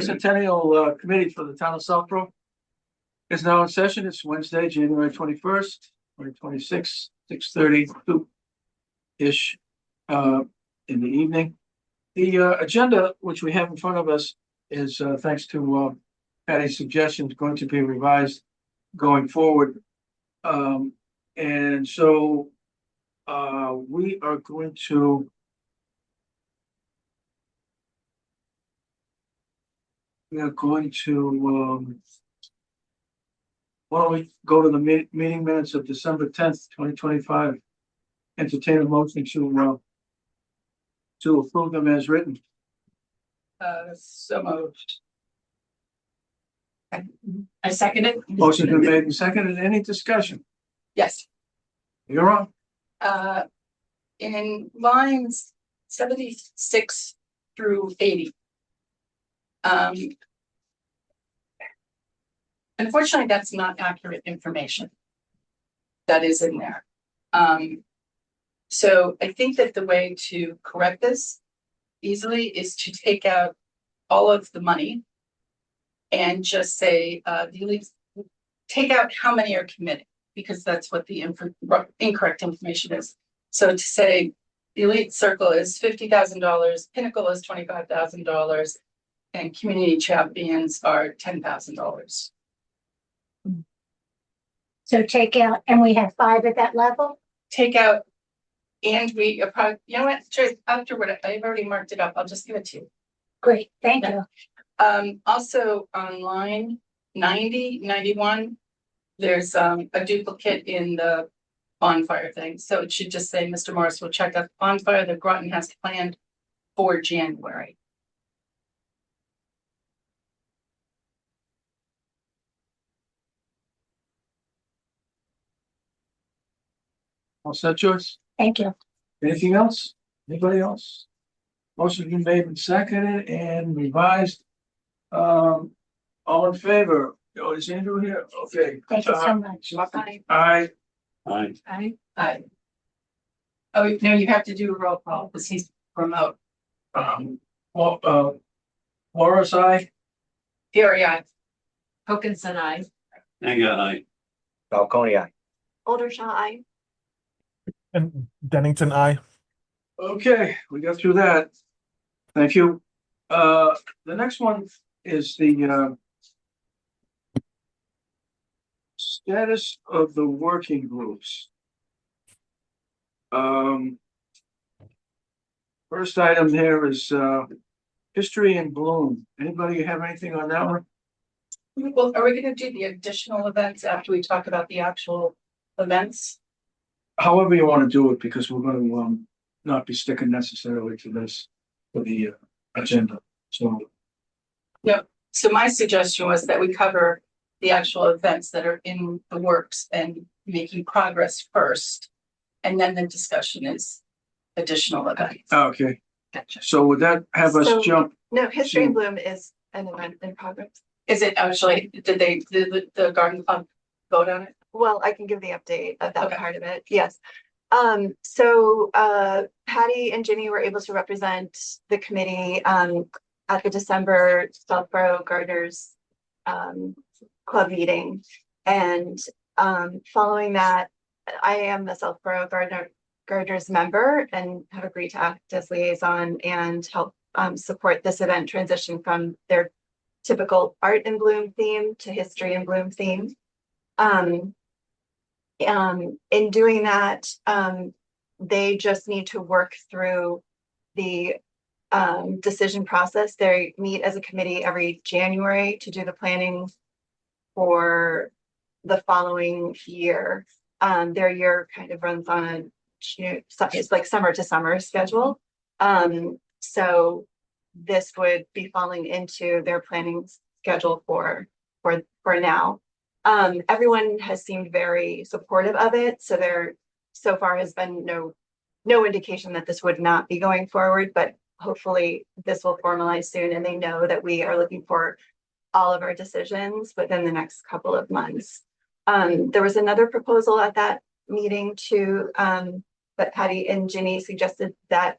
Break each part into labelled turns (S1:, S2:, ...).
S1: Tricentennial Committee for the town of Southborough is now in session. It's Wednesday, January 21st, 2026, 6:32-ish in the evening. The agenda, which we have in front of us, is thanks to Patty's suggestions, going to be revised going forward. And so we are going to why don't we go to the meeting minutes of December 10th, 2025. Entertain a motion to approve them as written.
S2: So moved. I second it.
S1: Motion been made and seconded. Any discussion?
S2: Yes.
S1: You're on.
S2: In lines 76 through 80. Unfortunately, that's not accurate information that is in there. So I think that the way to correct this easily is to take out all of the money and just say, take out how many are committed, because that's what the incorrect information is. So to say the elite circle is $50,000, Pinnacle is $25,000, and community champions are $10,000.
S3: So take out, and we have 5 at that level?
S2: Take out, and we probably, you know what, Trace, afterward, I've already marked it up. I'll just give it to you.
S3: Great, thank you.
S2: Also on line 90, 91, there's a duplicate in the bonfire thing. So it should just say, Mr. Morris will check out the bonfire that Groton has planned for January.
S1: All set, Joyce?
S3: Thank you.
S1: Anything else? Anybody else? Motion been made and seconded and revised. All in favor? Oh, is Andrew here? Okay.
S3: Thank you so much.
S2: Aye.
S1: Aye.
S2: Aye. Oh, no, you have to do a roll call because he's remote.
S1: Morris, aye.
S2: Fury, aye.
S4: Hokinson, aye.
S5: Anga, aye.
S6: Falcone, aye.
S4: Oldershaw, aye.
S7: And Dennington, aye.
S1: Okay, we got through that. Thank you. The next one is the status of the working groups. First item here is history in bloom. Anybody have anything on that one?
S2: Well, are we going to do the additional events after we talk about the actual events?
S1: However you want to do it, because we're going to not be sticking necessarily to this for the agenda. So,
S2: yep. So my suggestion was that we cover the actual events that are in the works and making progress first, and then the discussion is additional events.
S1: okay.
S2: Gotcha.
S1: So would that have us jump?
S4: No, History in Bloom is an event in progress.
S2: Is it actually? Did the garden club vote on it?
S4: Well, I can give the update of that
S2: Okay.
S4: part of it. Yes. So Patty and Ginny were able to represent the committee at the December Southborough Gardeners Club meeting. And following that, I am a Southborough Gardeners member and have agreed to act as liaison and help support this event transition from their typical art in bloom theme to history in bloom theme. In doing that, they just need to work through the decision process. They meet as a committee every January to do the planning for the following year. Their year kind of runs on a, it's like summer to summer schedule. So this would be falling into their planning schedule for now. Everyone has seemed very supportive of it. So there so far has been no indication that this would not be going forward, but hopefully this will formalize soon and they know that we are looking for all of our decisions within the next couple of months. There was another proposal at that meeting too, but Patty and Ginny suggested that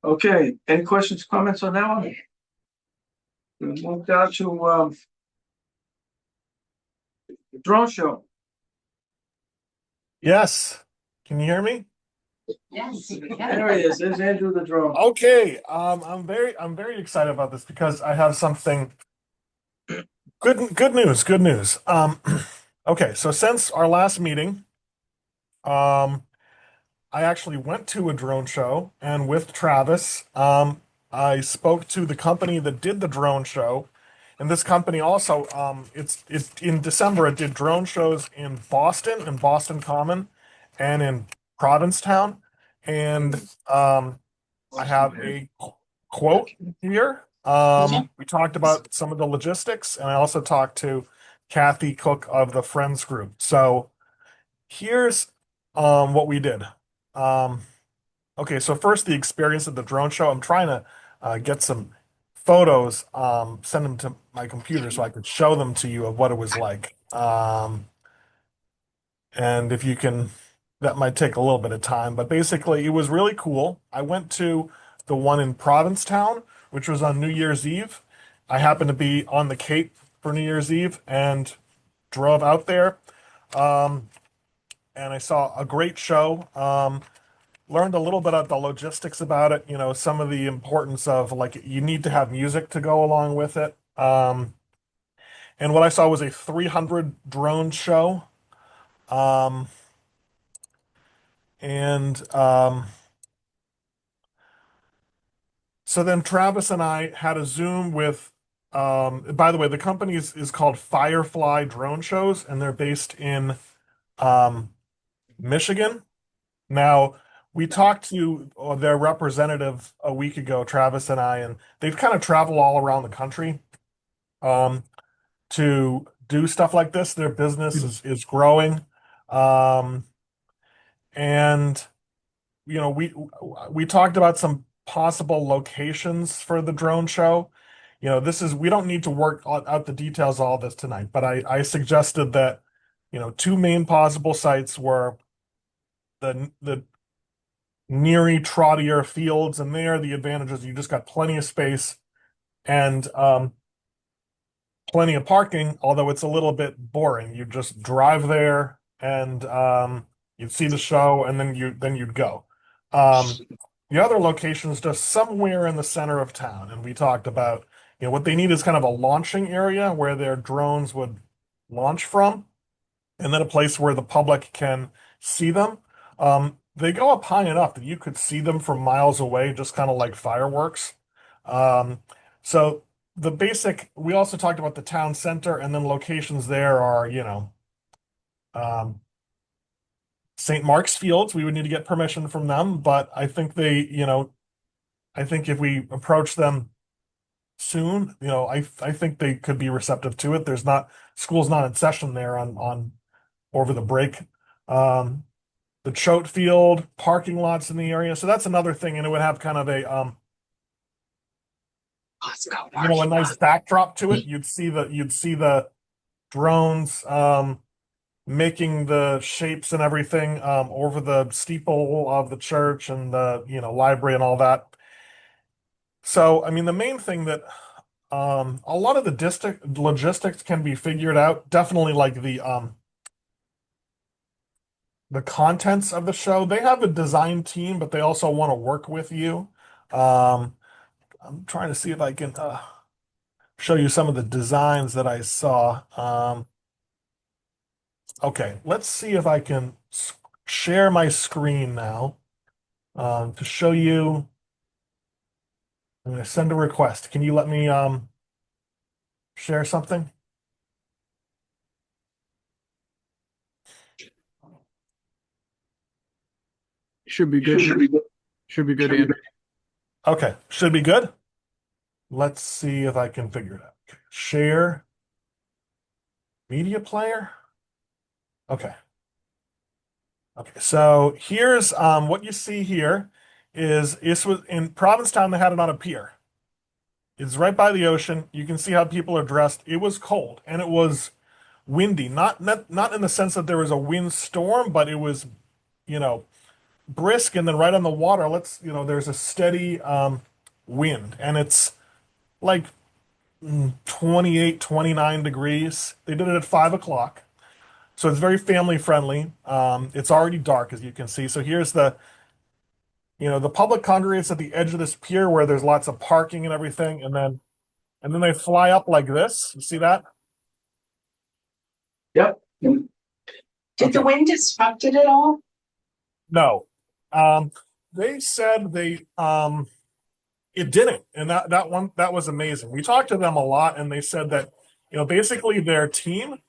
S1: Okay, any questions, comments on that one? We'll move down to, the drone show.
S7: Yes. Can you hear me?
S2: Yes.
S1: There he is, there's Andrew the drone.
S7: Okay. I'm very excited about this because I have something good news. Good news. Okay. So since our last meeting, um, I actually went to a drone show, and with Travis, I spoke to the company that did the drone show, and this company also, it's in December. It did drone shows in Boston Common, and in Provincetown, and I have a quote here. We talked about some of the logistics, and I also talked to Kathy Cook of the Friends Group. So here's what we did. Um, okay, so first the experience of the drone show. I'm trying to get some photos, send them to my computer so I could show them to you of what it was like. And if you can, that might take a little bit of time, but basically it was really cool. I went to the one in Provincetown, which was on New Year's Eve. I happened to be on the Cape for New Year's Eve and drove out there. Um, and I saw a great show. Learned a little bit of the logistics about it, some of the importance of like you need to have music to go along with it. And what I saw was a 300 drone show. Um, and So then Travis and I had a Zoom with, by the way, the company is called Firefly Drone Shows, and they're based in um, Michigan. Now, we talked to their representative a week ago, Travis and I, and they've kind of traveled all around the country um, to do stuff like this. Their business is growing. Um, and we talked about some possible locations for the drone show. This is we don't need to work out the details of all this tonight, but I suggested that, two main possible sites were the Neary Trottier fields, and there the advantage is you just got plenty of space and plenty of parking, although it's a little bit boring. You just drive there and you'd see the show and then you'd go. The other location is just somewhere in the center of town, and we talked about, what they need is kind of a launching area where their drones would launch from, and then a place where the public can see them. They go up high enough that you could see them from miles away, just kind of like fireworks. Um, so we also talked about the town center, and then locations there are, um, St. Mark's Fields. We would need to get permission from them, but I think if we approach them soon, I think they could be receptive to it. School's not in session there on over the break. Um, the Choate Field, parking lots in the area. So that's another thing, and it would have kind of a nice backdrop to it. You'd see the drones making the shapes and everything over the steeple of the church and the library and all that. So, I mean, the main thing that a lot of the district logistics can be figured out. Definitely like the contents of the show. They have a design team, but they also want to work with you. Um, I'm trying to see if I can show you some of the designs that I saw. Okay, let's see if I can share my screen now to show you. I'm going to send a request. Can you let me share something?
S6: Should be good. Should be good, Andrew.
S7: Okay, should be good. Let's see if I can figure it out. Okay, share media player. Okay. Okay, so here's what you see here is this was in Provincetown. They had it on a pier. It's right by the ocean. You can see how people are dressed. It was cold and it was windy. Not in the sense that there was a windstorm, but it was, you know, brisk, and then right on the water, there's a steady wind, and it's like 28, 29 degrees. They did it at 5 o'clock. So it's very family friendly. It's already dark, as you can see. So here's the public congregates at the edge of this pier where there's lots of parking and everything, and then they fly up like this. You see that?
S1: Yep.
S2: Did the
S1: Okay.
S2: wind disrupt it at all?
S7: No. They said it didn't, and that was amazing. We talked to them a lot, and they said that basically their team,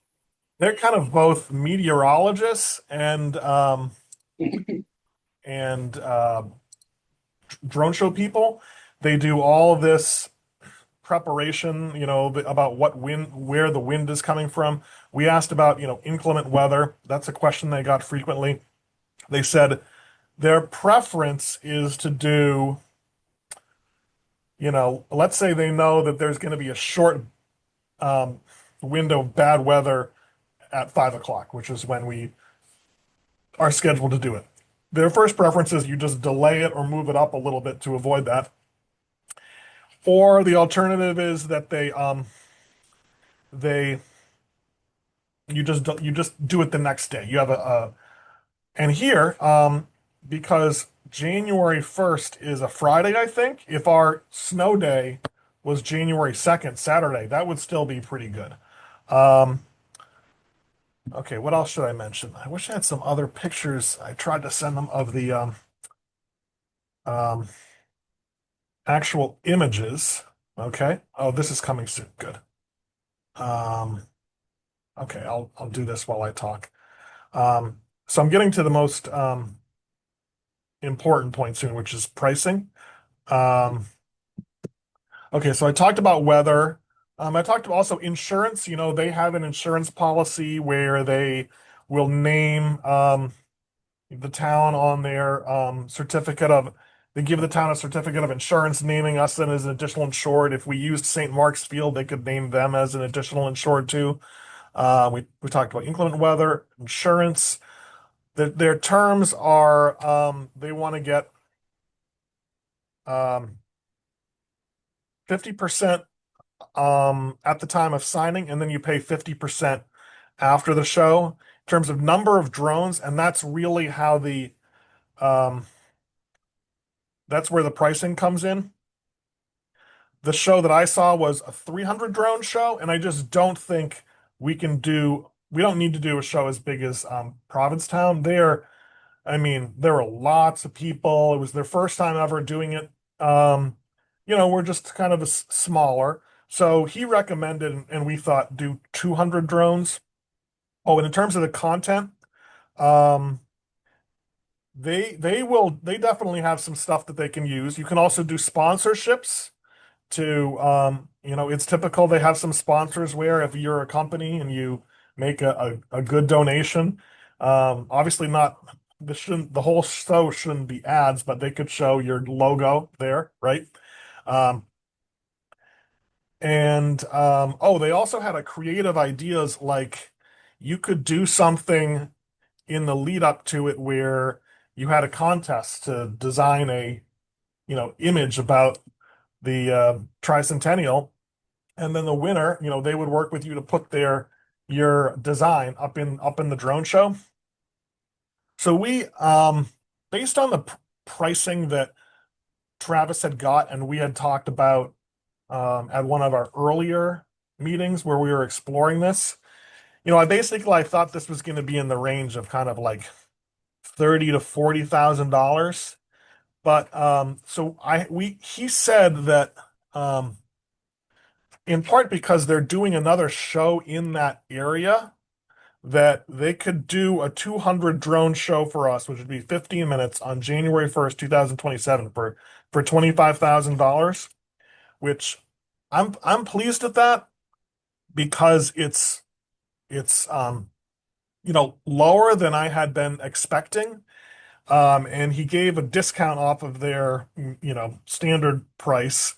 S7: they're kind of both meteorologists and drone show people. They do all this preparation, about where the wind is coming from. We asked about, inclement weather. That's a question they got frequently. They said their preference is to do, let's say they know that there's going to be a short window of bad weather at 5 o'clock, which is when we are scheduled to do it. Their first preference is you just delay it or move it up a little bit to avoid that. Or the alternative is that they you just do it the next day. You have and here because January 1st is a Friday, I think. If our snow day was January 2nd, Saturday, that would still be pretty good. Okay, what else should I mention? I wish I had some other pictures. I tried to send them of the um, actual images. Okay. Oh, this is coming soon. Good. Um, okay, I'll do this while I talk. So I'm getting to the most important point soon, which is pricing. Um, okay, so I talked about weather. I talked about also insurance. They have an insurance policy where they will name the town on their certificate of. They give the town a certificate of insurance, naming us as an additional insured. If we used St. Mark's Field, they could name them as an additional insured too. We talked about inclement weather, insurance. Their terms are they want to get 50% at the time of signing, and then you pay 50% after the show in terms of number of drones, and that's really how um, that's where the pricing comes in. The show that I saw was a 300 drone show, and I just don't think we don't need to do a show as big as Provincetown. There were lots of people. It was their first time ever doing it. We're just kind of smaller. So he recommended, and we thought do 200 drones. Oh, and in terms of the content, um, they definitely have some stuff that they can use. You can also do sponsorships to it's typical they have some sponsors where if you're a company and you make a good donation, obviously not the whole show shouldn't be ads, but they could show your logo there, right? Um, and oh, they also had a creative ideas like you could do something in the lead up to it where you had a contest to design a image about the Tricentennial, and then the winner, they would work with you to put your design up in the drone show. So we based on the pricing that Travis had got and we had talked about at one of our earlier meetings where we were exploring this, I thought this was going to be in the range of kind of like 30 to $40,000. But he said that in part because they're doing another show in that area, that they could do a 200 drone show for us, which would be 15 minutes on January 1st, 2027 for $25,000, which I'm pleased at that because it's lower than I had been expecting. And he gave a discount off of their standard price.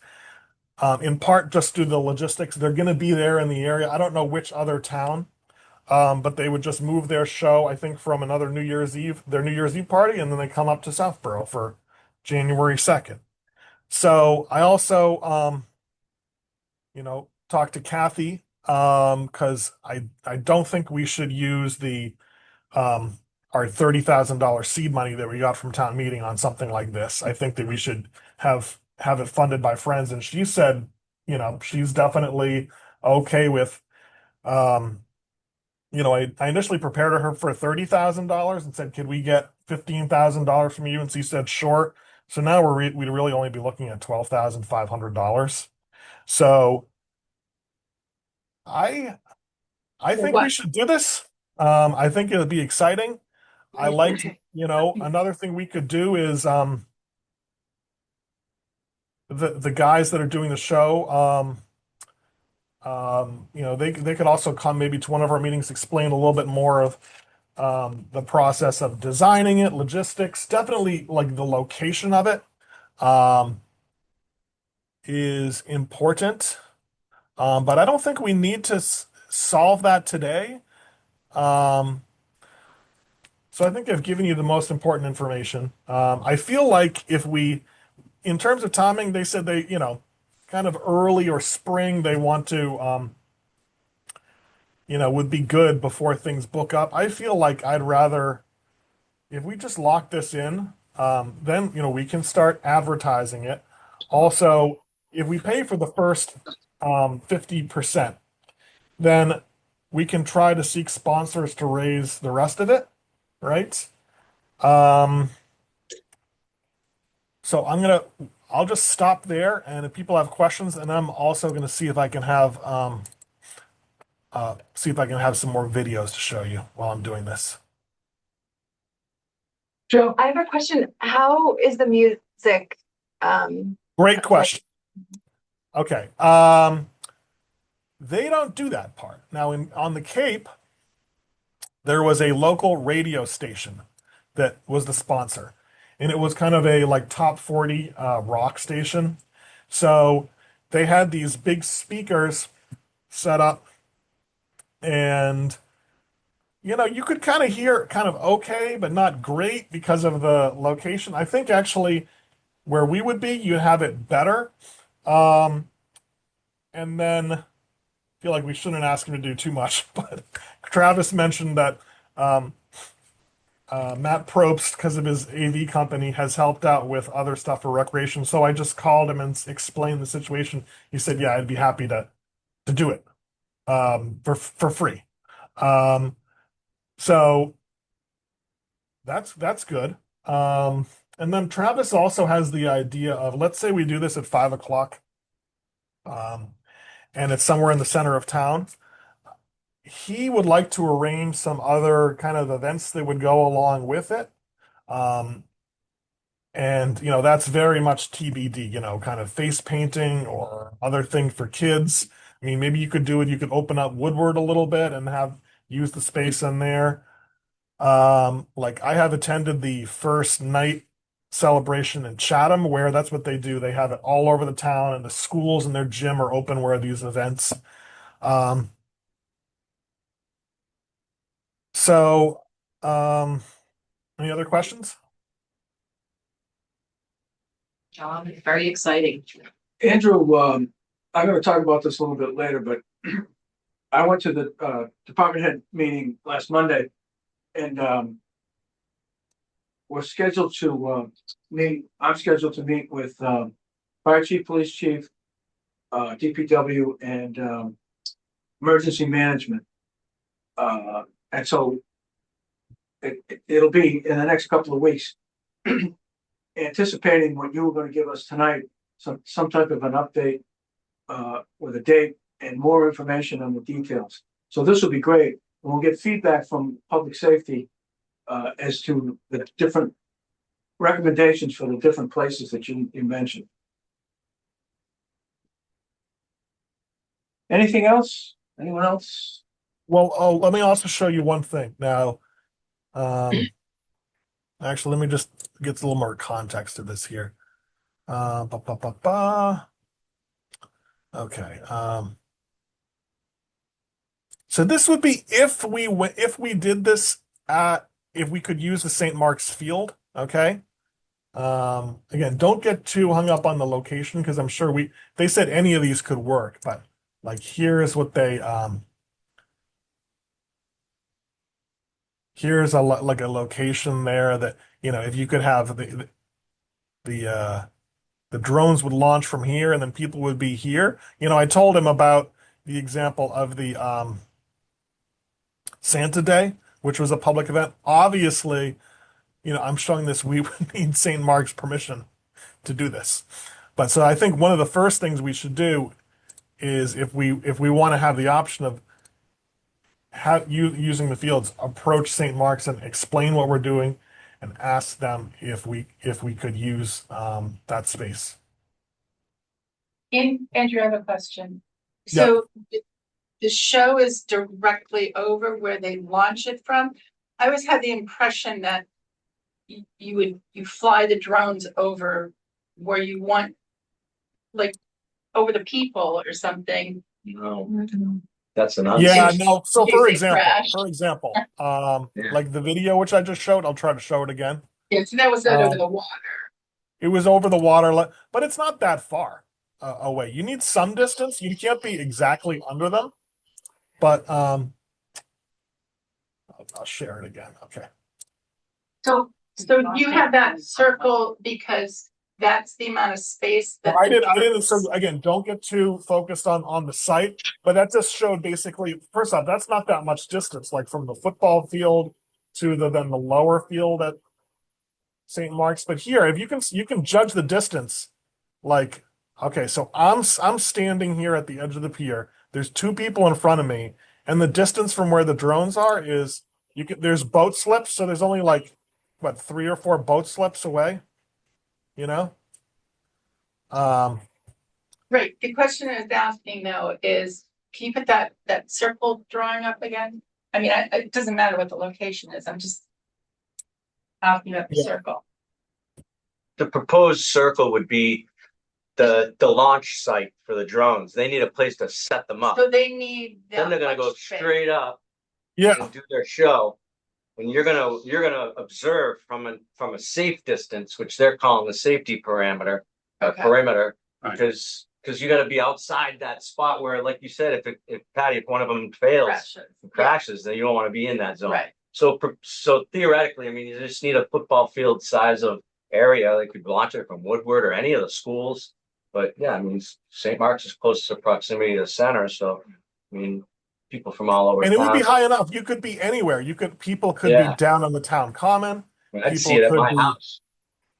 S7: In part just due to the logistics. They're going to be there in the area. I don't know which other town But they would just move their show, I think, from another New Year's Eve, their New Year's Eve party, and then they come up to Southborough for January 2nd. So I also, talked to Kathy, because I don't think we should use um, our $30,000 seed money that we got from town meeting on something like this. I think that we should have it funded by friends. And she said, she's definitely okay with, um, I initially prepared her for $30,000 and said, could we get $15,000 from you? And she said, sure. So now we'd really only be looking at $12,500. So I I think we
S2: What?
S7: should do this. I think it'll be exciting. I like, another thing we could do is the guys that are doing the show, they could also come maybe to one of our meetings, explain a little bit more of the process of designing it, logistics, definitely like the location of it um, is important. But I don't think we need to solve that today. Um, so I think I've given you the most important information. I feel like in terms of timing, they said they, kind of early or spring, they want to, would be good before things book up. I feel like I'd rather, if we just lock this in, then, we can start advertising it. Also, if we pay for the first 50%, then we can try to seek sponsors to raise the rest of it, right? Um, so I'll just stop there, and if people have questions, and I'm also gonna see if I can have some more videos to show you while I'm doing this.
S1: Joe?
S4: I have a question. How is the music?
S7: Great question. Okay. They don't do that part. Now on the Cape, there was a local radio station that was the sponsor, and it was kind of a like top 40 rock station. So they had these big speakers set up, and you could kind of hear kind of okay, but not great because of the location. I think actually where we would be, you have it better. Um, and then I feel like we shouldn't ask him to do too much, but Travis mentioned that Matt Probst, because of his AV company, has helped out with other stuff for recreation. So I just called him and explained the situation. He said, "Yeah, I'd be happy to do it for free." Um, so that's good. And then Travis also has the idea of, let's say we do this at 5 o'clock, um, and it's somewhere in the center of town. He would like to arrange some other kind of events that would go along with it. Um, and that's very much TBD, kind of face painting or other thing for kids. I mean, maybe you could do it. You could open up Woodward a little bit and use the space in there. Like I have attended the first night celebration in Chatham, where that's what they do. They have it all over the town, and the schools and their gym are open where these events. Um, so, any other questions?
S5: Very exciting.
S1: Andrew, I'm gonna talk about this a little bit later, but I went to the department head meeting last Monday, and we're scheduled to meet. I'm scheduled to meet with fire chief, police chief, DPW, and emergency management. And so it'll be in the next couple of weeks. Anticipating what you were going to give us tonight, some type of an update with a date and more information on the details. So this will be great. And we'll get feedback from public safety as to the different recommendations for the different places that you mentioned. Anything else? Anyone else?
S7: Well, let me also show you one thing. Now, actually, let me just get a little more context to this here. Ba, ba, ba, ba. Okay. So this would be if we did this at if we could use the St. Mark's Field, okay? Again, don't get too hung up on the location because I'm sure they said any of these could work, but like here's what here's like a location there that if you could have the the drones would launch from here and then people would be here. I told him about the example of the Santa Day, which was a public event. Obviously, I'm showing this, we would need St. Mark's permission to do this. But so I think one of the first things we should do is if we want to have the option of using the fields, approach St. Mark's and explain what we're doing and ask them if we could use that space.
S2: Andrew, I have a question.
S7: Yeah.
S2: So the show is directly over where they launch it from. I always had the impression that you fly the drones over where you want, like over the people or something.
S8: No, that's an
S7: Yeah,
S8: unseen.
S7: no. So
S2: In case they crash.
S8: Yeah.
S7: like the video which I just showed, I'll try to show it again.
S2: Yeah, so that was over the water.
S7: It was over the water, but it's not that far away. You need some distance. You can't be exactly under them, but I'll share it again. Okay.
S2: So you have that circle because that's the amount of space that.
S7: I didn't. So again, don't get too focused on the site, but that just showed basically. First off, that's not that much distance, like from the football field to then the lower field at St. Mark's. But here, if you can judge the distance. Like, okay, so I'm standing here at the edge of the pier. There's two people in front of me, and the distance from where the drones are is there's boat slips, so there's only like what 3 or 4 boat slips away.
S2: Right, the question I was asking though is, can you put that circle drawing up again? I mean, it doesn't matter what the location is, I'm just asking about the circle.
S8: The proposed circle would be the launch site for the drones. They need a place to set them up.
S2: So they need.
S8: Then they're gonna go
S2: much space.
S8: straight up
S7: Yeah.
S8: and do their show. And you're gonna observe from a safe distance, which they're calling the safety perimeter,
S2: Okay.
S8: perimeter,
S1: Right.
S8: because you got to be outside that spot where, like you said, if one of them fails, crashes, then you don't want to be in that zone.
S2: Right,
S8: So theoretically, I mean, you just need a football field size of area. They could launch it from Woodward or any of the schools. But yeah, I mean, St. Mark's is close to proximity to the center, so I mean, people from all over
S7: And it would be
S8: town.
S7: high enough. You could be anywhere. People could
S8: Yeah.
S7: be down on the town common.
S8: I'd see it at my house.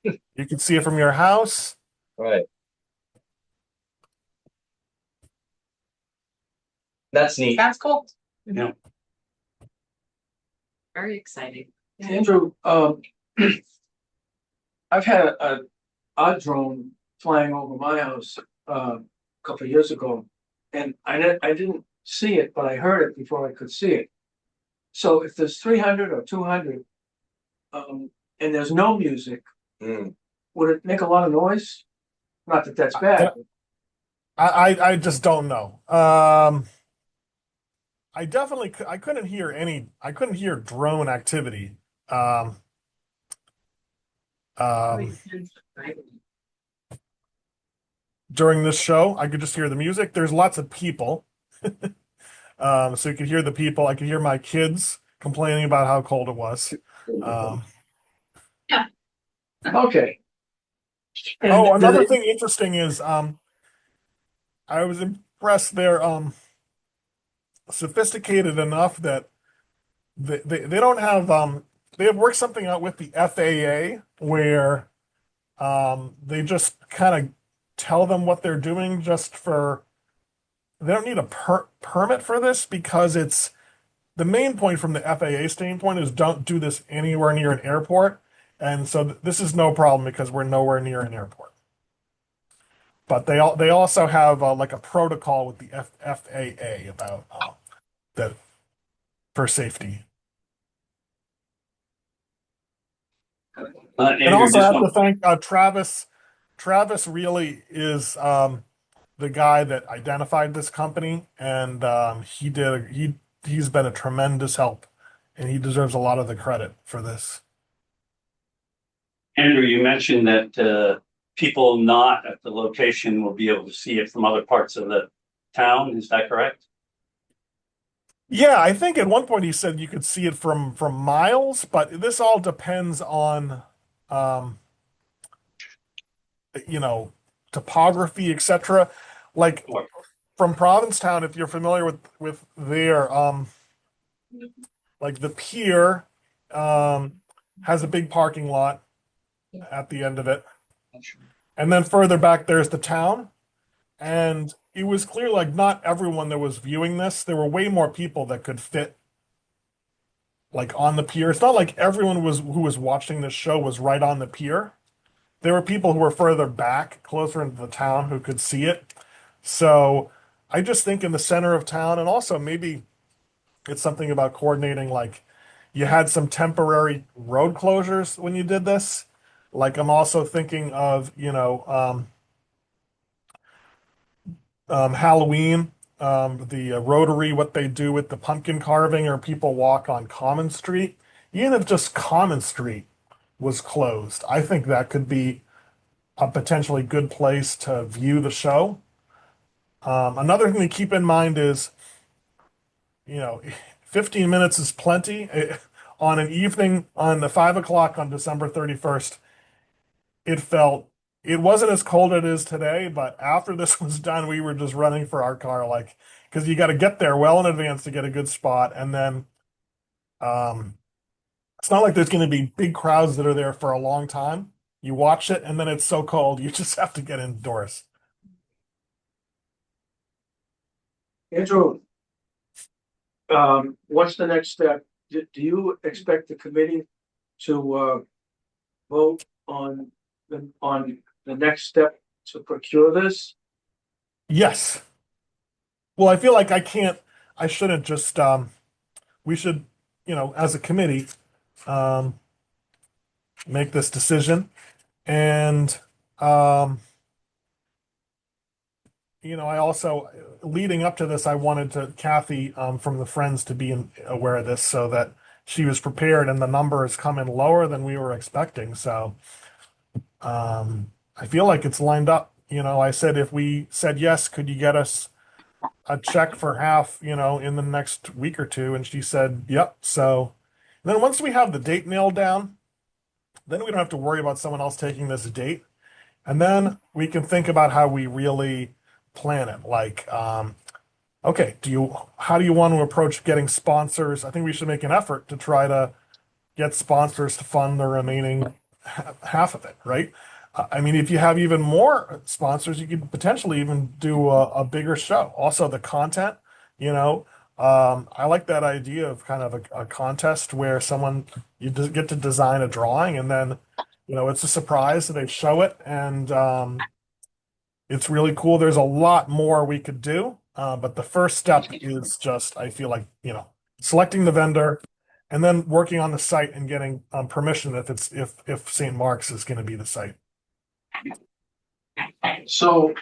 S7: You could see it from your house.
S8: Right. That's neat.
S2: that's cool.
S5: Very exciting.
S1: Andrew, I've had a odd drone flying over my house a couple of years ago, and I didn't see it, but I heard it before I could see it. So if there's 300 or 200, and there's no music,
S8: Mm.
S1: would it make a lot of noise? Not that that's bad.
S7: I just don't know. I couldn't hear drone activity. During this show, I could just hear the music. There's lots of people. So you could hear the people. I could hear my kids complaining about how cold it was.
S1: Okay.
S7: Another thing interesting is I was impressed they're sophisticated enough that they don't have they have worked something out with the FAA where they just kind of tell them what they're doing they don't need a permit for this because it's the main point from the FAA standpoint is don't do this anywhere near an airport. And so this is no problem because we're nowhere near an airport. But they also have like a protocol with the FAA about that for safety. And also I have to thank Travis. Travis really is the guy that identified this company, and he he's been a tremendous help, and he deserves a lot of the credit for this.
S9: Andrew, you mentioned that people not at the location will be able to see it from other parts of the town. Is that correct?
S7: Yeah, I think at one point he said you could see it from miles, but this all depends on um, you know, topography, etc. Like
S9: Or-
S7: from Provincetown, if you're familiar with their like the pier has a big parking lot at the end of it. And then further back there's the town. And it was clear like not everyone that was viewing this, there were way more people that could fit like on the pier. It's not like everyone was who was watching this show was right on the pier. There were people who were further back, closer into the town, who could see it. So I just think in the center of town, and also maybe it's something about coordinating, like you had some temporary road closures when you did this. Like I'm also thinking of, Halloween, the Rotary, what they do with the pumpkin carving, or people walk on Common Street. Even if just Common Street was closed, I think that could be a potentially good place to view the show. Another thing to keep in mind is, you know, 15 minutes is plenty. On an evening on the 5 o'clock on December 31st, it felt it wasn't as cold as it is today, but after this was done, we were just running for our car, like, because you got to get there well in advance to get a good spot. And then um, it's not like there's going to be big crowds that are there for a long time. You watch it, and then it's so cold, you just have to get indoors.
S1: Andrew, what's the next step? Do you expect the committee to, vote on the next step to procure this?
S7: Yes. Well, I feel like I shouldn't just, we should, as a committee, um, make this decision. And, um, I also, leading up to this, I wanted Kathy, from the Friends to be aware of this so that she was prepared, and the number is coming lower than we were expecting. So, I feel like it's lined up. I said, if we said yes, could you get us a check for half, in the next week or two? And she said, yep. So then once we have the date nailed down, then we don't have to worry about someone else taking this date. And then we can think about how we really plan it. Like, okay, how do you want to approach getting sponsors? I think we should make an effort to try to get sponsors to fund the remaining half of it, right? I mean, if you have even more sponsors, you could potentially even do a bigger show. Also, the content, I like that idea of kind of a contest where you just get to design a drawing, and then, it's a surprise that they show it, and it's really cool. There's a lot more we could do, but the first step is just, I feel like, selecting the vendor, and then working on the site and getting permission if St. Mark's is going to be the site.
S1: So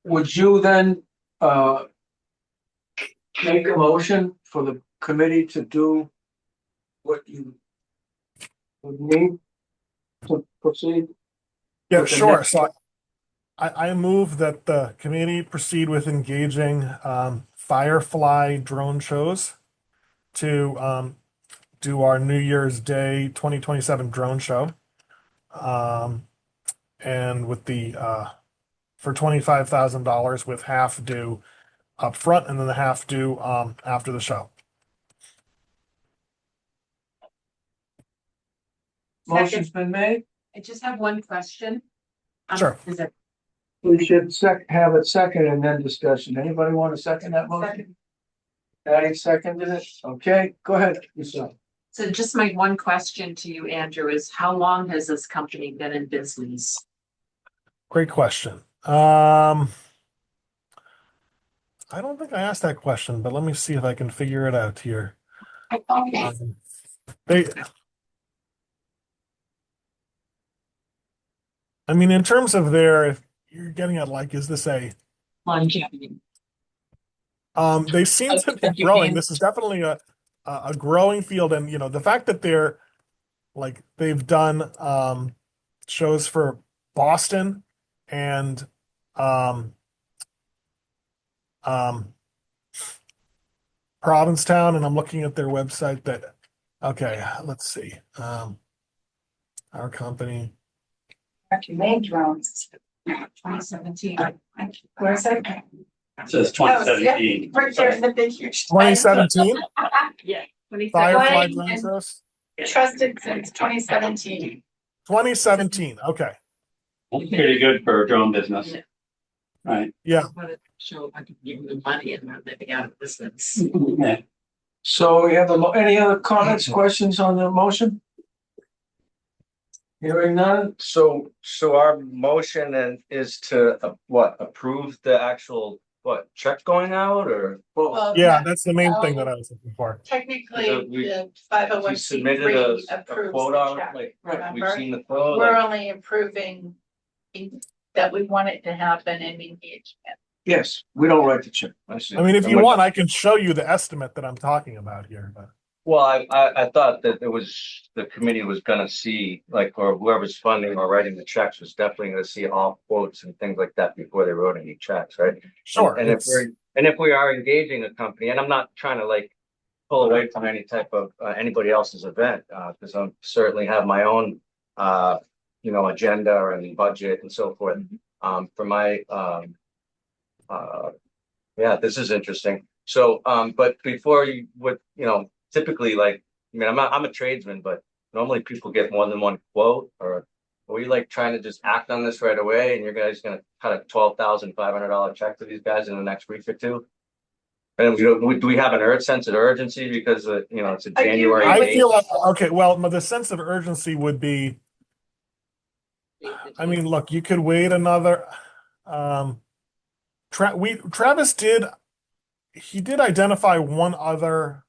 S1: would you then, make a motion for the committee to do what you would need to proceed?
S7: Yeah,
S1: With the
S7: sure.
S1: next-
S7: So I move that the committee proceed with engaging Firefly drone shows to do our New Year's Day 2027 drone show. And with the for $25,000, with half due up front and then the half due after the show.
S1: Motion's been made.
S5: I just have one question.
S7: Sure.
S5: Is it
S1: We should have it second and then discussion. Anybody want to second that motion? Patty seconded it. Okay, go ahead, Lisa.
S5: so just my one question to you, Andrew, is how long has this company been in business?
S7: Great question. I don't think I asked that question, but let me see if I can figure it out here. They, I mean, in terms of if you're getting at, like, is this a
S5: Longevity.
S7: They seem to be
S5: Thank you,
S7: growing.
S5: Ian.
S7: This is definitely a growing field, and the fact that they've done shows for Boston and um um Provincetown, and I'm looking at their website that okay, let's see. Our company.
S2: Actually made drones.
S5: 2017.
S2: Where's it?
S9: It says 2017.
S2: Right there's the big huge.
S7: 2017
S5: Yeah. 2017.
S7: Firefly
S2: Right,
S7: drone
S2: and-
S7: shows.
S2: Trusted since 2017.
S7: 2017. Okay.
S9: That's pretty good for a drone business. Right.
S7: Yeah.
S5: But it show I could give them money and not living out of business.
S9: Yeah.
S1: So we have any other comments, questions on the motion? Hearing none,
S8: So our motion and is to approve the actual check going out or?
S1: well,
S7: Yeah, that's the main thing that I was looking for.
S2: Technically,
S8: We-
S2: the 501c3
S8: Submitted a
S2: approves
S8: quote
S2: the
S8: out,
S2: check.
S8: like,
S2: Remember?
S8: we've seen the quote,
S2: We're
S8: like,
S2: only approving that we want it to happen and engagement.
S1: yes, we don't write the check.
S8: I see.
S7: I mean, if
S8: And
S7: you
S8: what-
S7: want, I can show you the estimate that I'm talking about here, but
S8: Well, I thought that it was, the committee was gonna see, like, or whoever's funding or writing the checks was definitely gonna see all quotes and things like that before they wrote any checks, right?
S7: sure.
S8: And if
S7: it's-
S8: we are engaging a company, and I'm not trying to like pull away from any type of anybody else's event, because I certainly have my own agenda and budget and so forth. For my yeah, this is interesting. So but before you would, typically like, I mean, I'm a tradesman, but normally people get more than one quote, or are we like trying to just act on this right away and you're guys gonna cut a $12,500 check to these guys in the next week or two? And do we have an sense of urgency because it's a
S2: Are you-
S8: January
S7: I
S8: date?
S7: feel like, okay, well, the sense of urgency would be, I mean, look, you could wait another, Travis did identify one other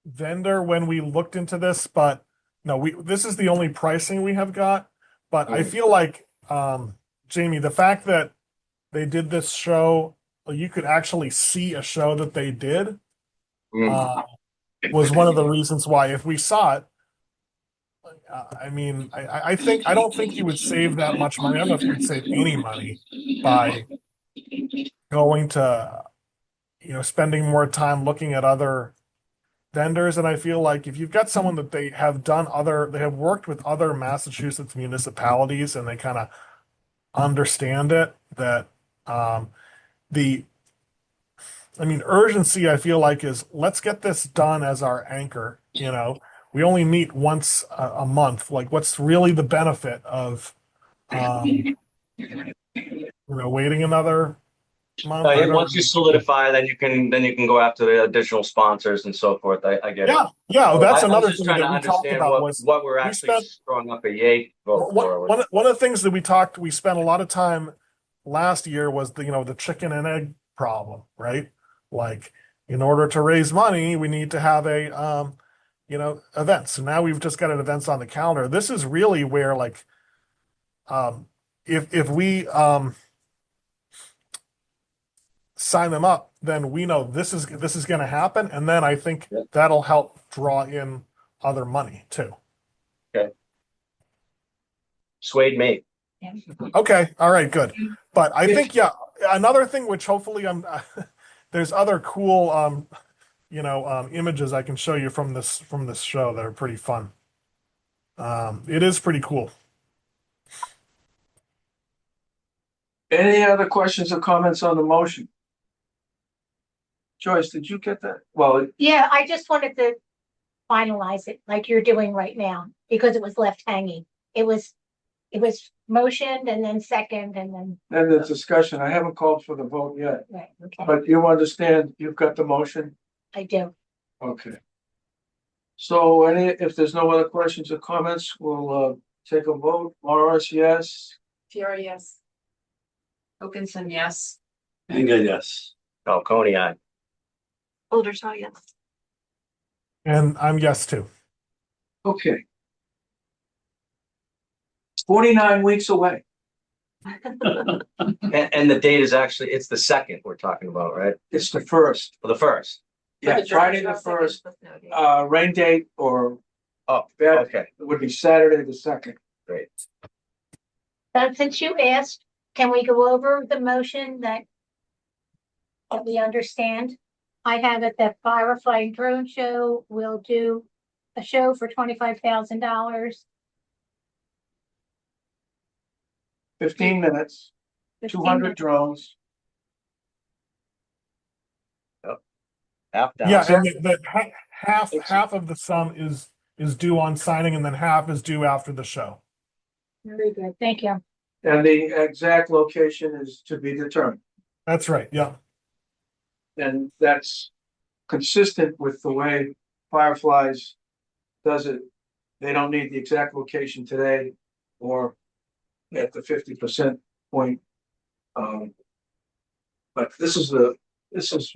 S7: vendor when we looked into this, but no, this is the only pricing we have got. But I feel like, Jamie, the fact that they did this show, you could actually see a show that they did, was one of the reasons why. If we saw it, I mean, I don't think you would save that much money. I don't know if you would save any money by going to, spending more time looking at other vendors. And I feel like if you've got someone that they have worked with other Massachusetts municipalities and they kind of understand it, that urgency, I feel like, is let's get this done as our anchor. We only meet once a month. Like, what's really the benefit of, waiting another month? I don't
S8: Once you solidify, then you can go after the additional sponsors and so forth. I get it.
S7: Yeah, that's
S8: I was
S7: another
S8: just
S7: thing
S8: trying
S7: that
S8: to
S7: we talked
S8: understand
S7: about was
S8: what we're
S7: we
S8: actually
S7: spent-
S8: throwing up a yay vote for.
S7: one of the things that we spent a lot of time last year was the chicken and egg problem, right? Like, in order to raise money, we need to have a events. So now we've just got an events on the calendar. This is really where, like, if we sign them up, then we know this is going to happen, and then I think that'll help draw in other money too.
S8: Swayed me.
S7: Okay, all right, good. But I think, another thing which hopefully there's other cool images I can show you from this show that are pretty fun. It is pretty cool.
S1: any other questions or comments on the motion? Joyce, did you get that? Well,
S3: Yeah, I just wanted to finalize it like you're doing right now, because it was left hanging. It was motioned and then second and then,
S1: then the discussion, I haven't called for the vote yet,
S3: right, okay,
S1: but you understand, you've got the motion?
S3: I do.
S1: Okay. So if there's no other questions or comments, we'll take a vote. Morris, yes.
S2: Fury, yes.
S5: Wilkinson, yes.
S9: And good, yes.
S8: Coney, aye.
S4: Oldershaw, yes.
S7: And I'm yes too.
S1: Okay. 49 weeks away.
S8: And the date is actually, it's the second we're talking about, right?
S1: It's the first.
S8: For the first.
S1: Yeah,
S2: the
S1: Friday the
S4: Second
S1: first,
S4: with no date.
S1: rain date or
S8: Oh,
S1: that
S8: okay,
S1: would be Saturday the second.
S8: great.
S3: But since you asked, can we go over the motion that we understand? I have it that Firefly Drone Show will do a show for $25,000.
S1: 15 minutes, 200 drones.
S8: Half down.
S7: Yeah, and half of the sum is due on signing, and then half is due after the show.
S3: Very good, thank you.
S1: And the exact location is to be determined.
S7: That's right, yeah.
S1: And that's consistent with the way Fireflies does it. They don't need the exact location today or at the 50% point. But this is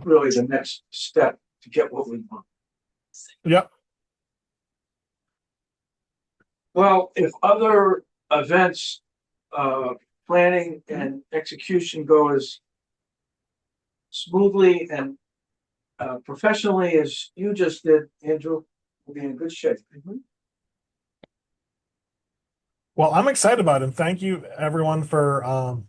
S1: really the next step to get what we want.
S7: Yep.
S1: Well, if other events, planning and execution go as smoothly and professionally as you just did, Andrew, we'll be in good shape.
S7: Well, I'm excited about it. Thank you, everyone, for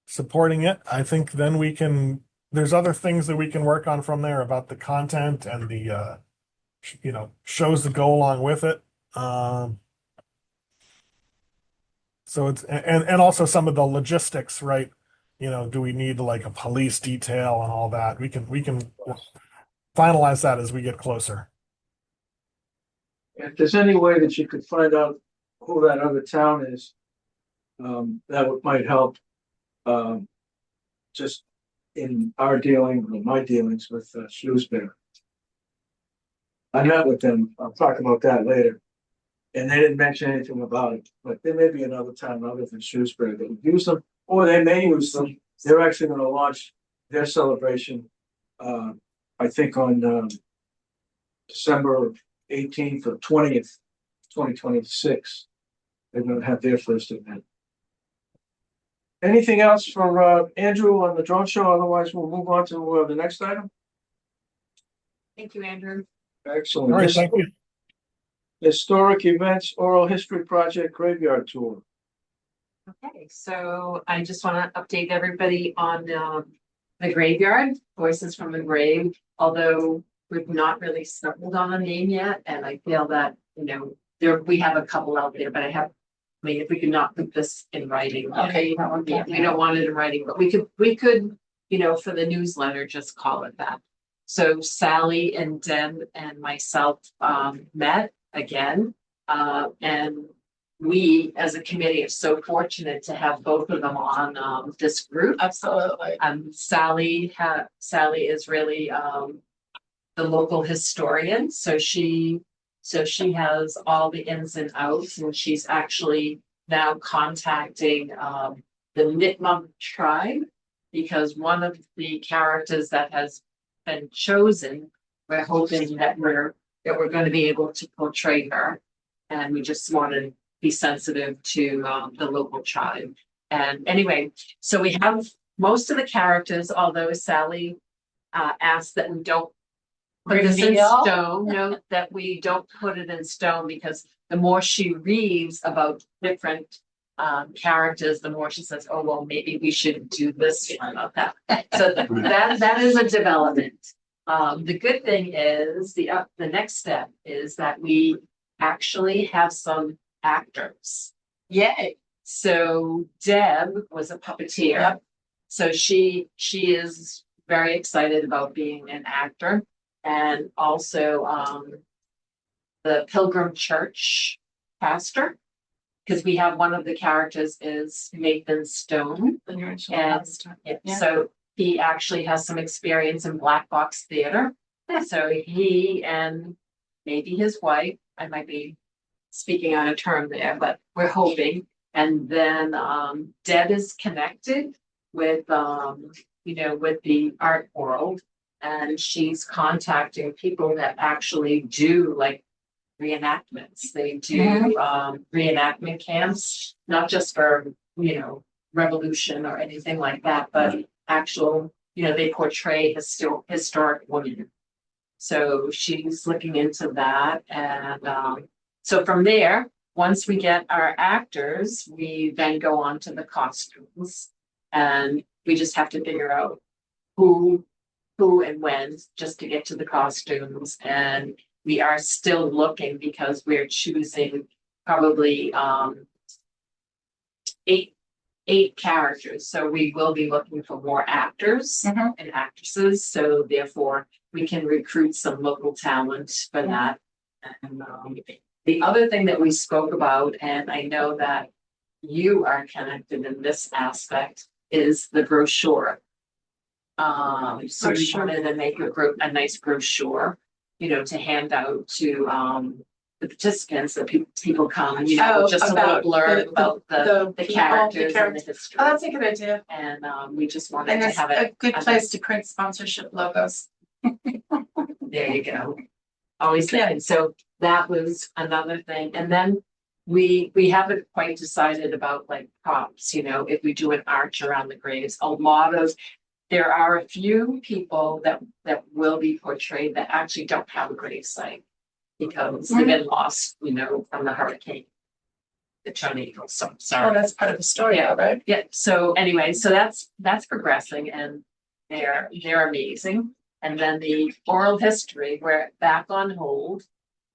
S7: supporting it. I think then there's other things that we can work on from there about the content and the shows that go along with it. So it's and also some of the logistics, right? Do we need like a police detail and all that? We can finalize that as we get closer.
S1: If there's any way that you could find out who that other town is, might help. Just in our my dealings with Shrewsbury. I met with them. I'll talk about that later. And they didn't mention anything about it, but there may be another town other than Shrewsbury that would use them, or they may use them. They're actually going to launch their celebration, I think on December 18th or 20th, 2026. They're going to have their first event. Anything else for Andrew on the drone show? Otherwise, we'll move on to the next item.
S5: Thank you, Andrew.
S1: Excellent.
S7: All right, thank you.
S1: Historic Events Oral History Project Graveyard Tour.
S5: Okay, so I just want to update everybody on the graveyard, Voices from the Grave, although we've not really settled on a name yet, and I feel that, we have a couple out there, but if we could not put this in writing.
S2: Okay, you don't want that.
S5: We don't want it in writing, but we could, for the newsletter, just call it that. So Sally and Deb and myself met again, and we as a committee are so fortunate to have both of them on this group.
S2: Absolutely.
S5: Sally is really the local historian, so she has all the ins and outs, and she's actually now contacting the Nipmuc tribe, because one of the characters that has been chosen, we're hoping that we're going to be able to portray her, and we just want to be sensitive to the local tribe. And anyway, so we have most of the characters, although Sally asked that we don't put this in stone. Note that we don't put it in stone, because the more she reads about different characters, the more she says, oh, well, maybe we should do this one about that. So that is a development. The good thing is the next step is that we actually have some actors.
S2: Yay.
S5: So Deb was a puppeteer.
S2: Yep.
S5: So she is very excited about being an actor. And also the Pilgrim Church pastor, because we have one of the characters is Nathan Stone. And so he actually has some experience in black box theater. So he and maybe his wife, I might be speaking on a term there, but we're hoping. And then Deb is connected with with the art world, and she's contacting people that actually do like reenactments. They do reenactment camps, not just for revolution or anything like that, but actual, they portray historic women. So she's looking into that. And so from there, once we get our actors, we then go on to the costumes. And we just have to figure out who and when just to get to the costumes. And we are still looking because we're choosing probably eight characters. So we will be looking for more actors and actresses. So therefore we can recruit some local talent for that. And the other thing that we spoke about, and I know that you are connected in this aspect, is the brochure. So we wanted to make a nice brochure, to hand out to the participants that people come, just a little blurb about the characters and the history.
S2: Oh, that's a good idea.
S5: And we just wanted
S2: And
S5: to
S2: it's
S5: have
S2: a good place to print sponsorship logos.
S5: There you go. Always good. So that was another thing. And then we haven't quite decided about like props, if we do an arch around the graves. There are a few people that will be portrayed that actually don't have a grave site because they've been lost, from the hurricane. The tornado. So sorry.
S2: Oh, that's part of the story,
S5: Yeah.
S2: right?
S5: Yeah. So anyway, so that's progressing and they're amazing. And then the oral history, we're back on hold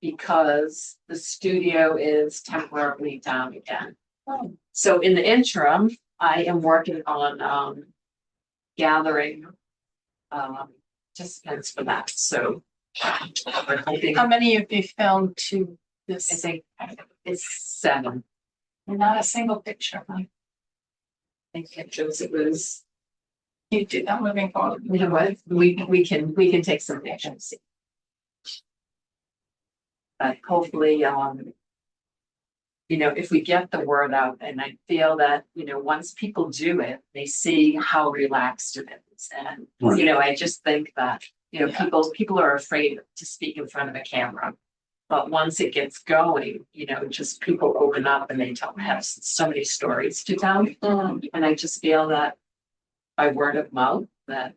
S5: because the studio is temporarily down again.
S2: Oh.
S5: So in the interim, I am working on gathering participants for that. So we're hoping,
S2: How many have you found to
S5: I
S2: this?
S5: think it's 7.
S2: Not a single picture.
S5: I think pictures. It was.
S2: You do that moving forward.
S5: You know what? We can take some pictures. But hopefully, if we get the word out, and I feel that, once people do it, they see how relaxed it is. And, I just think that,
S2: Yeah.
S5: people are afraid to speak in front of a camera. But once it gets going, just people open up and they have so many stories to tell. And I just feel that by word of mouth, that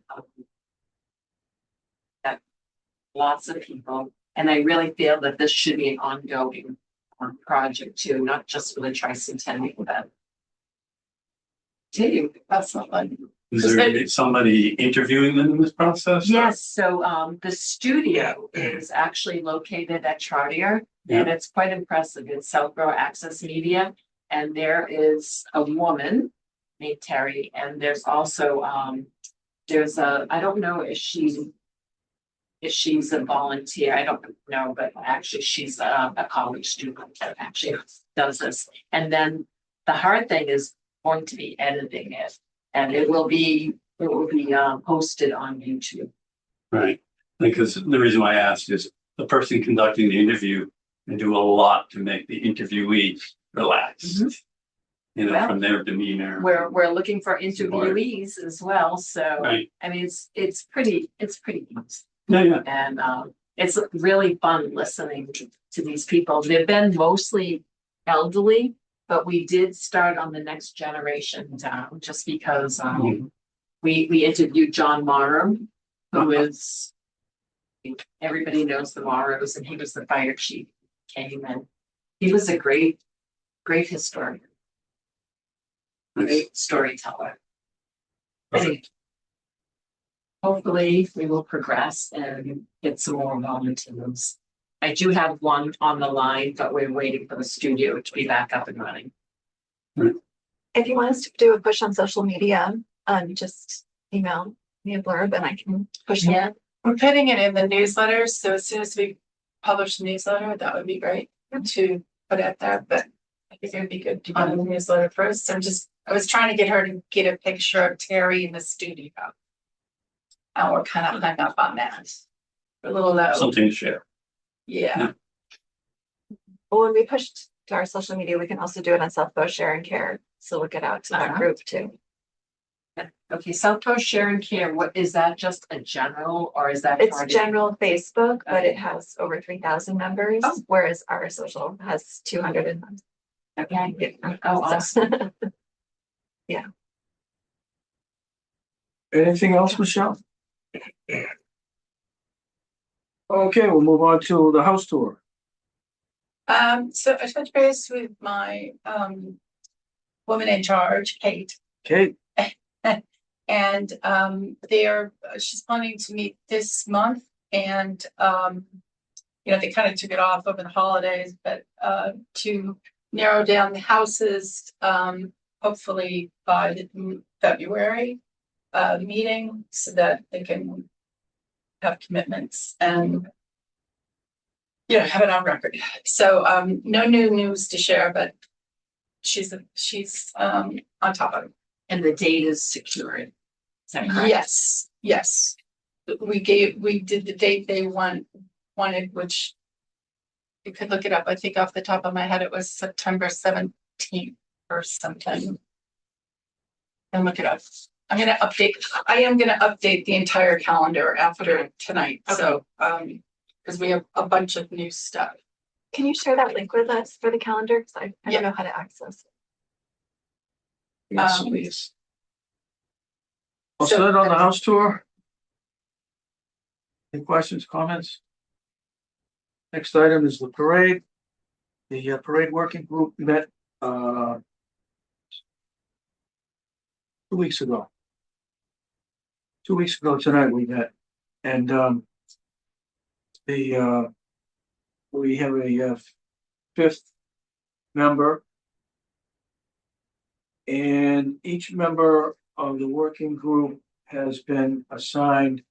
S5: lots of people, and I really feel that this should be an ongoing project too, not just for the Tricentennial event.
S2: That's not fun.
S9: Is there somebody interviewing them in this process?
S5: Yes, so the studio is actually located at Chartier, and it's quite impressive. It's Southborough Access Media, and there is a woman named Terry, and there's also I don't know if she's a volunteer, I don't know, but actually she's a college student that actually does this. And then the hard thing is going to be editing it, and it will be posted on YouTube.
S9: Right, because the reason why I asked is the person conducting the interview can do a lot to make the interviewee relaxed.
S5: Well,
S9: from their demeanor.
S5: We're looking for interviewees as well, so
S9: Right.
S5: I mean it's pretty easy.
S9: Yeah.
S5: And it's really fun listening to these people. They've been mostly elderly, but we did start on the next generation down just because we interviewed John Morrow, who is, everybody knows the Morrows, and he was the fire chief, came and he was a great historian, great storyteller. Anyway, hopefully we will progress and get some more volunteers. I do have one on the line, but we're waiting for the studio to be back up and running.
S4: If you want us to do a push on social media, just email me a blurb and I can push them.
S5: Yeah.
S2: We're putting it in the newsletter, so as soon as we publish the newsletter, that would be great to put out there, but I think it would be good to get in the newsletter first. I was trying to get her to get a picture of Terry in the studio. And we're kind of hung up on that. We're a little low.
S9: Something to share.
S2: Yeah.
S4: Well, when we pushed to our social media, we can also do it on Southborough Share and Care. So we'll get out to that group too.
S5: Okay, Southborough Share and Care, what is that, just a general, or is that?
S4: It's
S5: targeted?
S4: general Facebook, but it has over 3,000 members, whereas our social has 200 and
S5: Okay, oh, awesome.
S4: Yeah.
S1: Anything else, Michelle? Okay, we'll move on to the house tour.
S2: So I touched base with my, woman in charge, Kate.
S1: Kate,
S2: And, she's planning to meet this month and, they kind of took it off over the holidays, but, to narrow down the houses, hopefully by the February, meeting so that they can have commitments and have it on record. So no new news to share, but she's on top of it.
S5: And the date is secured. Is that correct?
S2: Yes. We did the date they wanted, which you could look it up. I think off the top of my head, it was September 17th or something. And look it up. I am gonna update the entire calendar after tonight, so, because we have a bunch of new stuff.
S4: Can you share that link with us for the calendar? Because I
S2: Yeah.
S4: don't know how to access it.
S1: yes,
S2: Um,
S1: please. All
S2: so-
S1: set on the house tour? Any questions, comments? Next item is the parade. The parade working group met 2 weeks ago. 2 weeks ago tonight we met, and we have a fifth member, and each member of the working group has been assigned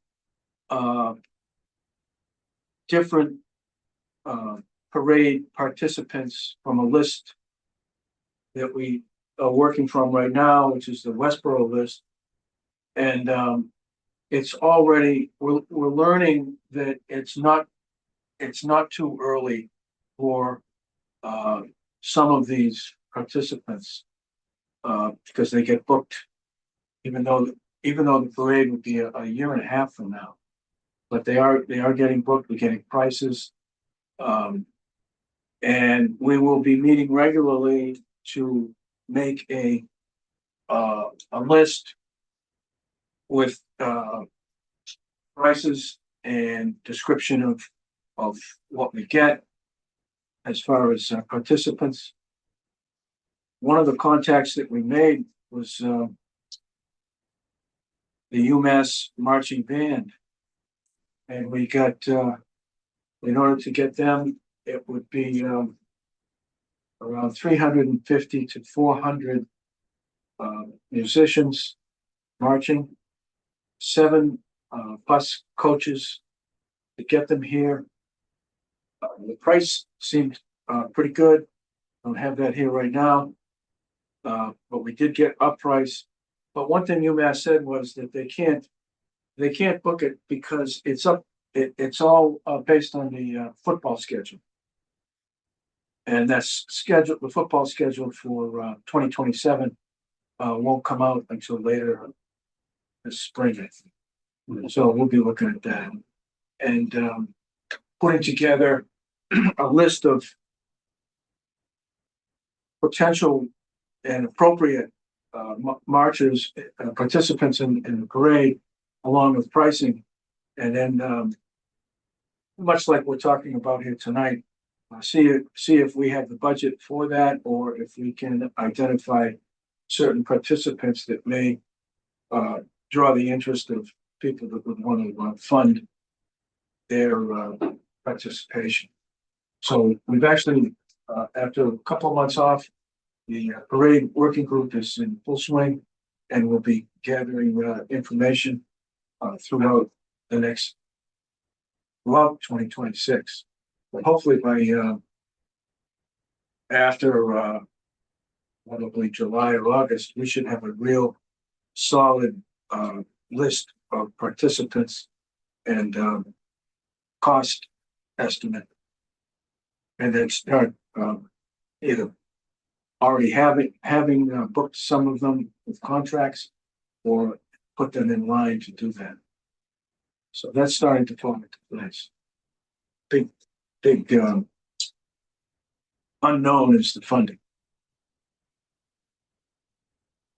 S1: different parade participants from a list that we are working from right now, which is the Westboro list. And it's already, we're learning that it's not too early for some of these participants because they get booked, even though the parade would be a year and a half from now. But they are getting booked. We're getting prices, and we will be meeting regularly to make a list with prices and description of what we get as far as participants. One of the contacts that we made was the UMass marching band, and we got in order to get them, it would be around 350 to 400 musicians marching, 7 bus coaches to get them here. The price seemed pretty good. Don't have that here right now, but we did get a price. But one thing UMass said was that they can't book it because it's all based on the football schedule. And that's scheduled, the football schedule for 2027 won't come out until later this spring, I think. So we'll be looking at that and putting together a list of potential and appropriate marchers, participants in the parade, along with pricing. And then, much like we're talking about here tonight, see if we have the budget for that, or if we can identify certain participants that may draw the interest of people that would want to fund their participation. So we've actually, after a couple of months off, the parade working group is in full swing, and we'll be gathering information throughout 2026. But hopefully by after probably July or August, we should have a real solid list of participants and cost estimate, and then start either already having booked some of them with contracts, or put them in line to do that. So that's starting to fall into place. Big unknown is the funding.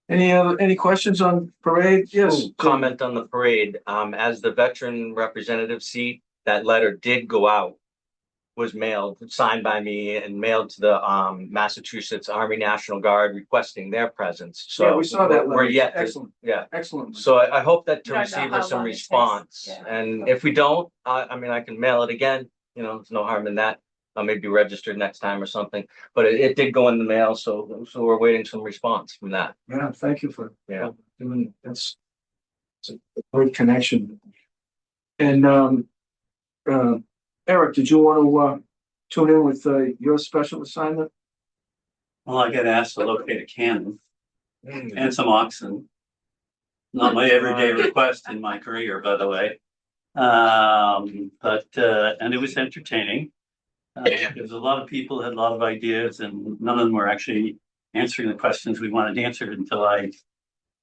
S1: Any questions on parade? Yes.
S8: Comment on the parade, as the veteran representative seat, that letter did go out. Was mailed, signed by me and mailed to the Massachusetts Army National Guard requesting their presence. So
S1: Yeah, we saw that
S8: we're
S1: letter.
S8: yet,
S1: Excellent,
S8: yeah.
S1: excellent.
S8: So I hope that to
S2: You don't know
S8: receive
S2: how
S8: her some
S2: long it takes.
S8: response.
S2: Yeah.
S8: And if we don't, I mean, I can mail it again, you know, there's no harm in that. I'll maybe registered next time or something, but it did go in the mail, so we're waiting some response from that.
S1: Yeah, thank you for
S8: Yeah.
S1: doing, it's a great connection. And, Eric, did you want to, tune in with, your special assignment?
S9: Well, I get asked to locate a cannon and some oxen. Not my everyday request in my career, by the way. And it was entertaining. Because a lot of people had a lot of ideas and none of them were actually answering the questions we wanted answered until I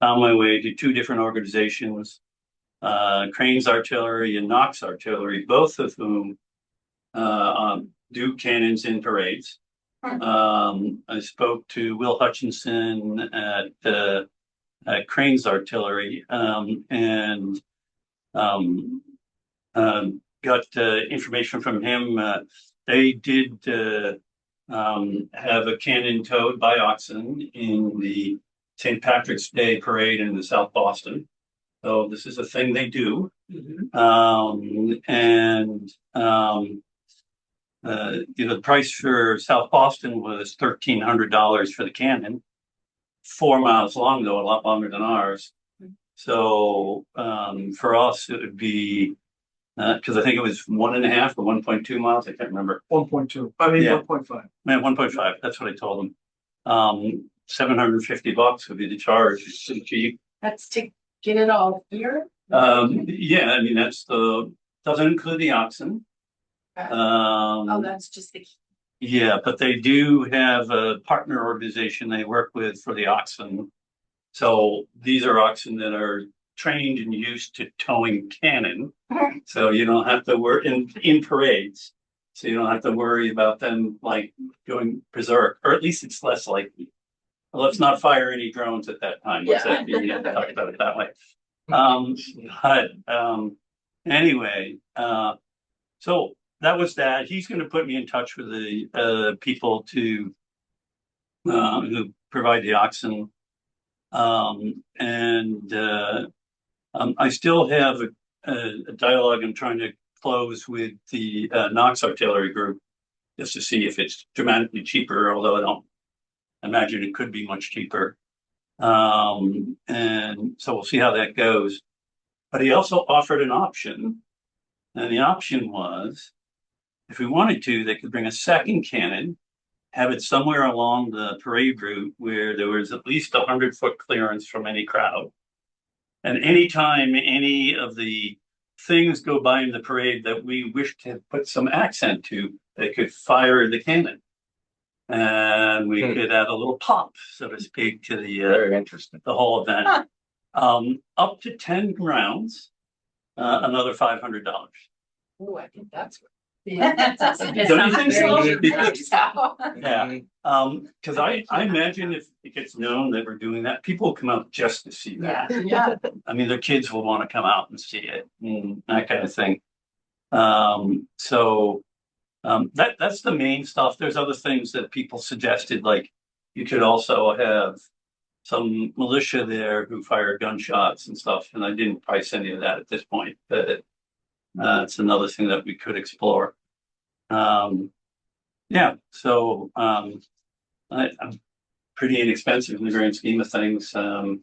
S9: found my way to two different organizations, Cranes Artillery and Knox Artillery, both of whom do cannons in parades. I spoke to Will Hutchinson at Cranes Artillery and got information from him. They did have a cannon towed by oxen in the St. Patrick's Day parade in the South Boston. So this is a thing they do. The price for South Boston was $1,300 for the cannon, 4 miles long, though, a lot longer than ours. So for us, it would be because I think it was 1.5 or 1.2 miles. I can't remember.
S1: 1.2. I mean,
S9: Yeah.
S1: 1.5.
S9: Man, 1.5. That's what I told them. $750 would be the charge. It's so cheap.
S2: That's to get it all here.
S9: Yeah, I mean doesn't include the oxen.
S2: Oh, that's just the.
S9: Yeah, but they do have a partner organization they work with for the oxen. So these are oxen that are trained and used to towing cannon. So you don't have to worry in parades. So you don't have to worry about them like going berserk, or at least it's less likely. Let's not fire any drones at that time. Let's
S2: Yeah.
S9: talk about it that way. Anyway, so that was that. He's going to put me in touch with the people to who provide the oxen. I still have a dialogue I'm trying to close with the Knox Artillery Group just to see if it's dramatically cheaper, although I don't imagine it could be much cheaper. And so we'll see how that goes. But he also offered an option. And the option was, if we wanted to, they could bring a second cannon, have it somewhere along the parade route where there was at least 100-foot clearance from any crowd. And anytime any of the things go by in the parade that we wish to put some accent to, they could fire the cannon. And we could add a little pop, so to speak, to
S8: Very interesting.
S9: the whole event. Up to 10 rounds, another $500.
S2: Oh, I think that's.
S5: Yeah.
S9: Don't you think so?
S8: Yeah.
S9: Because I imagine if it gets known that we're doing that, people will come out just to see that.
S2: Yeah.
S9: I mean, their kids will want to come out and see it and that kind of thing. That's the main stuff. There's other things that people suggested, like you could also have some militia there who fire gunshots and stuff. And I didn't price any of that at this point, but it's another thing that we could explore. I'm pretty inexpensive in the grand scheme of things. I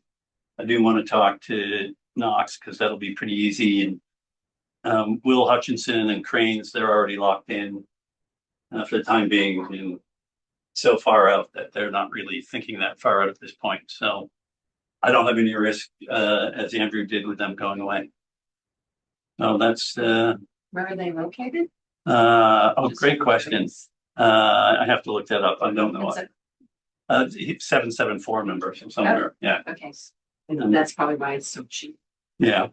S9: do want to talk to Knox because that'll be pretty easy. And Will Hutchinson and Cranes, they're already locked in for the time being, and so far out that they're not really thinking that far out at this point. So I don't have any risk, as Andrew did with them going away. So that's
S5: Where are they located?
S9: Great question. I have to look that up. I don't know. 774 members somewhere. Yeah.
S5: Okay, that's probably why it's so cheap.
S9: Yeah.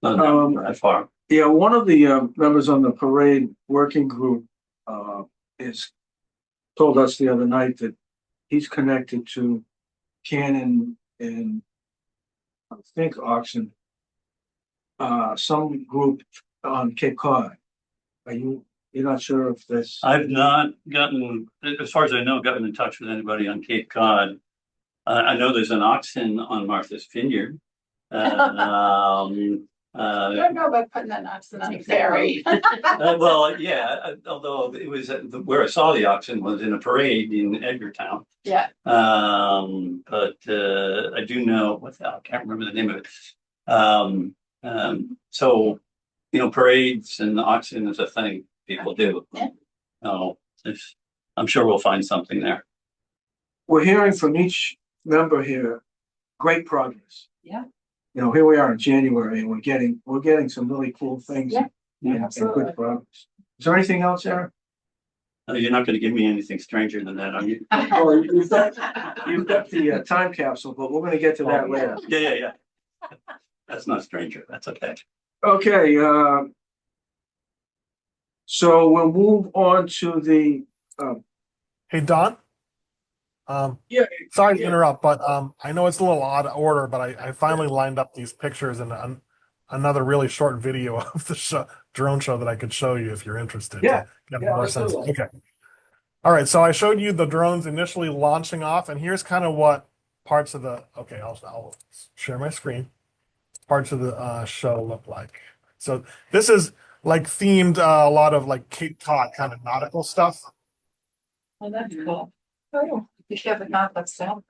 S9: Not that far.
S1: Yeah, one of the members on the parade working group told us the other night that he's connected to cannon and I think auction some group on Cape Cod. You're not sure if this?
S9: I've not gotten, as far as I know, gotten in touch with anybody on Cape Cod. I know there's an auction on Martha's Vineyard.
S2: I don't know about putting that oxen on a ferry.
S9: Well, yeah, although it was where I saw the auction was in a parade in Edgartown.
S2: Yeah,
S9: But I do know what the, I can't remember the name of it. So parades and the auction is a thing people do.
S2: Yeah.
S9: Oh, I'm sure we'll find something there.
S1: We're hearing from each member here, great progress.
S2: Yeah.
S1: Here we are in January and we're getting some really cool things.
S2: Yeah,
S1: And
S2: absolutely.
S1: good progress. Is there anything else, Eric?
S9: You're not going to give me anything stranger than that, are you?
S1: Well, you've got the time capsule, but we're going to get to that later.
S9: Yeah. That's not stranger. That's okay.
S1: Okay, so we'll move on to the,
S7: Hey, Don?
S1: Yeah.
S7: Sorry to interrupt, but I know it's a little out of order, but I finally lined up these pictures and another really short video of the drone show that I could show you if you're interested.
S1: Yeah.
S7: To get
S1: Yeah,
S7: more
S1: let's do
S7: sense.
S1: that.
S7: Okay. All right. So I showed you the drones initially launching off, and here's kind of what parts of the. Okay, I'll share my screen. Parts of the show look like. So this is like themed a lot of like Cape Cod kind of nautical stuff.
S2: Oh, that's cool. Oh, you have it not, that's sound.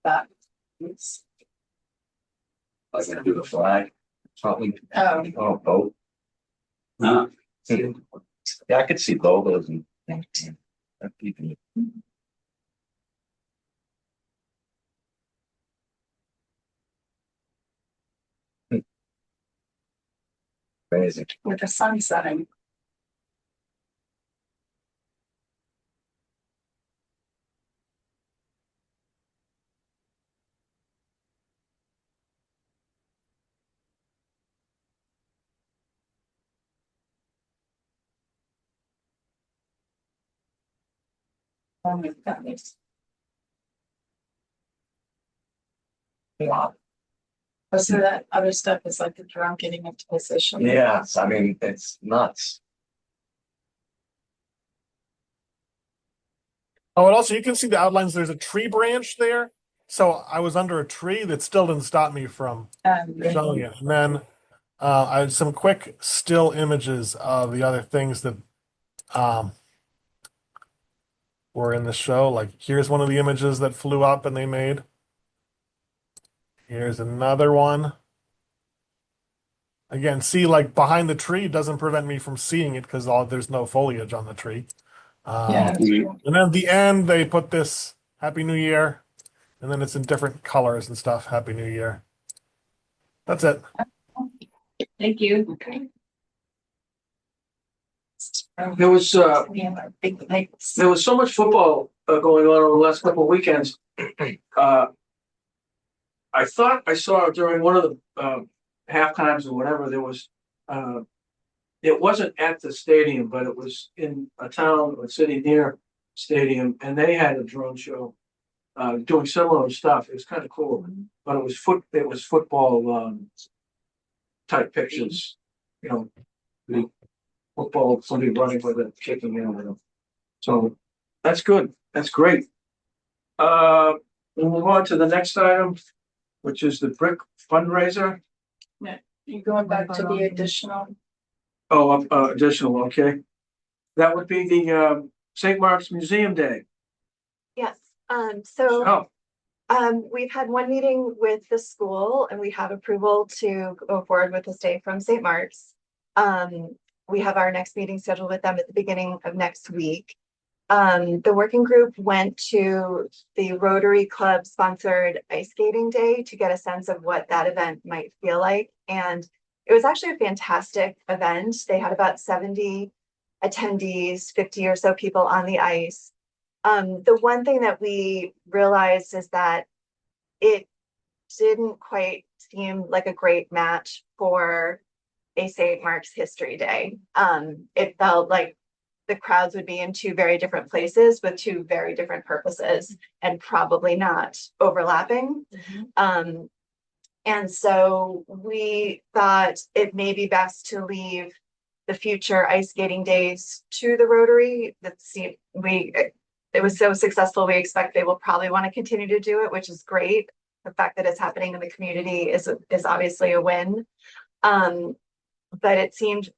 S2: That.
S8: I was gonna do the flag. Something.
S2: Oh.
S8: Oh, boat.
S9: Uh,
S8: Yeah, I could see logos and. People. Amazing.
S2: With the sun setting. Oh my goodness.
S8: Wow.
S2: Most of that other stuff is like the drone getting into position.
S8: Yes, I mean, it's nuts.
S7: Oh, and also you can see the outlines. There's a tree branch there. So I was under a tree that still didn't stop me from showing it. And then I had some quick still images of the other things that were in the show. Like here's one of the images that flew up and they made. Here's another one. Again, see, like behind the tree doesn't prevent me from seeing it because there's no foliage on the tree.
S2: Yeah.
S7: And then at the end, they put this Happy New Year, and then it's in different colors and stuff. Happy New Year. That's it.
S5: Thank you.
S2: Okay.
S1: there was
S2: Big lights.
S1: there was so much football going on over the last couple of weekends. I thought I saw during one of the half times or whatever, there was it wasn't at the stadium, but it was in a town or city near stadium, and they had a drone show doing similar stuff. It was kind of cool, but it was football type pictures, the football, somebody running with it, kicking in. So that's good. That's great. We'll move on to the next item, which is the brick fundraiser.
S2: You're going back to the additional.
S1: Oh, additional, okay. That would be the St. Mark's Museum Day.
S4: Yes, so
S1: Oh,
S4: we've had one meeting with the school and we have approval to go forward with this day from St. Mark's. We have our next meeting scheduled with them at the beginning of next week. The working group went to the Rotary Club sponsored ice skating day to get a sense of what that event might feel like. And it was actually a fantastic event. They had about 70 attendees, 50 or so people on the ice. The one thing that we realized is that it didn't quite seem like a great match for a St. Mark's History Day. It felt like the crowds would be in two very different places with two very different purposes and probably not overlapping. And so we thought it may be best to leave the future ice skating days to the Rotary. It was so successful, we expect they will probably want to continue to do it, which is great. The fact that it's happening in the community is obviously a win. But it seemed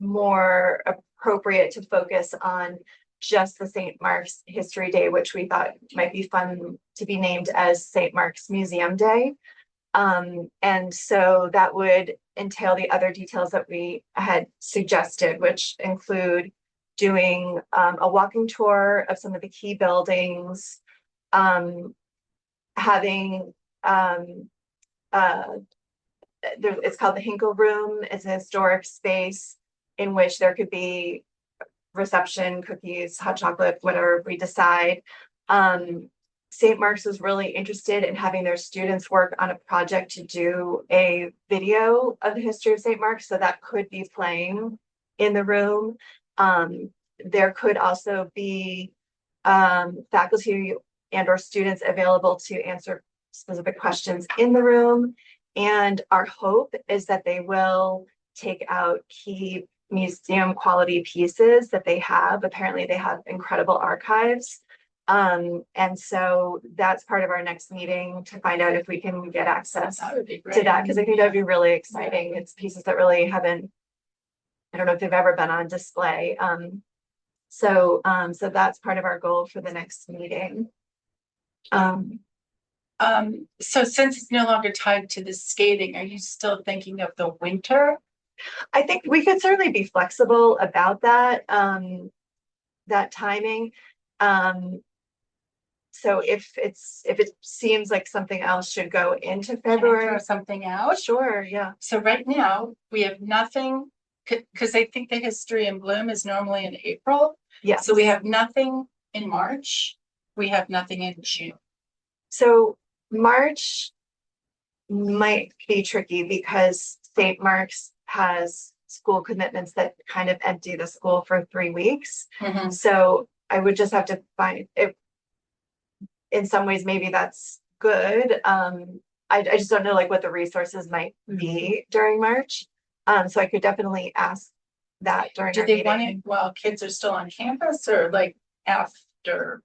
S4: more appropriate to focus on just the St. Mark's History Day, which we thought might be fun to be named as St. Mark's Museum Day. And so that would entail the other details that we had suggested, which include doing a walking tour of some of the key buildings, having it's called the Hinkle Room. It's a historic space in which there could be reception, cookies, hot chocolate, whatever we decide. St. Mark's was really interested in having their students work on a project to do a video of the history of St. Mark's, so that could be playing in the room. There could also be faculty and or students available to answer specific questions in the room. And our hope is that they will take out key museum quality pieces that they have. Apparently they have incredible archives. And so that's part of our next meeting to find out if we can get access
S2: That would be great.
S4: to that, because I think that'd be really exciting. It's pieces that really haven't, I don't know if they've ever been on display. So that's part of our goal for the next meeting.
S2: So since it's no longer tied to the skating, are you still thinking of the winter?
S4: I think we could certainly be flexible about that, that timing. So if it seems like something else should go into
S2: Can I
S4: February,
S2: throw something out?
S4: sure, yeah.
S2: So right now, we have nothing, because I think the History in Bloom is normally in April.
S4: Yeah.
S2: So we have nothing in March. We have nothing in June.
S4: So March might be tricky because St. Mark's has school commitments that kind of empty the school for 3 weeks. So I would just have to find if in some ways maybe that's good. I just don't know like what the resources might be during March. So I could definitely ask that during
S2: Do
S4: our
S2: they want
S4: meeting.
S2: it while kids are still on campus or like after?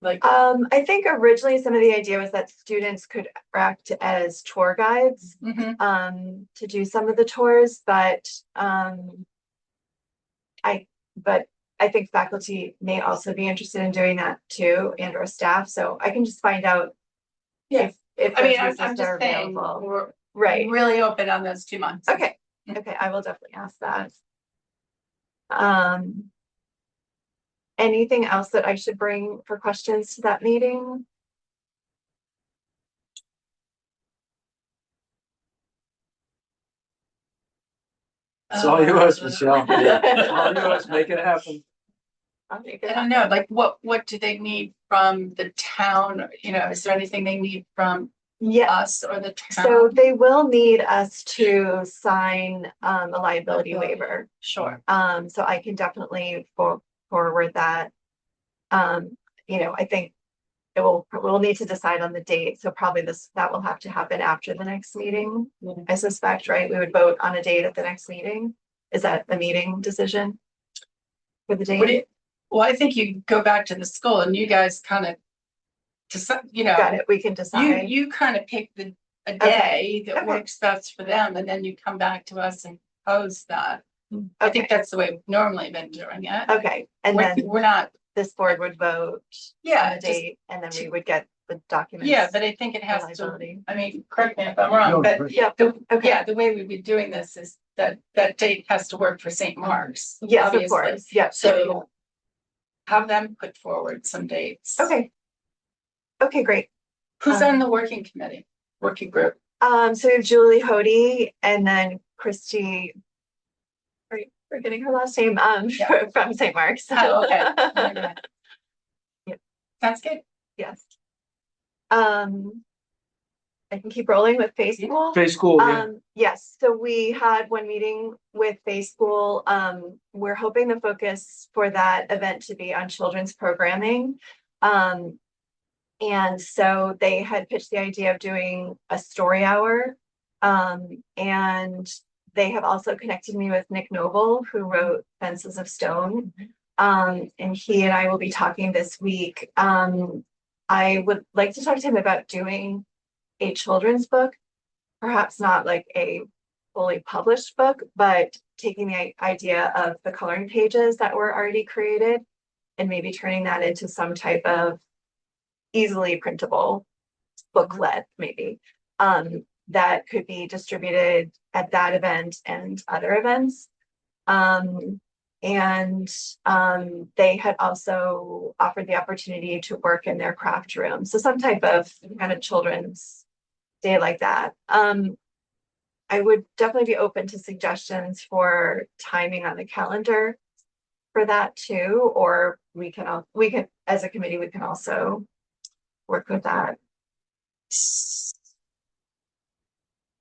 S2: Like,
S4: I think originally some of the idea was that students could act as tour guides to do some of the tours, but I think faculty may also be interested in doing that too, and or staff. So I can just find out
S2: Yeah.
S4: if
S2: I mean,
S4: those
S2: I'm
S4: resources
S2: just
S4: are
S2: saying,
S4: available.
S2: we're
S4: Right.
S2: really open on those 2 months.
S4: Okay. Okay. I will definitely ask that. Anything else that I should bring for questions to that meeting?
S1: It's all yours, Michelle. It's all yours. Make it happen.
S4: I'll make it
S2: I don't
S4: happen.
S2: know, like what do they need from the town? You know, is there anything they need from
S4: Yeah.
S2: us or the town?
S4: So they will need us to sign a liability waiver.
S2: Sure.
S4: So I can definitely forward that. You know, I think we'll need to decide on the date. So probably that will have to happen after the next meeting. I suspect, right? We would vote on a date at the next meeting. Is that a meeting decision for the date?
S2: Well, I think you go back to the school and you guys kind of decide, you know.
S4: Got it. We can decide.
S2: You kind of pick a
S4: Okay.
S2: day that
S4: Okay.
S2: works best for them, and then you come back to us and propose that. I think
S4: Okay.
S2: that's the way we've normally been doing it.
S4: Okay. And then
S2: We're not,
S4: this board would vote on
S2: yeah,
S4: the
S2: just,
S4: date, and then we would get the documents.
S2: yeah, but I think it has to,
S4: liability.
S2: I mean, correct me if I'm wrong, but
S4: Yeah. Okay.
S2: yeah, the way we'd be doing this is that date has to work for St. Mark's.
S4: Yes, of
S2: obviously.
S4: course. Yeah.
S2: So have them put forward some dates.
S4: Okay. Okay, great.
S2: Who's on the working committee, working group?
S4: So we have Julie Hody and then Christy. Forgetting her last name,
S2: Yeah.
S4: from St. Mark's.
S2: Oh, okay. Sounds good.
S4: Yes. I can keep rolling with Face School.
S1: Face School, yeah.
S4: Yes, so we had one meeting with Face School. We're hoping the focus for that event to be on children's programming. And so they had pitched the idea of doing a story hour. And they have also connected me with Nick Noble, who wrote Fences of Stone. And he and I will be talking this week. I would like to talk to him about doing a children's book, perhaps not like a fully published book, but taking the idea of the coloring pages that were already created and maybe turning that into some type of easily printable booklet, maybe, that could be distributed at that event and other events. They had also offered the opportunity to work in their craft room. So some type of kind of children's day like that. I would definitely be open to suggestions for timing on the calendar for that too, or we can, as a committee, we can also work with that.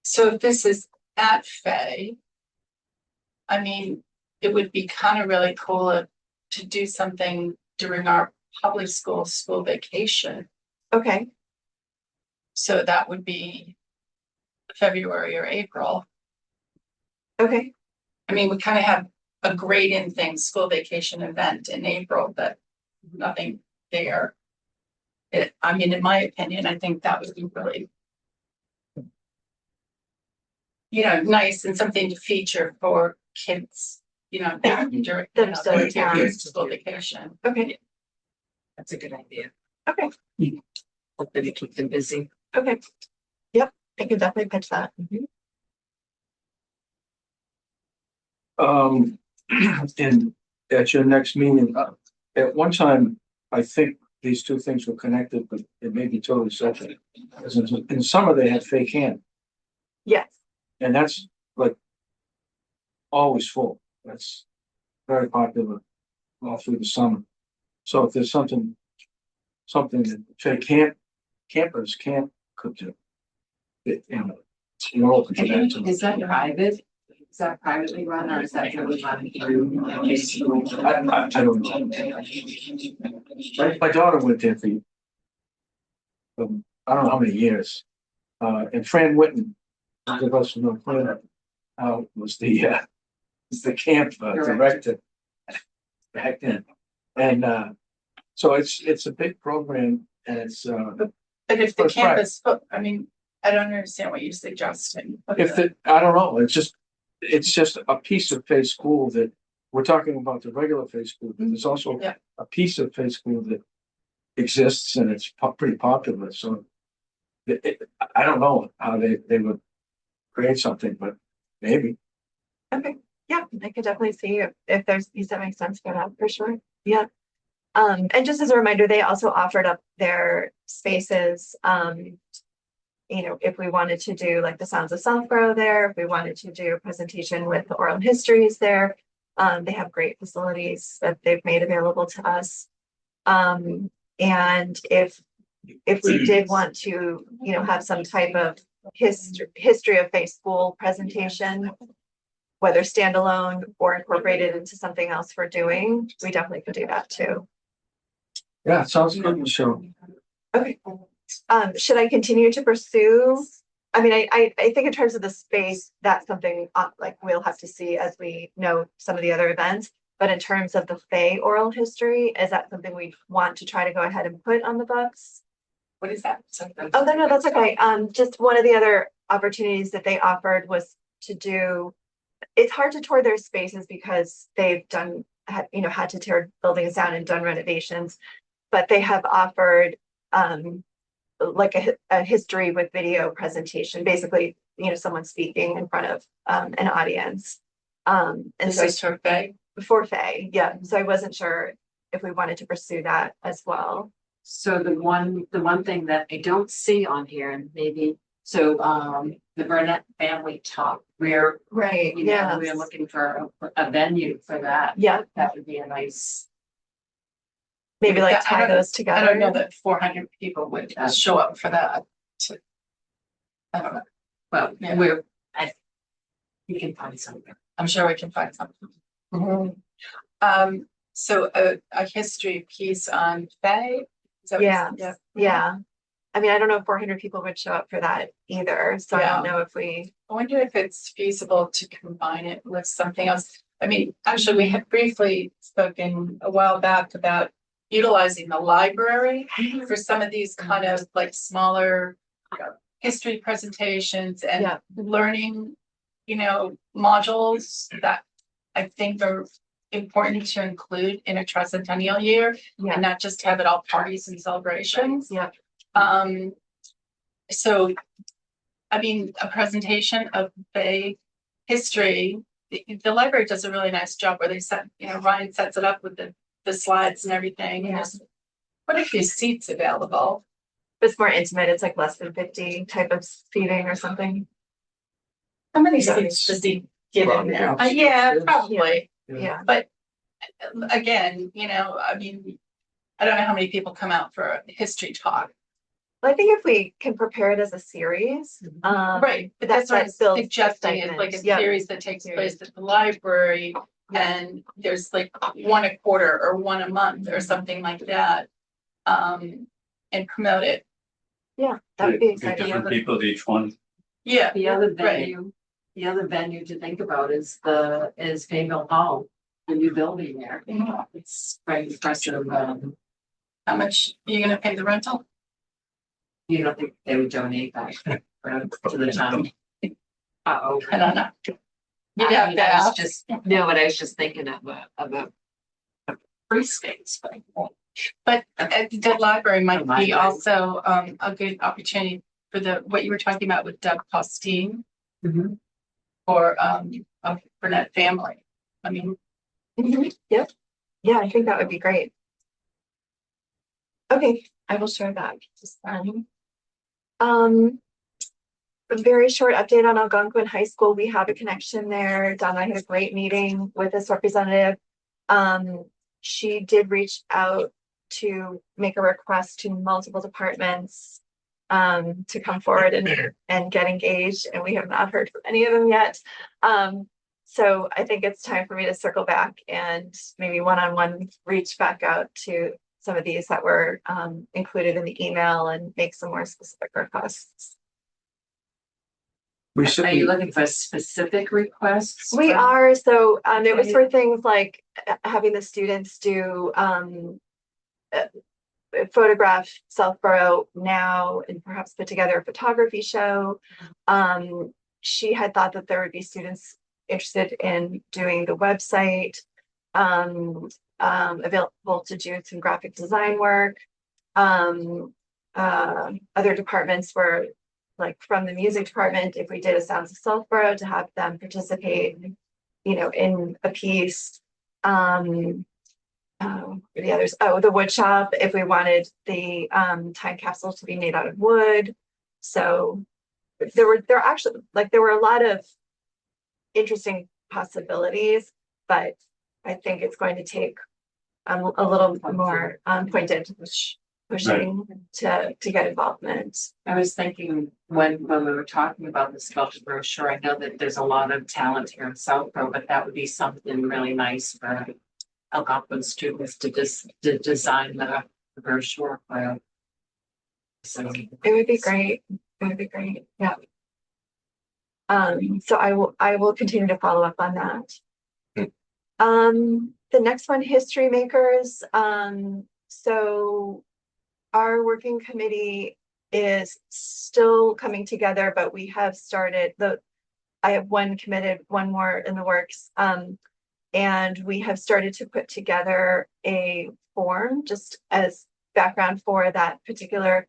S2: So if this is at Fay, I mean, it would be kind of really cool to do something during our public school vacation.
S4: Okay,
S2: So that would be February or April.
S4: okay,
S2: I mean, we kind of have a great in thing school vacation event in April, but nothing there. I mean, in my opinion, I think that would be really, nice and something to feature for kids, during
S4: That are still in town.
S2: during school vacation.
S4: okay,
S5: That's a good idea.
S4: okay,
S5: Hopefully keep them busy.
S4: okay. Yep, I can definitely pitch that.
S1: And at your next meeting, at one time, I think these two things were connected, but it may be totally separate. Because in summer, they had fake hand,
S4: Yes,
S1: and that's like always full. That's very popular all through the summer. So if there's something that fake campers could do, you're open to that too.
S5: Is that private? Is that privately run or is that really run through?
S1: I don't know. My daughter went there for I don't know how many years. And Fran Whitten, those of us from North Carolina, was the camp director back then. And so it's a big program, and it's
S2: But if the
S1: That's right.
S2: campus, I mean, I don't understand what you're suggesting.
S1: I don't know, it's just a piece of Faith School that we're talking about the regular Faith School, but there's also
S2: Yeah.
S1: a piece of Faith School that exists and it's pretty popular. So I don't know how they would create something, but maybe.
S4: okay, yeah, I could definitely see if there's piece that makes sense for that, for sure, yeah. And just as a reminder, they also offered up their spaces, if we wanted to do like the Sounds of Southborough there, if we wanted to do a presentation with the oral histories there, they have great facilities that they've made available to us. And if we did want to, have some type of history of Faith School presentation, whether standalone or incorporated into something else we're doing, we definitely could do that too.
S1: Yeah, it sounds good, Michelle.
S4: Okay. Should I continue to pursue? I mean, I think in terms of the space, that's something like we'll have to see as we know some of the other events. But in terms of the Fay oral history, is that something we want to try to go ahead and put on the books?
S2: What is that?
S4: Oh, no, that's okay. Just one of the other opportunities that they offered was to do, it's hard to tour their spaces because they've had to tear buildings down and done renovations, but they have offered like a history with video presentation, basically, someone speaking in front of an audience. And
S2: This
S4: so
S2: is for Fay.
S4: for Fay, yeah. So I wasn't sure if we wanted to pursue that as well.
S5: So the one thing that I don't see on here and maybe, the Burnett family talk, we're
S4: Right, yeah.
S5: looking for a venue for that.
S4: Yeah,
S5: That would be a nice.
S4: maybe like
S2: I
S4: tie
S2: don't-
S4: those
S2: I
S4: together.
S2: don't know that 400 people would show up for that. I don't know.
S5: Well,
S2: Yeah.
S5: we can find something.
S2: I'm sure we can find something. So a history piece on Faye. Is that what you
S4: Yeah,
S2: said?
S4: yeah. I mean, I don't know if 400 people would show up for that either, so I don't
S2: Yeah.
S4: know if we,
S2: I wonder if it's feasible to combine it with something else. I mean, actually, we had briefly spoken a while back about utilizing the library for some of these kind of like smaller history presentations and
S4: Yeah.
S2: learning, modules that I think are important to include in a tricentennial year
S4: yeah,
S2: and not just have it all parties and celebrations.
S4: yeah,
S2: So, I mean, a presentation of Bay history, the library does a really nice job where they set, Ryan sets it up with the slides and everything. And
S4: Yeah.
S2: there's quite a few seats available.
S4: it's more intimate, it's like less than 50 type of seating or something.
S2: How many
S4: Yeah.
S2: seats does he get in
S1: Probably
S2: there?
S1: about six,
S2: Yeah,
S1: yes.
S2: probably.
S4: Yeah,
S2: But again, I mean, I don't know how many people come out for a history talk.
S4: well, I think if we can prepare it as a series,
S2: Right, but that's what I'm
S4: builds
S2: suggesting is like a
S4: excitement. Yeah.
S2: series that takes place at the library. And there's like one a quarter or one a month or something like that. And promote it.
S4: Yeah, that would be
S9: Get
S4: exciting.
S9: different people to each one.
S2: Yeah.
S5: The other
S2: Right.
S5: venue, to think about is Fayetteville Hall, the new building there.
S2: Mhm.
S5: It's very impressive.
S2: How much are you gonna pay the rental?
S5: You don't think they would donate that to the town? Uh-oh.
S2: I don't know. You'd have to ask.
S5: But I was just thinking of a free space,
S2: But the library might
S5: The
S2: be
S5: library.
S2: also a good opportunity for what you were talking about with Doug Postine or a Burnett family. I mean,
S4: Yep, yeah, I think that would be great. Okay, I will share that. Just then. A very short update on Algonquin High School. We have a connection there. Don and I had a great meeting with this representative. She did reach out to make a request to multiple departments to come forward and get engaged, and we have not heard from any of them yet. So I think it's time for me to circle back and maybe one-on-one reach back out to some of these that were included in the email and make some more specific requests.
S1: We
S5: Are
S1: should
S5: you
S1: be,
S5: looking for specific requests?
S4: We
S5: from-
S4: are, so it was for things like having the students do photograph Southborough now and perhaps put together a photography show. She had thought that there would be students interested in doing the website, available to do some graphic design work. Other departments were like from the music department, if we did a Sounds of Southborough, to have them participate, in a piece. The others, the wood shop, if we wanted the time capsule to be made out of wood. So there were a lot of interesting possibilities, but I think it's going to take a little more pointed pushing to get involvement.
S5: I was thinking when we were talking about the sculpture brochure, I know that there's a lot of talent here in Southborough, but that would be something really nice for Algonquin students to design the brochure for. So
S4: It would be great. It would be great. Yeah. So I will continue to follow up on that. The next one, history makers. So our working committee is still coming together, but we have started I have one committed, one more in the works. And we have started to put together a form just as background for that particular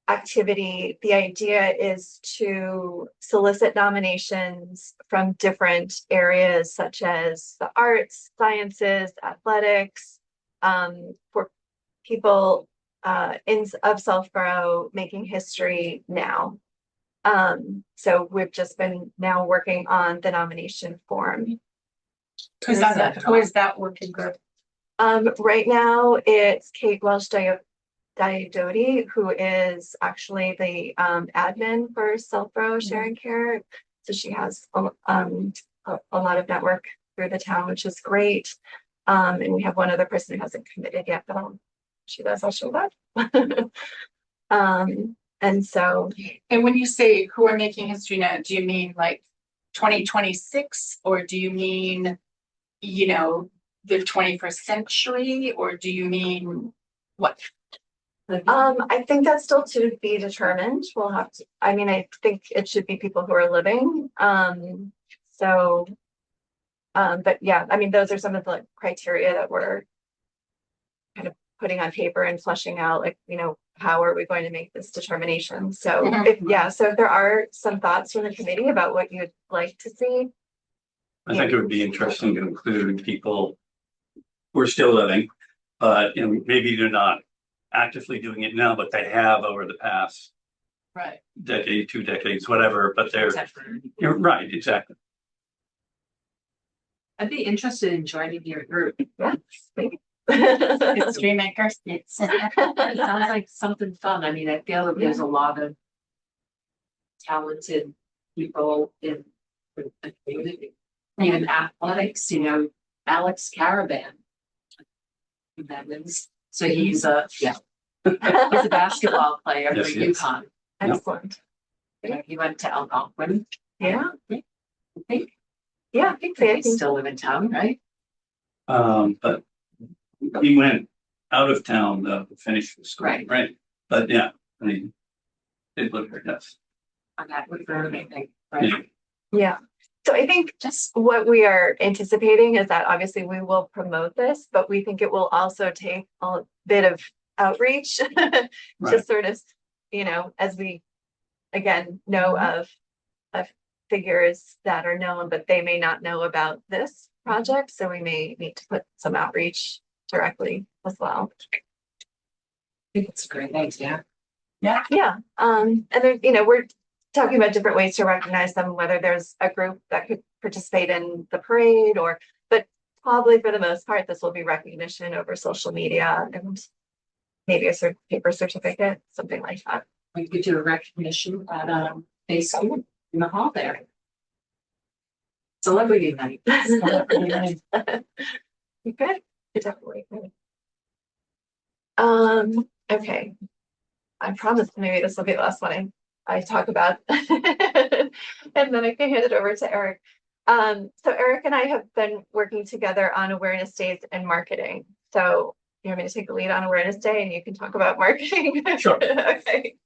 S4: activity. The idea is to solicit nominations from different areas such as the arts, sciences, athletics, for people of Southborough making history now. So we've just been now working on the nomination form.
S2: Who is that working group?
S4: Right now it's Kate Welsh Diodati, who is actually the admin for Self-Pro Sharing Care. So she has a lot of network through the town, which is great. And we have one other person who hasn't committed yet, but she does also that. And so,
S2: And when you say who are making history now, do you mean like 2026, or do you mean, you know, the 21st century, or do you mean what?
S4: I think that's still to be determined. We'll have to, I mean, I think it should be people who are living. So, but yeah, I mean, those are some of the criteria that we're kind of putting on paper and fleshing out, like, you know, how are we going to make this determination? So if there are some thoughts from the committee about what you'd like to see.
S9: I think it would be interesting to include people who are still living, but you know, maybe they're not actively doing it now, but they have over the past
S2: Right.
S9: decade, 2 decades, whatever, but you're right, exactly.
S5: I'd be interested in joining your group.
S4: Yes, maybe.
S2: History makers.
S5: It sounds like something fun. I mean, I feel that there's a lot of talented people in the community, even athletics, you know, Alex Caravan. That is, so he's a basketball player
S9: Yes,
S5: for
S9: he is.
S5: UConn.
S4: Excellent.
S5: He went to Algonquin.
S4: Yeah.
S5: I think.
S4: Yeah, I think so. I
S5: They
S4: think
S5: still live in town, right?
S9: But he went out of town to finish the school,
S5: Right.
S9: right? But yeah, I mean, it looked like yes.
S5: On that would be amazing, right?
S4: yeah. So I think
S5: Just
S4: what we are anticipating is that obviously we will promote this, but we think it will also take a bit of outreach to
S9: Right.
S4: sort of, you know, as we again know of figures that are known, but they may not know about this project. So we may need to put some outreach directly as well.
S5: I think it's a great idea.
S4: Yeah. And there, you know, we're talking about different ways to recognize them, whether there's a group that could participate in the parade but probably for the most part, this will be recognition over social media and maybe a paper certificate, something like that.
S5: We could do a recognition at day school in the hall there. Celebrity night. Celebrity night.
S4: You could, you definitely could. Okay. I promise maybe this will be the last one I talk about. And then I can hand it over to Eric. So Eric and I have been working together on awareness days and marketing. So you want me to take the lead on awareness day and you can talk about marketing?
S9: Sure.
S4: Okay.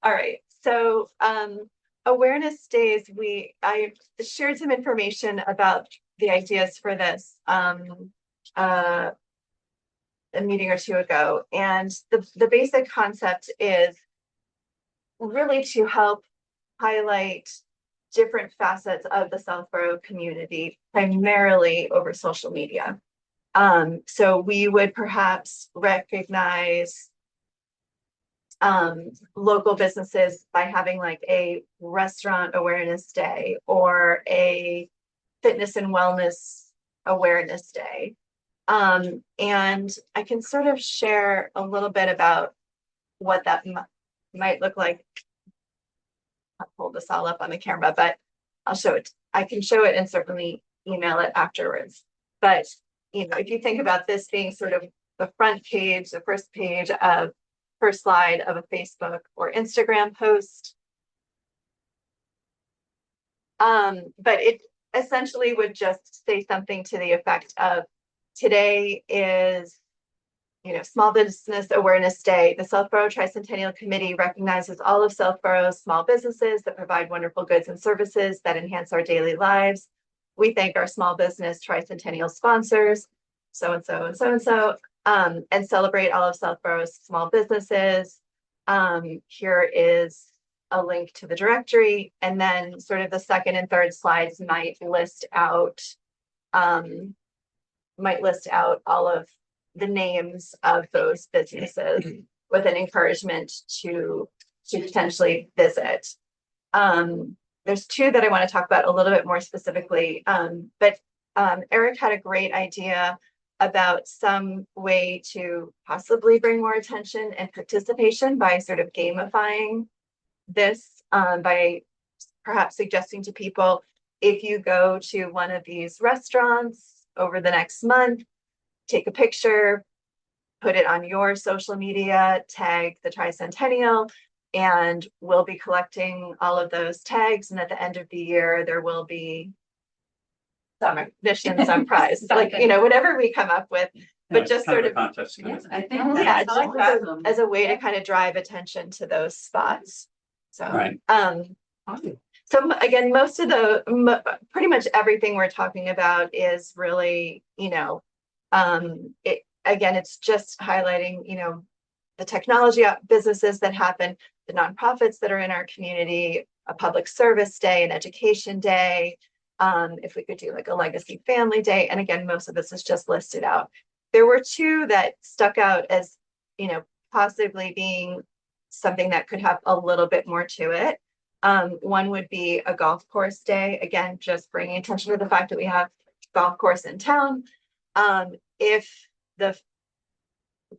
S4: All right. So awareness days, I shared some information about the ideas for this a meeting or two ago. And the basic concept is really to help highlight different facets of the Southborough community, primarily over social media. So we would perhaps recognize local businesses by having like a restaurant awareness day or a fitness and wellness awareness day. And I can sort of share a little bit about what that might look like. I'll pull this all up on the camera, but I'll show it. I can show it and certainly email it afterwards. But, you know, if you think about this being sort of the front page, the first slide of a Facebook or Instagram post. But it essentially would just say something to the effect of, today is, you know, Small Business Awareness Day. The Southborough Tricentennial Committee recognizes all of Southborough's small businesses that provide wonderful goods and services that enhance our daily lives. We thank our small business Tricentennial sponsors, so-and-so and so-and-so, and celebrate all of Southborough's small businesses. Here is a link to the directory, and then sort of the second and third slides might list out all of the names of those businesses with an encouragement to potentially visit. There's two that I want to talk about a little bit more specifically, but Eric had a great idea about some way to possibly bring more attention and participation by sort of gamifying this, by perhaps suggesting to people, if you go to one of these restaurants over the next month, take a picture, put it on your social media, tag the Tricentennial, and we'll be collecting all of those tags. And at the end of the year, there will be some recognition, some prize, like, you know, whatever we come up with, but just
S9: kind
S4: sort
S9: a
S4: of,
S9: contest. kind
S5: Yes,
S9: of-
S5: I think
S4: yeah,
S5: that's, I
S4: just
S5: like that.
S4: as a way to kind of drive attention to those spots. So,
S9: Right.
S4: So again, most of pretty much everything we're talking about is really, you know, it's just highlighting, you know, the technology businesses that happen, the nonprofits that are in our community, a public service day, an education day. If we could do like a legacy family day. And again, most of this is just listed out. There were two that stuck out as, you know, possibly being something that could have a little bit more to it. One would be a golf course day. Again, just bringing attention to the fact that we have golf course in town. If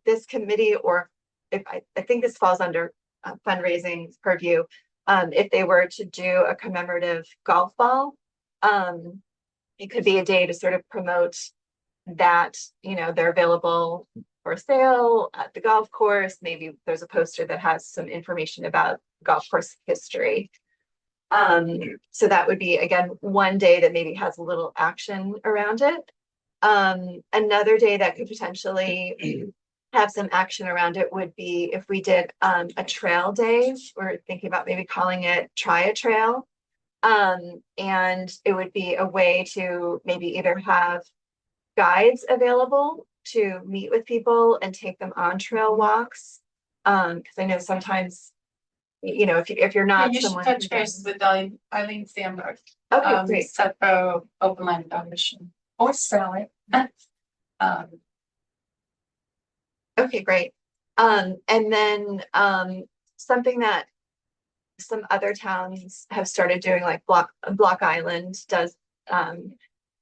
S4: this committee, or if I think this falls under fundraising purview, if they were to do a commemorative golf ball, it could be a day to sort of promote that, you know, they're available for sale at the golf course. Maybe there's a poster that has some information about golf course history. So that would be, again, one day that maybe has a little action around it. Another day that could potentially have some action around it would be if we did a trail day. We're thinking about maybe calling it Try a Trail. And it would be a way to maybe either have guides available to meet with people and take them on trail walks. Because I know sometimes, you know, if you're not
S2: You should
S4: someone.
S2: touch base with Eileen Sandberg.
S4: Okay, great.
S2: Suffolk Open Line Foundation or Sally.
S4: Okay, great. And then something that some other towns have started doing, like Block Island does an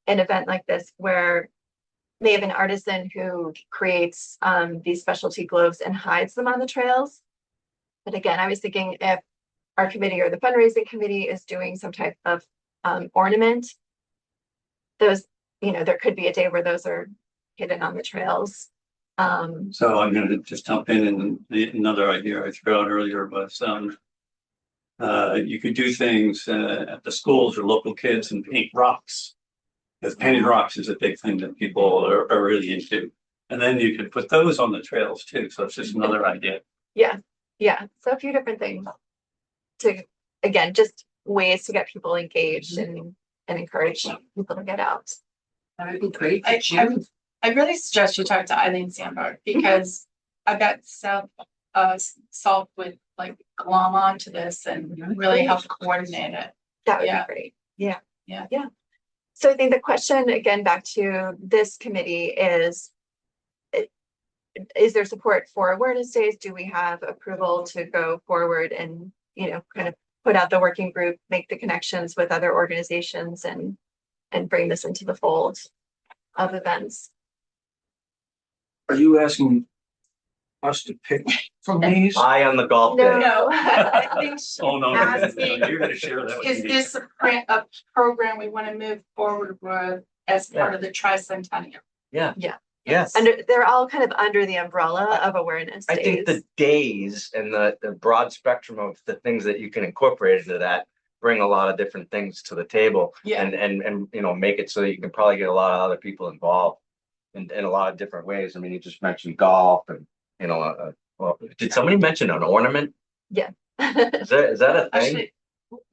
S4: event like this where they have an artisan who creates these specialty gloves and hides them on the trails. But again, I was thinking if our committee or the fundraising committee is doing some type of ornament, those, you know, there could be a day where those are hidden on the trails.
S9: So I'm gonna just jump in, and another idea I threw out earlier was, you could do things at the schools or local kids and paint rocks. Because painted rocks is a big thing that people are really into. And then you could put those on the trails too. So it's just another idea.
S4: Yeah. So a few different things to, again, just ways to get people engaged and encourage people to get out.
S5: That would be great for June.
S2: I really suggest you talk to Eileen Sandberg because I bet Salt would like glom onto this and really help coordinate it.
S4: That would
S2: Yeah.
S4: be great. Yeah.
S2: Yeah.
S4: So I think the question, again, back to this committee is there support for awareness days? Do we have approval to go forward and, you know, kind of put out the working group, make the connections with other organizations and bring this into the fold of events?
S1: Are you asking us to pick from these?
S8: Eye on the golf day.
S2: No, I think she
S9: Oh, no,
S2: asking,
S9: you're gonna share that with
S2: is
S9: me.
S2: this a program we want to move forward with as part of the Tricentennial?
S8: Yeah.
S4: Yeah.
S8: Yes.
S4: And they're all kind of under the umbrella of awareness
S8: I think the
S4: days.
S8: days and the broad spectrum of the things that you can incorporate into that bring a lot of different things to the table.
S2: Yeah.
S8: And you know, make it so that you can probably get a lot of other people involved in a lot of different ways. I mean, you just mentioned golf and, you know, well, did somebody mention an ornament?
S4: Yeah.
S8: Is that a thing?
S2: Actually,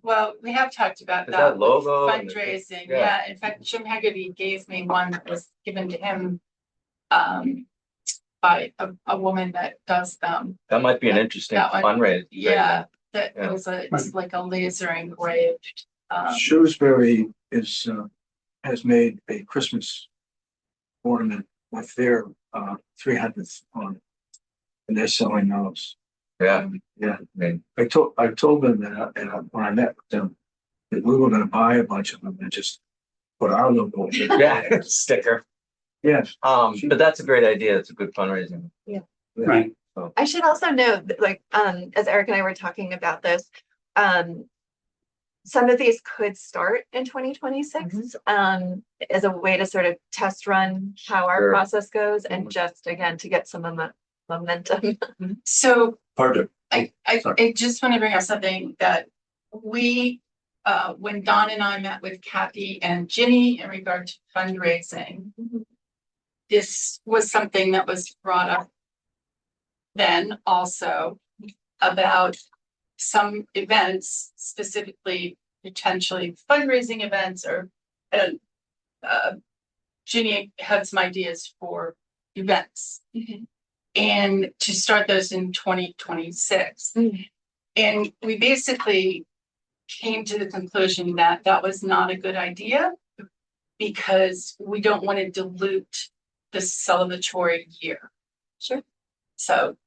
S2: well, we have talked about
S8: Is
S2: that
S8: that
S2: with
S8: logo and the-
S2: fundraising.
S8: yeah.
S2: Yeah, in fact, Jim Haggerty gave me one that was given to him by a woman that does them.
S8: That might be an interesting
S2: That one-
S8: fundraiser.
S2: Yeah, that
S8: Yeah.
S2: was it's like a laser engraved.
S1: Shrewsbury has made a Christmas ornament with their 300th on it. And they're selling those.
S8: Yeah.
S1: Yeah.
S8: I mean,
S1: I told them that when I met with them, that we were gonna buy a bunch of them and just put our logo in.
S8: yeah, sticker.
S1: Yes.
S8: But that's a great idea. It's a good fundraising.
S9: Right.
S4: I should also note that, like, as Eric and I were talking about this, some of these could start in 2026, as a way to sort of test run how our
S8: Sure.
S4: process goes and just, again, to get some momentum.
S2: So
S9: Part of,
S2: I
S9: sorry.
S2: just want to bring up something that we, when Don and I met with Kathy and Ginny in regard to fundraising, this was something that was brought up then also about some events, specifically potentially fundraising events, or Ginny had some ideas for events. And to start those in 2026. And we basically came to the conclusion that that was not a good idea because we don't want to dilute the celebratory year.
S4: Sure.
S2: So,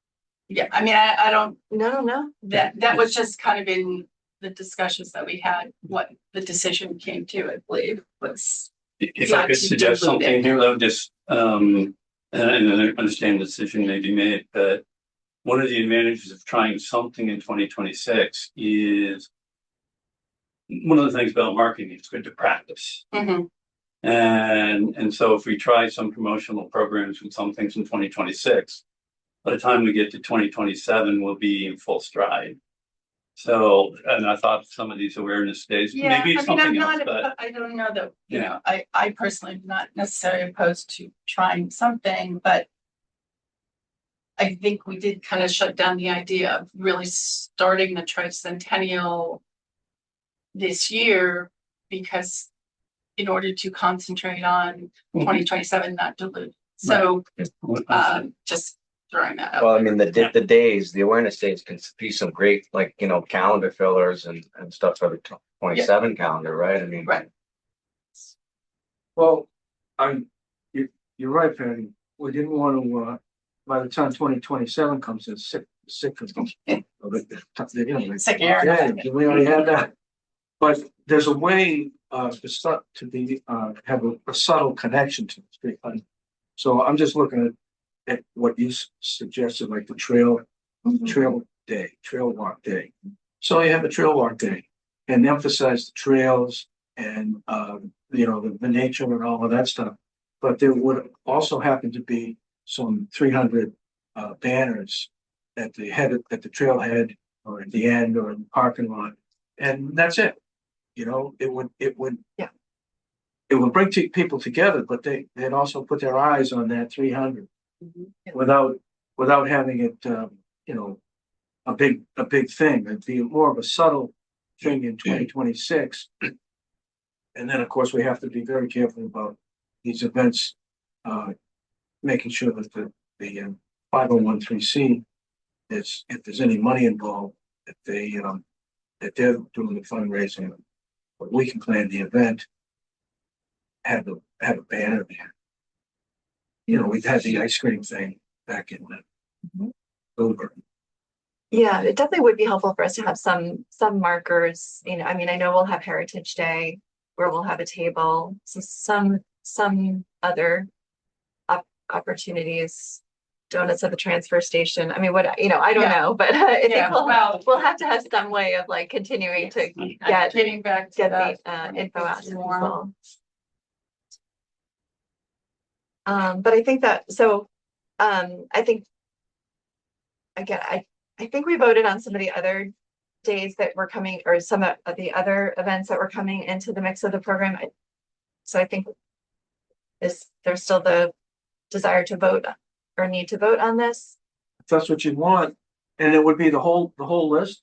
S2: yeah, I mean, I don't,
S4: No.
S2: that was just kind of in the discussions that we had, what the decision came to, I believe, was.
S9: If I could suggest something here, though, just, and I understand the decision may be made, but one of the advantages of trying something in 2026 is one of the things about marketing, it's good to practice. And so if we try some promotional programs with some things in 2026, by the time we get to 2027, we'll be in full stride. So, and I thought some of these awareness days,
S2: Yeah,
S9: maybe
S2: I
S9: it's
S2: mean, I'm
S9: something else,
S2: not,
S9: but
S2: I don't know that, you
S9: Yeah.
S2: know, I personally am not necessarily opposed to trying something, but I think we did kind of shut down the idea of really starting the Tricentennial this year because in order to concentrate on 2027, not dilute. So, just throwing that out.
S8: Well, I mean, the days, the awareness days can be some great, like, you know, calendar fillers and stuff for the 27 calendar, right? I mean,
S2: Right.
S1: Well, you're right, Patty. We didn't want to, by the time 2027 comes, it's sick of them. You know,
S2: Sick air.
S1: yeah, we already had that. But there's a way to be have a subtle connection to it. It's pretty funny. So I'm just looking at what you suggested, like the trail day, trail walk day. So you have a trail walk day and emphasize the trails and you know the nature and all of that stuff. But there would also happen to be some 300 banners at the trailhead or at the end or in the parking lot, and that's it. You know, it would
S4: Yeah.
S1: it would bring people together, but they'd also put their eyes on that 300 without having it you know a big thing. It'd be more of a subtle thing in 2026. And then of course we have to be very careful about these events, making sure that the 501(c) is, if there's any money involved, that that they're doing the fundraising. But we can plan the event, have a banner there. You know, we've had the ice cream thing back in October.
S4: Yeah, it definitely would be helpful for us to have some markers. You know, I mean, I know we'll have Heritage Day where we'll have a table, so some other opportunities, donuts at the transfer station. I mean, what, you know, I don't
S2: Yeah.
S4: know, but I think
S2: Yeah, well-
S4: we'll have to have some way of like continuing to get
S2: Getting back to
S4: get
S2: that.
S4: the info out to
S2: more.
S4: people. But I think that, so, I think, again, I think we voted on some of the other days that were coming, or some of the other events that were coming into the mix of the program. So I think there's still the desire to vote or need to vote on this.
S1: If that's what you want, and it would be the whole list.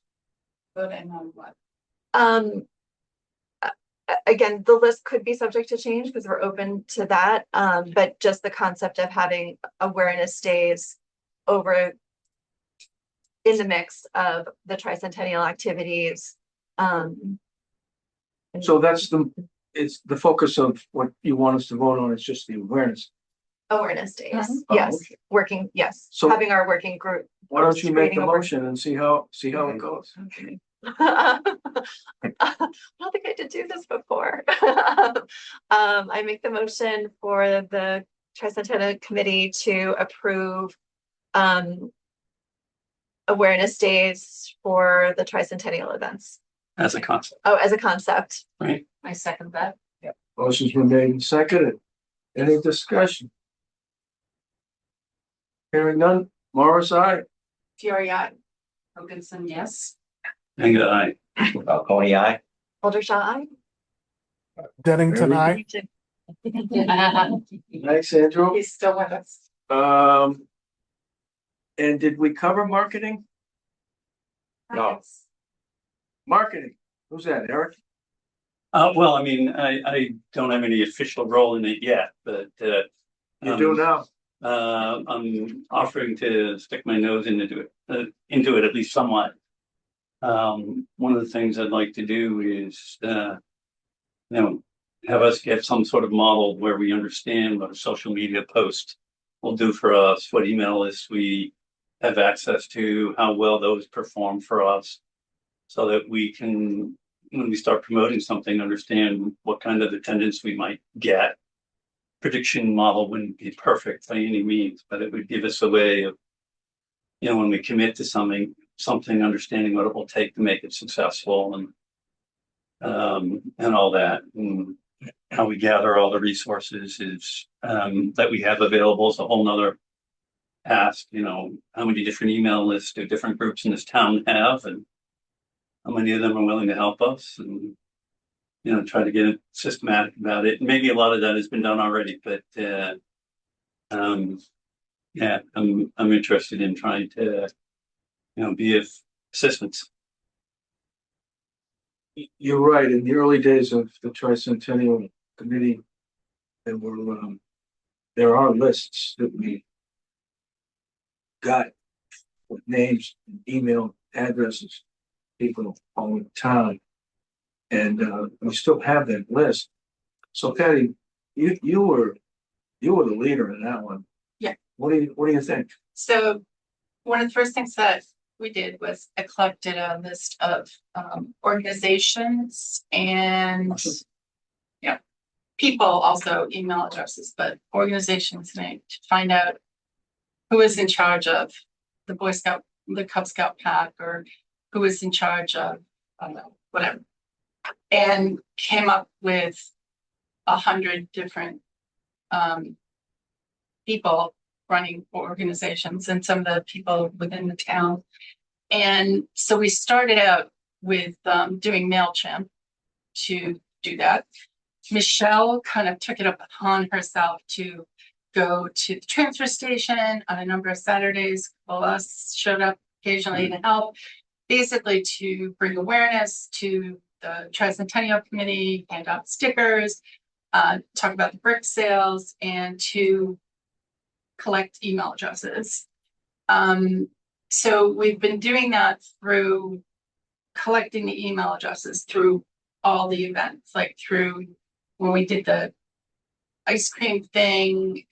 S2: Voting on what?
S4: Again, the list could be subject to change because we're open to that. But just the concept of having awareness days over in the mix of the tricentennial activities.
S1: So it's the focus of what you want us to vote on is just the awareness.
S4: Awareness days,
S2: Mhm.
S4: yes,
S1: okay.
S4: working, yes,
S1: So-
S4: having our working group.
S1: Why don't you make the
S4: Reading over-
S1: motion and see how it goes?
S4: Okay. I don't think I did do this before. I make the motion for the Tricentennial Committee to approve awareness days for the tricentennial events.
S9: As a concept,
S4: Oh, as a concept.
S9: right?
S5: I second that.
S1: Motion's been made and seconded. Any discussion? Hearing none. Morris, aye.
S2: Fury, aye.
S5: Wilkinson, yes.
S9: And I,
S8: Falcone, aye.
S4: Aldershaw, aye.
S7: Dennington,
S1: Very
S7: I.
S1: Thanks, Andrew.
S2: He's still with us.
S1: And did we cover marketing?
S8: No.
S1: Marketing. Who's that, Eric?
S9: well, I mean, I don't have any official role in it yet, but
S1: You do now.
S9: I'm offering to stick my nose into it at least somewhat. One of the things I'd like to do is, have us get some sort of model where we understand what a social media post will do for us, what email lists we have access to, how well those perform for us, so that we can, when we start promoting something, understand what kind of attendance we might get. Prediction model wouldn't be perfect by any means, but it would give us a way of, when we commit to something, understanding what it will take to make it successful, and all that, and how we gather all the resources is that we have available is a whole nother ask. How many different email lists do different groups in this town have, and how many of them are willing to help us, and try to get systematic about it. Maybe a lot of that has been done already, but I'm interested in trying to be of assistance.
S1: You're right. In the early days of the Tricentennial Committee, there are lists that we got with names and email addresses, people all the time. And we still have that list. So Patty, you were the leader in that one.
S2: Yeah.
S1: What do you think?
S2: So one of the first things that we did was I collected a list of organizations and people, also email addresses, but organizations name to find out who is in charge of the Cub Scout pack, or who is in charge of whatever, and came up with 100 different people running organizations and some of the people within the town. And so we started out with doing MailChimp to do that. Michelle kind of took it upon herself to go to the transfer station on a number of Saturdays. Well, us showed up occasionally to help, basically to bring awareness to the Tricentennial Committee, hand out stickers, talk about the brick sales, and to collect email addresses. So we've been doing that through collecting the email addresses through all the events, like through when we did the ice cream thing,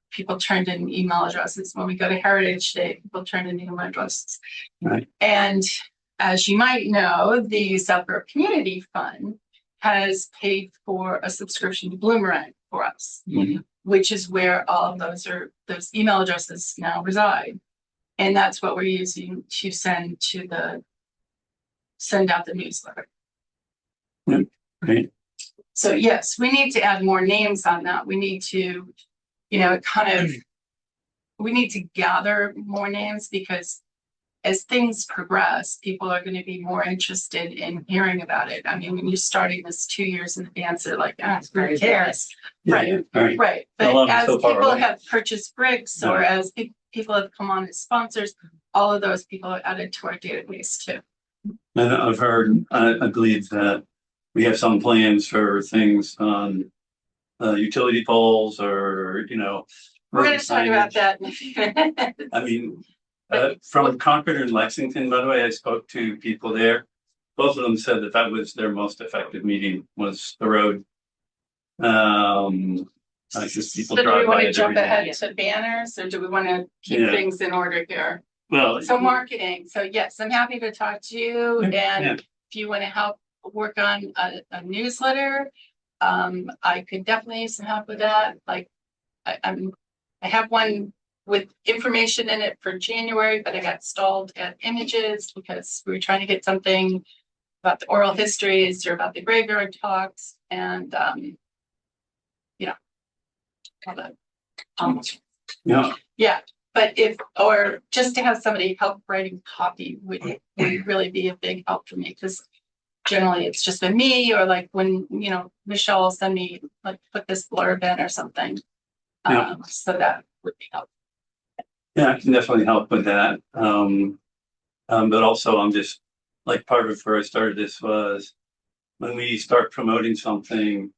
S2: people turned in email addresses. When we go to Heritage Day, people turned in email addresses.
S9: Right.
S2: And as you might know, the Southborough Community Fund has paid for a subscription to Bloomerang for us, which is where all of those email addresses now reside. And that's what we're using to send out the newsletter.
S9: Right.
S2: So yes, we need to add more names on that. We need to, we need to gather more names, because as things progress, people are going to be more interested in hearing about it. I mean, when you're starting this 2 years in advance, they're like, who cares? Right. Right. But as people have purchased bricks, or as people have come on as sponsors, all of those people are added to our database too.
S9: And I've heard, I believe that we have some plans for things on utility poles, or
S2: we're going to talk about that in a few minutes.
S9: I mean, from Concord and Lexington, by the way, I spoke to people there. Both of them said that was their most effective meeting, was the road. Just people
S2: So do we
S9: drive
S2: want
S9: by
S2: to
S9: it
S2: jump
S9: every day.
S2: ahead to banners, or do we want to keep things in order here?
S9: Well,
S2: So marketing. So yes, I'm happy to talk to you. And
S9: Yeah.
S2: if you want to help work on a newsletter, I could definitely use some help with that. Like, I have one with information in it for January, but I got stalled at images because we were trying to get something about the oral histories or about the graveyard talks and, you know, all that.
S9: Yeah,
S2: Yeah, but or just to have somebody help writing copy would really be a big help for me, because generally it's just been me, or like when, Michelle will send me, like, put this blurb in or something.
S9: Yeah.
S2: So that would be helpful.
S9: yeah, I can definitely help with that. But also I'm just, like, part of where I started this was when we start promoting something,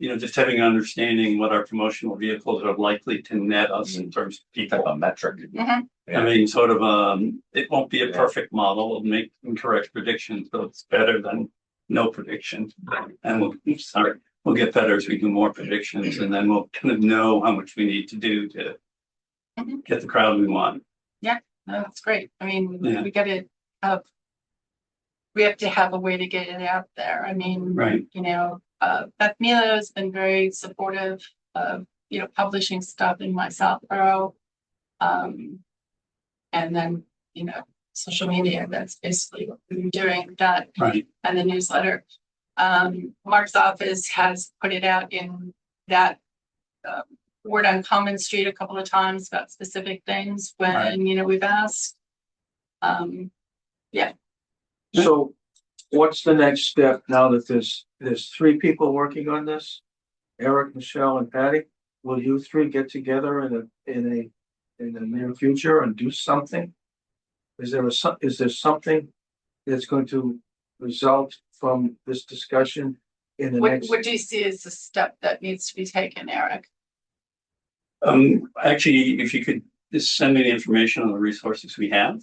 S9: just having an understanding what our promotional vehicles are likely to net us in terms of
S8: Type
S9: people.
S8: of metric.
S2: Mhm.
S8: Yeah.
S9: I mean, sort of, it won't be a
S8: Yeah.
S9: perfect model. We'll make incorrect predictions, but it's better than no prediction. And we'll get better as we do more predictions, and then we'll kind of know how much we need to do to
S2: Mhm.
S9: get the crowd we want.
S2: No, that's great. I mean,
S9: Yeah.
S2: we have to have a way to get it out there. I mean,
S9: Right.
S2: Beth Milo has been very supportive of, publishing stuff in my Southborough. And then, social media, that's basically what we've been doing, that
S9: Right.
S2: and the newsletter. Mark's office has put it out in that word on Common Street a couple of times about specific things when,
S9: Right.
S2: we've asked.
S1: So what's the next step now that there's three people working on this? Eric, Michelle, and Patty? Will you three get together in the near future and do something? Is there something that's going to result from this discussion in the
S2: What
S1: next?
S2: do you see as the step that needs to be taken, Eric?
S9: Actually, if you could just send me the information on the resources we have,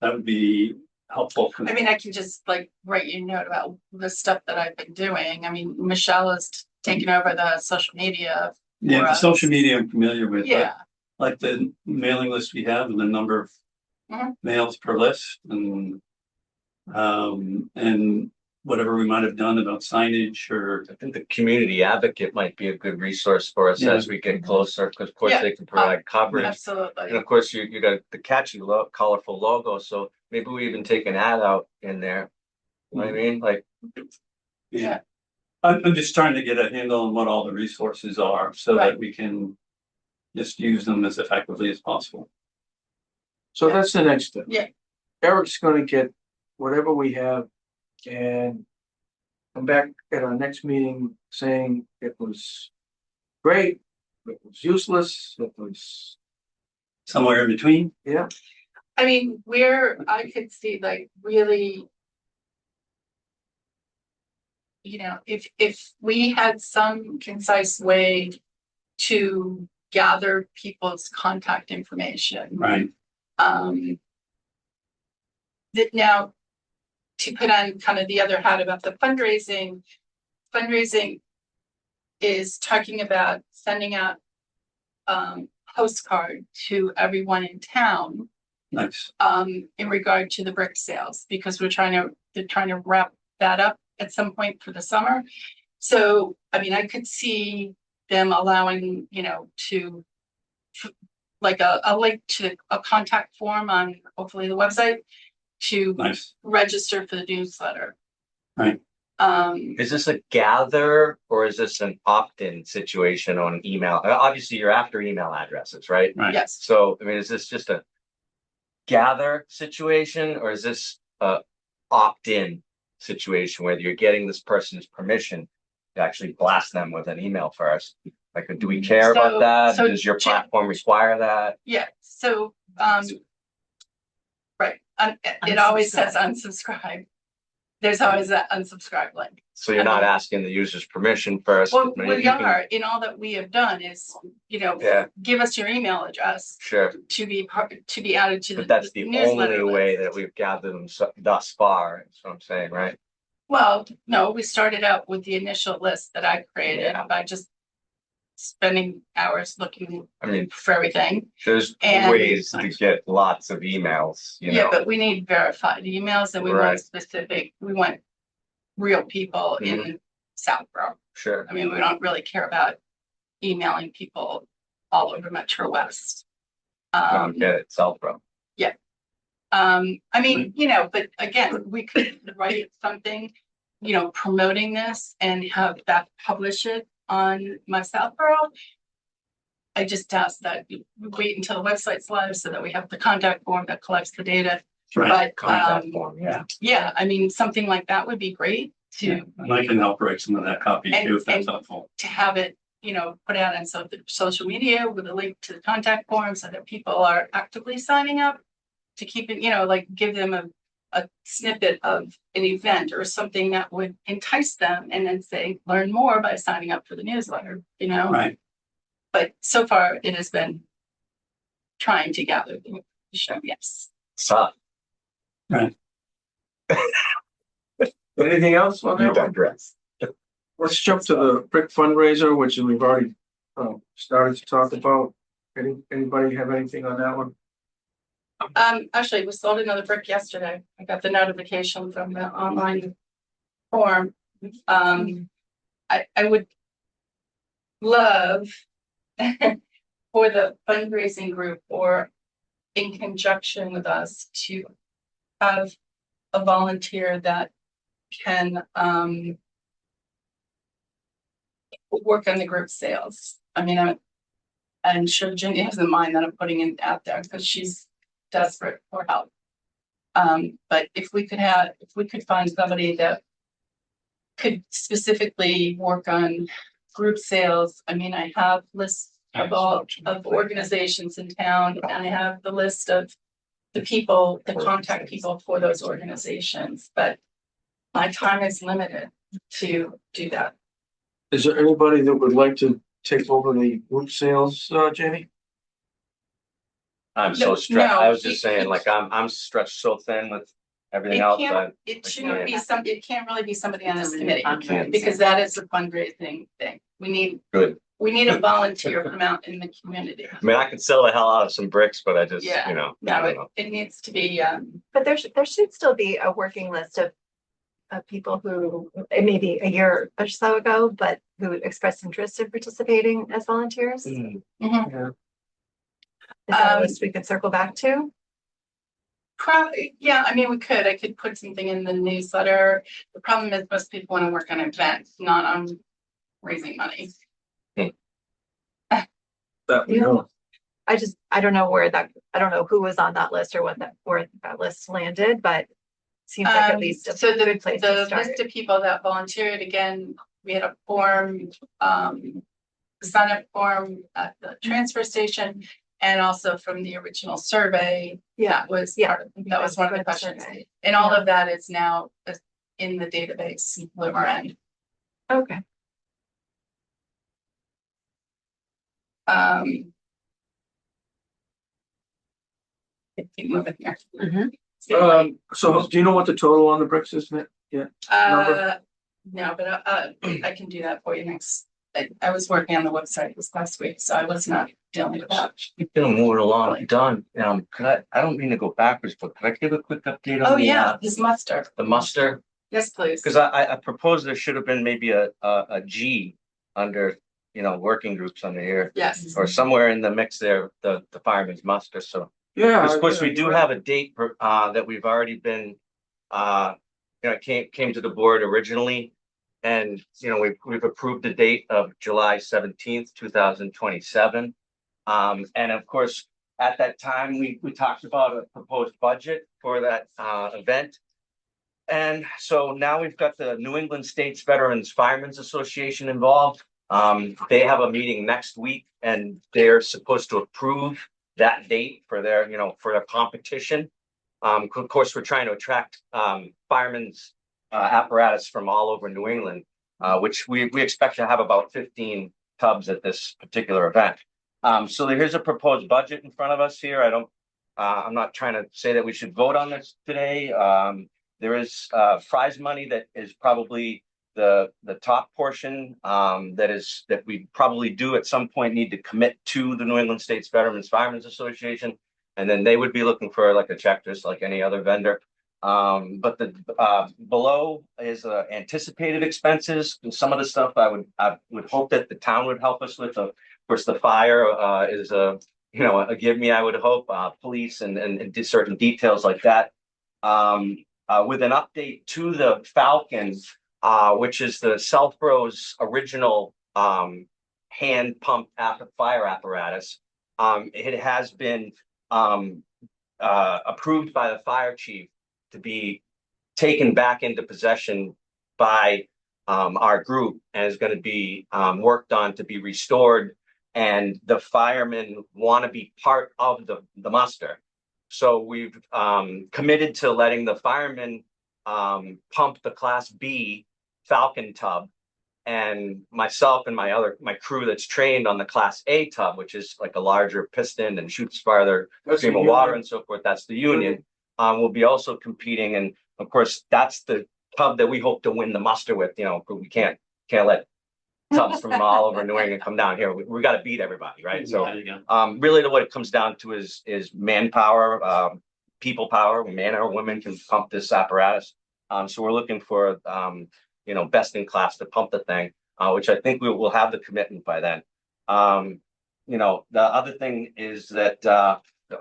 S9: that would be helpful.
S2: I mean, I can just like write you a note about the stuff that I've been doing. I mean, Michelle is taking over the social media.
S9: Yeah,
S2: for
S9: the
S2: us.
S9: social media I'm familiar with. but
S2: Yeah,
S9: like the mailing list we have and the number of
S2: Mhm.
S9: mails per list and whatever we might have done about signage or
S8: I think the community advocate might be a good resource for us
S9: Yeah.
S8: as we get closer, because of course
S2: Yeah.
S8: they can provide coverage. And
S2: absolutely.
S8: of course, you got the catchy, colorful logo, so maybe we even take an ad out in there. You know what I mean? Like,
S9: yeah. I'm just trying to get a handle on what all the resources are so that
S2: Right.
S9: we can just use them as effectively as possible.
S1: So that's the next step.
S2: Yeah.
S1: Eric's gonna get whatever we have and come back at our next meeting saying it was great, it was useless, it was,
S9: Somewhere in between.
S1: yeah.
S2: I mean, where I could see like really, if we had some concise way to gather people's contact information.
S9: Right.
S2: That now, to put on kind of the other hat about the fundraising is talking about sending out postcard to everyone in town
S9: Nice.
S2: in regard to the brick sales, because they're trying to wrap that up at some point for the summer. So, I mean, I could see them allowing, to like a link to a contact form on hopefully the website to
S9: Nice.
S2: register for the newsletter.
S9: Right.
S8: is this a gather or is this an opt-in situation on email? Obviously, you're after email addresses, right?
S9: Right.
S2: Yes.
S8: So, I mean, is this just a gather situation or is this a opt-in situation where you're getting this person's permission to actually blast them with an email first? Like, do we care about that?
S2: So
S8: Does your platform require that?
S2: Yeah, so, right, it always says unsubscribe. There's always that unsubscribe link.
S8: So you're not asking the user's permission first?
S2: Well,
S8: I mean,
S2: we
S8: you can-
S2: are, in all that we have done is,
S8: Yeah,
S2: give us your email address
S8: sure.
S2: to be added to the
S8: But that's the
S2: newsletter
S8: only way
S2: list.
S8: that we've gathered them thus far, that's what I'm saying, right?
S2: Well, no, we started out with the initial list that I created
S8: Yeah.
S2: by just spending hours looking
S8: I mean,
S2: for everything.
S8: there's
S2: And-
S8: ways to get lots of emails, you
S2: Yeah,
S8: know?
S2: but we need verified emails and we want
S8: Right.
S2: specific, we want real people in Southborough.
S8: Sure.
S2: I mean, we don't really care about emailing people all over Metro West.
S8: Get it, Southborough.
S2: I mean, you know, but again, we could write something, you know, promoting this and have that publish it on my Southborough. I just ask that we wait until the website's live so that we have the contact form that collects the data.
S9: Right.
S2: But
S8: Contact form, yeah.
S2: yeah, I mean, something like that would be great
S9: Yeah,
S2: to
S9: and I can help write some of that copy too, if that's helpful.
S2: to have it, you know, put out on social media with a link to the contact form so that people are actively signing up to keep it, you know, like give them a snippet of an event or something that would entice them and then say, learn more by signing up for the newsletter, you know?
S9: Right.
S2: But so far it has been trying to gather the show, yes.
S8: Tough.
S1: Anything else on
S8: You
S1: that one?
S8: digress.
S1: Let's jump to the brick fundraiser, which we've already started to talk about. Anybody have anything on that one?
S2: Actually, we sold another brick yesterday. I got the notification from the online form. I would love for the fundraising group or in conjunction with us to have a volunteer that can work on the group sales. I mean, I'm sure Jenny has in mind that I'm putting it out there because she's desperate for help. But if we could find somebody that could specifically work on group sales, I mean, I have lists of all of organizations in town, and I have the list of the people, the contact people for those organizations, but my time is limited to do that.
S1: Is there anybody that would like to take over the group sales, Jamie?
S8: I'm so
S2: No,
S8: stressed.
S2: no,
S8: I was just
S2: it-
S8: saying,
S2: it-
S8: like, I'm stretched so thin with everything else.
S2: It shouldn't be it can't really be somebody on this committee
S8: Okay.
S2: because that is the fundraising thing. We need a volunteer from out in the community.
S8: I mean, I could sell the hell out of some bricks, but I just,
S2: Yeah.
S8: you know, I
S2: No,
S8: don't know.
S2: it needs to be,
S4: But there should still be a working list of people who, it may be a year or so ago, but who expressed interest in participating as volunteers. Is
S1: Yeah.
S4: that a list we could circle back to?
S2: probably, yeah, I mean, I could put something in the newsletter. The problem is most people want to work on events, not on raising money.
S1: That we know.
S4: I don't know I don't know who was on that list or where that list landed, but seems like at least a
S2: So
S4: good place to
S2: the
S4: start.
S2: list of people that volunteered, again, we had a form, sign up form at the transfer station. And also from the original survey, that was one of the questions.
S4: Survey.
S2: And all of that is now in the database, Limerend.
S4: Okay.
S2: Keep moving here.
S1: So do you know what the total on the bricks is? Yeah.
S2: No, but I can do that for you next. I was working on the website this last week, so I was not dealing with that.
S8: Speaking of moving along, Don, I don't mean to go backwards, but could I give a quick update on
S2: Oh, yeah, this muster.
S8: the muster?
S2: Yes, please.
S8: Because I proposed there should have been maybe a G under, working groups under here,
S2: Yes.
S8: or somewhere in the mix there, the fireman's muster. So,
S1: Yeah.
S8: of course, we do have a date that we've already been, came to the board originally. And, we've approved the date of July 17th, 2027. And of course, at that time, we talked about a proposed budget for that event. And so now we've got the New England States Veterans Firemen's Association involved. They have a meeting next week and they're supposed to approve that date for their, for their competition. Of course, we're trying to attract firemen's apparatus from all over New England, which we expect to have about 15 tubs at this particular event. So here's a proposed budget in front of us here. I'm not trying to say that we should vote on this today. There is prize money that is probably the top portion that we probably do at some point need to commit to the New England States Veterans Firemen's Association. And then they would be looking for like a check, just like any other vendor. But the below is anticipated expenses. And some of the stuff I would hope that the town would help us with. Of course, the fire is a give me. I would hope police and certain details like that. With an update to the Falcon, which is the Southborough's original hand pump fire apparatus. It has been approved by the fire chief to be taken back into possession by our group and is going to be worked on to be restored. And the firemen want to be part of the muster. So we've committed to letting the firemen pump the Class B Falcon tub, and myself and my crew that's trained on the Class A tub, which is like a larger piston and shoots farther stream of water and so forth. That's the Union. We'll be also competing, and of course, that's the tub that we hope to win the muster with. We can't let tubs from all over New England come down here. We got to beat everybody, right? So, really, what it comes down to is manpower, people power. Man or women can pump this apparatus. So we're looking for best in class to pump the thing, which I think we will have the commitment by then. The other thing is that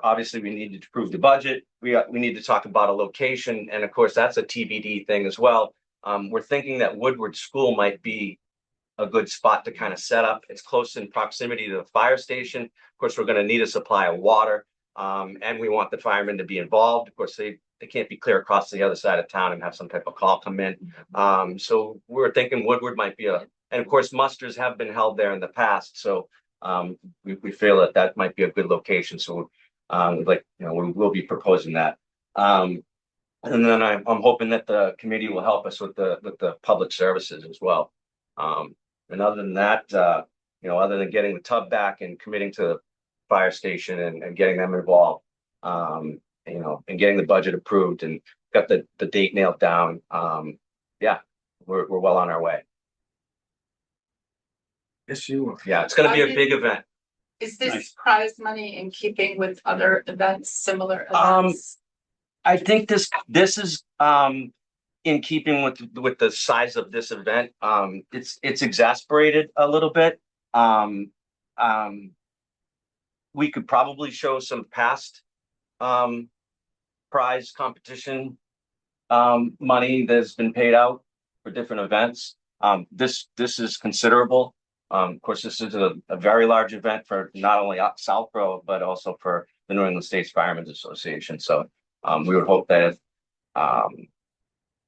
S8: obviously we need to approve the budget. We need to talk about a location, and of course that's a TBD thing as well. We're thinking that Woodward School might be a good spot to kind of set up. It's close in proximity to the fire station. Of course, we're going to need a supply of water, and we want the firemen to be involved. Of course, they can't be clear across the other side of town and have some type of call come in. So we're thinking Woodward might be and of course, musters have been held there in the past. So we feel that might be a good location. So we will be proposing that. And then I'm hoping that the committee will help us with the public services as well. And other than that, other than getting the tub back and committing to the fire station and getting them involved, and getting the budget approved and got the date nailed down, we're well on our way.
S1: Yes, you are.
S8: Yeah, it's going to be a big event.
S2: Is this
S9: Nice.
S2: prize money in keeping with other events, similar events?
S8: I think this is in keeping with the size of this event. It's exasperated a little bit. We could probably show some past prize competition money that's been paid out for different events. This is considerable. Of course, this is a very large event for not only Southborough, but also for the New England States Firemen's Association. So we would hope that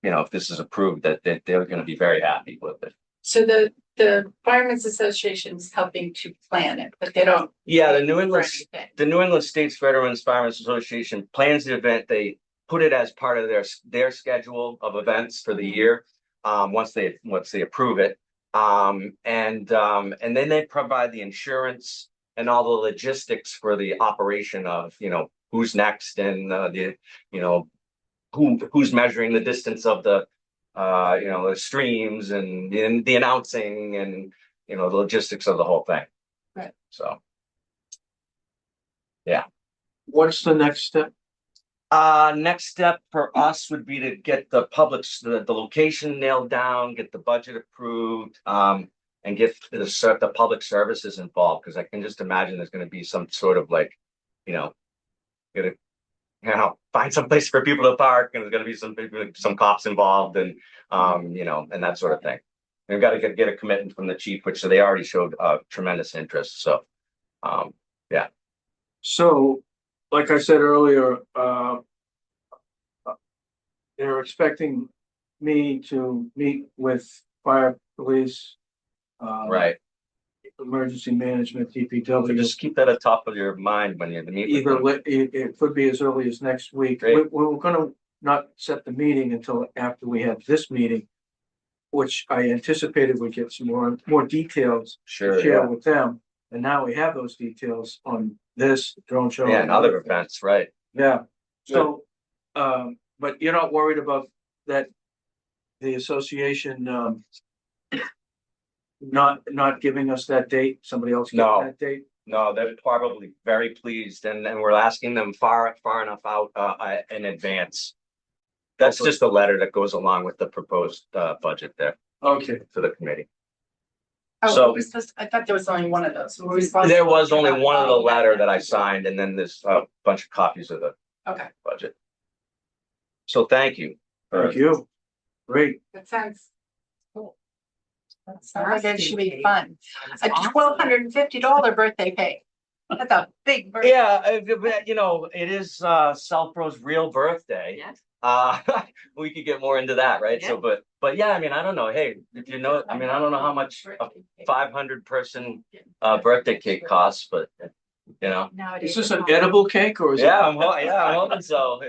S8: if this is approved, that they're going to be very happy with it.
S2: So the Firemen's Association is helping to plan it, but they don't.
S8: Yeah, the
S2: pay
S8: New
S2: for
S8: England
S2: anything.
S8: the New England States Veterans Firemen's Association plans the event. They put it as part of their schedule of events for the year. Once they approve it, and then they provide the insurance and all the logistics for the operation of who's next and who's measuring the distance of the streams and the announcing and the logistics of the whole thing.
S2: Right.
S8: So
S1: What's the next step?
S8: next step for us would be to get the location nailed down, get the budget approved, and get the public services involved, because I can just imagine there's going to be some sort of find some place for people to park, and there's going to be some cops involved, and and that sort of thing. We've got to get a commitment from the chief, which they already showed tremendous interest. So,
S1: So, like I said earlier, they're expecting me to meet with fire, police,
S8: right.
S1: emergency management,
S8: So
S1: DPW.
S8: just keep that at top of your mind when you meet with them.
S1: It could be as early as next week.
S8: Great.
S1: We're gonna not set the meeting until after we have this meeting, which I anticipated would get some more details to
S8: Sure.
S1: share
S8: Yeah.
S1: with them. And now we have those details on this drone show.
S8: Yeah, and other events, right?
S1: Yeah, so, but you're not worried about that, the association, not giving us that date, somebody else
S8: No.
S1: getting that date?
S8: No, they're probably very pleased, and we're asking them far enough out in advance. That's just a letter that goes along with the proposed budget there
S1: Okay,
S8: to the committee.
S2: Oh,
S8: So-
S2: were we supposed I thought there was only one of those. Were we supposed
S8: There
S2: to-
S8: was only one of the
S2: Oh,
S8: letter that I signed, and then there's a bunch of copies of the
S2: Okay,
S8: budget. So thank you.
S1: thank you. Great.
S2: that sounds cool. That sounds like it should be fun. A $1,250 birthday cake. That's a big birthday.
S8: Yeah, you know, it is Southborough's real birthday.
S5: Yes.
S8: We could get more into that, right? So, but yeah, I mean, I don't know. Hey, if you know, I mean, I don't know how much a 500 person birthday cake costs, but you know.
S4: Nowadays.
S1: Is this
S4: it's
S1: an
S4: not.
S1: edible cake or is it?
S8: Yeah, I'm hoping so.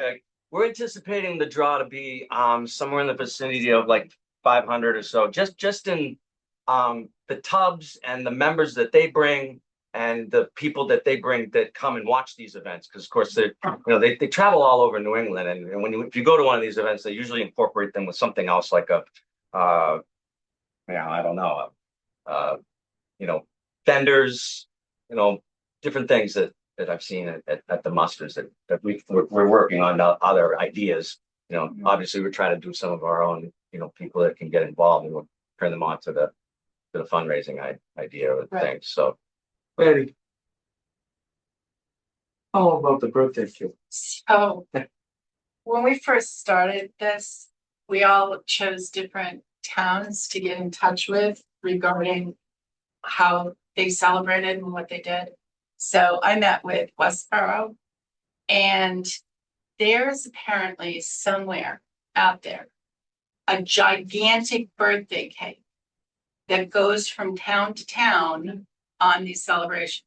S8: We're anticipating the draw to be somewhere in the vicinity of like 500 or so, just in the tubs and the members that they bring and the people that they bring that come and watch these events. Because of course they travel all over New England, and if you go to one of these events, they usually incorporate them with something else like a I don't know, vendors, different things that I've seen at the musters that we're working on other ideas. Obviously we're trying to do some of our own, people that can get involved, and we'll turn them on to the fundraising idea of
S2: Right.
S8: things. So
S1: Eddie. How about the birthday cake?
S2: So when we first started this, we all chose different towns to get in touch with regarding how they celebrated and what they did. So I met with Westboro, and there's apparently somewhere out there a gigantic birthday cake that goes from town to town on these celebrations.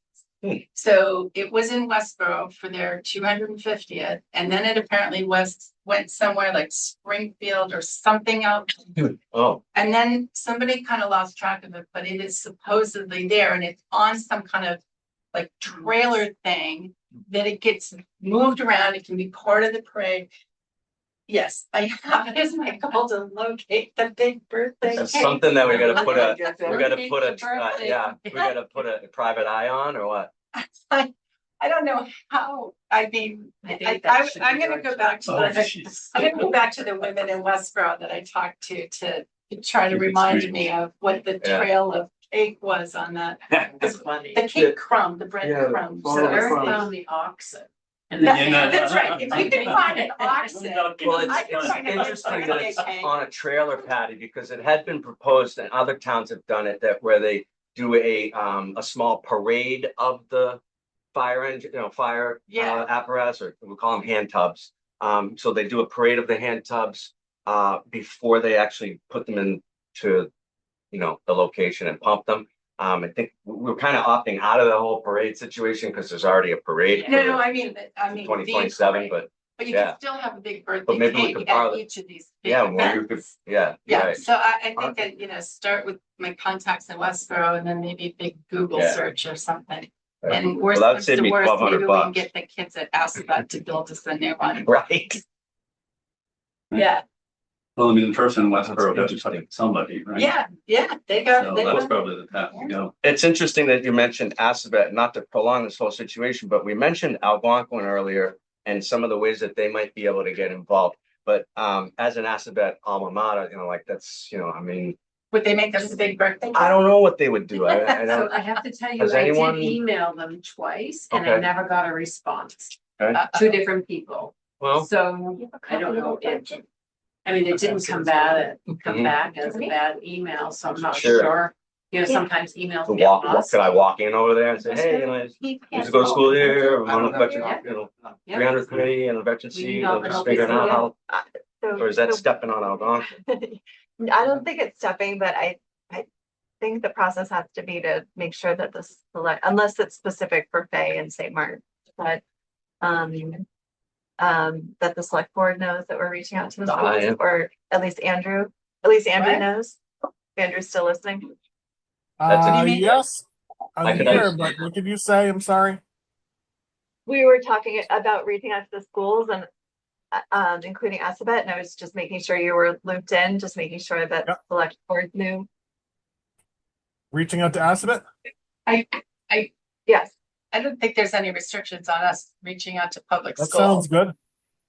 S2: So it was in Westboro for their 250th, and then it apparently went somewhere like Springfield or something else.
S8: oh,
S2: And then somebody kind of lost track of it, but it is supposedly there, and it's on some kind of like trailer thing that it gets moved around. It can be part of the parade. Yes, I have it as my goal to locate the big birthday
S8: that's
S2: cake.
S8: something that we gotta put a
S2: Birthday.
S8: private eye on, or what?
S2: I don't know how, I mean,
S5: I think that should
S2: I'm
S5: be
S2: gonna
S5: our
S2: go back to
S9: Oh,
S2: the,
S9: jeez.
S2: I'm gonna go back to the women in Westboro that I talked to try to
S9: Keep it
S2: remind
S9: sweet.
S2: me of what the
S8: Yeah.
S2: trail of cake was on that.
S5: It's funny.
S2: The cake crumb, the bread
S1: Yeah,
S2: crumbs.
S1: follow
S5: So
S1: the
S5: Eric
S1: crumbs.
S5: found the oxen. And
S2: That-
S5: then
S2: That's right, if you can find an oxen.
S8: Well,
S2: I can
S8: it's
S2: find a
S8: interesting that
S2: birthday
S8: it's
S2: cake.
S8: on a trailer patty, because it had been proposed, and other towns have done it, that where they do a small parade of the fire engine,
S2: Yeah.
S8: apparatus, or we call them hand tubs. So they do a parade of the hand tubs before they actually put them into, the location and pump them. I think we're kind of opting out of the whole parade situation because there's already a parade.
S2: No, I mean,
S8: 2027,
S2: but you
S8: yeah.
S2: can still have a big birthday
S8: But maybe we could
S2: cake at
S8: borrow-
S2: each of these big
S8: yeah, well, you could,
S2: events.
S8: yeah,
S2: Yeah,
S8: right.
S2: so I think that, start with my contacts in Westboro and then maybe a big Google
S8: Yeah.
S2: search or something.
S8: Right.
S2: And worst
S8: Well, that'd
S2: comes
S8: save
S2: to
S8: me
S2: worst, maybe we can
S8: $1,200.
S2: get the kids at Assabet to build us a new one.
S8: Right.
S2: Yeah,
S9: Well, I mean, the person in Westboro
S8: That's
S9: has to pick somebody, right?
S2: yeah, they
S9: So
S2: got,
S9: that's probably the path to go.
S8: It's interesting that you mentioned Assabet, not to prolong this whole situation, but we mentioned Algonquin earlier and some of the ways that they might be able to get involved. But as an Assabet alma mater, that's, I mean,
S2: would they make us a big birthday?
S8: I don't know what they would do. I
S5: So
S8: don't.
S5: I have to tell you,
S8: Has
S5: I
S8: anyone-
S5: did email them twice and I
S8: Okay.
S5: never got a response.
S8: Okay.
S5: Two different people.
S8: Well,
S5: So I don't know if, I mean, it didn't come back as a bad email, so I'm not
S8: Sure.
S5: sure. Sometimes emails
S8: to
S5: get lost.
S8: could I walk in over there and say, hey, I used to go to school here, I'm on the veteran,
S5: Yeah.
S8: 300 committee and the veteran
S5: We
S8: seat,
S5: can help
S8: just
S5: help
S8: figuring
S5: you.
S8: out how,
S4: So-
S8: or is that
S4: so-
S8: stepping on Algonquin?
S4: I don't think it's stepping, but I think the process has to be to make sure that the select, unless it's specific for Fay and St. Martin, but that the select board knows that we're reaching out to the schools,
S8: yeah.
S4: or at least Andrew
S2: Right.
S4: knows. Andrew's still listening.
S8: That's what you mean?
S7: Yes,
S8: I
S7: I'm
S8: could
S7: here,
S8: understand.
S7: but what did you say? I'm sorry.
S4: We were talking about reaching out to the schools and including Assabet, and I was just making sure you were looped in, just making sure that
S7: Yep.
S4: select board knew.
S7: Reaching out to Assabet?
S4: Yes.
S2: I don't think there's any restrictions on us reaching out to public
S7: That
S2: schools.
S7: sounds good.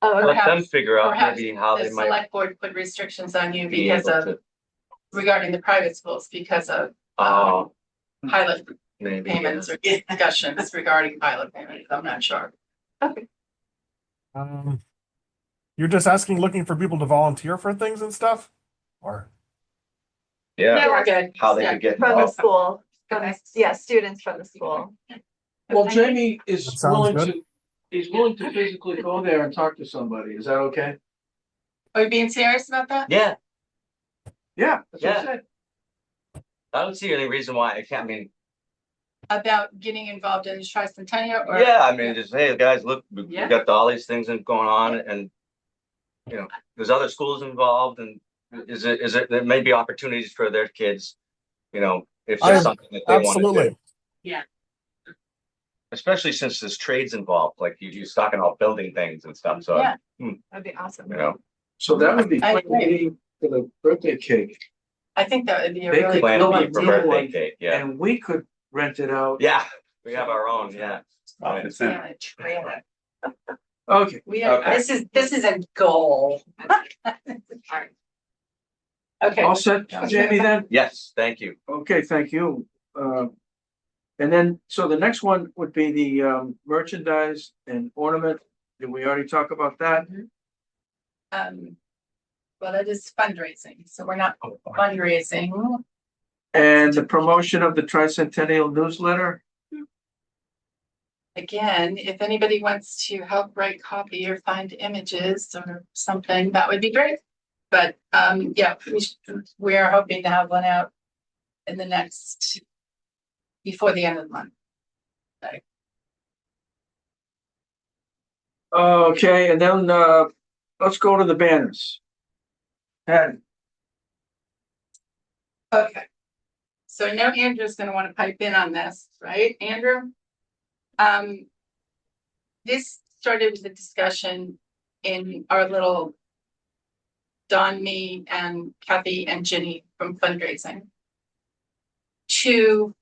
S4: Oh, okay.
S8: let them
S2: Perhaps-
S8: figure out
S2: perhaps
S8: maybe how
S2: the
S8: they might
S2: select board put restrictions on you
S8: be
S2: because
S8: able
S2: of,
S8: to.
S2: regarding the private schools, because of
S8: Oh,
S2: pilot
S8: maybe.
S2: payments or discussions regarding pilot payments. I'm not sure.
S7: You're just asking, looking for people to volunteer for things and stuff? Or,
S8: Yeah,
S2: Yeah, we're good.
S8: how they
S2: Yeah.
S8: could get
S4: From the
S8: involved.
S4: school,
S2: Okay.
S4: yeah, students from the school.
S1: Well,
S2: Okay.
S1: Jamie is
S7: That sounds
S1: willing
S7: good.
S1: to, he's willing to physically go there and talk to somebody. Is that okay?
S2: Are you being serious about that?
S8: Yeah,
S1: Yeah, that's what I
S8: Yeah.
S1: said.
S8: I don't see any reason why I can't. I mean,
S2: About getting involved in the Tricentennial or?
S8: yeah, I mean, just, hey, guys, look, we
S2: Yeah.
S8: got all these things going on and, there's other schools involved and there may be opportunities for their kids, if
S7: I-
S8: there's something that they want to do.
S7: absolutely.
S8: Especially since there's trades involved, like you're talking about building things and stuff, so,
S2: Yeah.
S4: That'd be awesome.
S1: So that would be
S2: I
S1: quite
S2: agree.
S1: neat for the birthday cake.
S2: I think that would be a
S1: They
S2: really
S1: could
S8: plan
S2: cool
S8: to
S1: plan
S8: be for
S2: idea.
S8: birthday cake, yeah.
S1: And we could rent it out.
S8: Yeah, we have our own, yeah. Right.
S9: It's in-
S2: Yeah, a trailer.
S1: Okay,
S2: We are,
S8: Okay.
S2: this is a goal. Okay,
S1: all set, Jamie, then?
S8: Yes, thank you.
S1: Okay, thank you. And then, so the next one would be the merchandise and ornament. Did we already talk about that?
S2: well, it is fundraising, so we're not fundraising.
S1: And the promotion of the Tricentennial newsletter?
S2: Again, if anybody wants to help write copy or find images or something, that would be great. But yeah, we are hoping to have one out in the next, before the end of the month.
S1: Okay, and then let's go to the banners. Patty,
S2: Okay. So I know Andrew's gonna want to pipe in on this, right, Andrew? This started with a discussion in our little Don, me, and Kathy and Ginny from fundraising to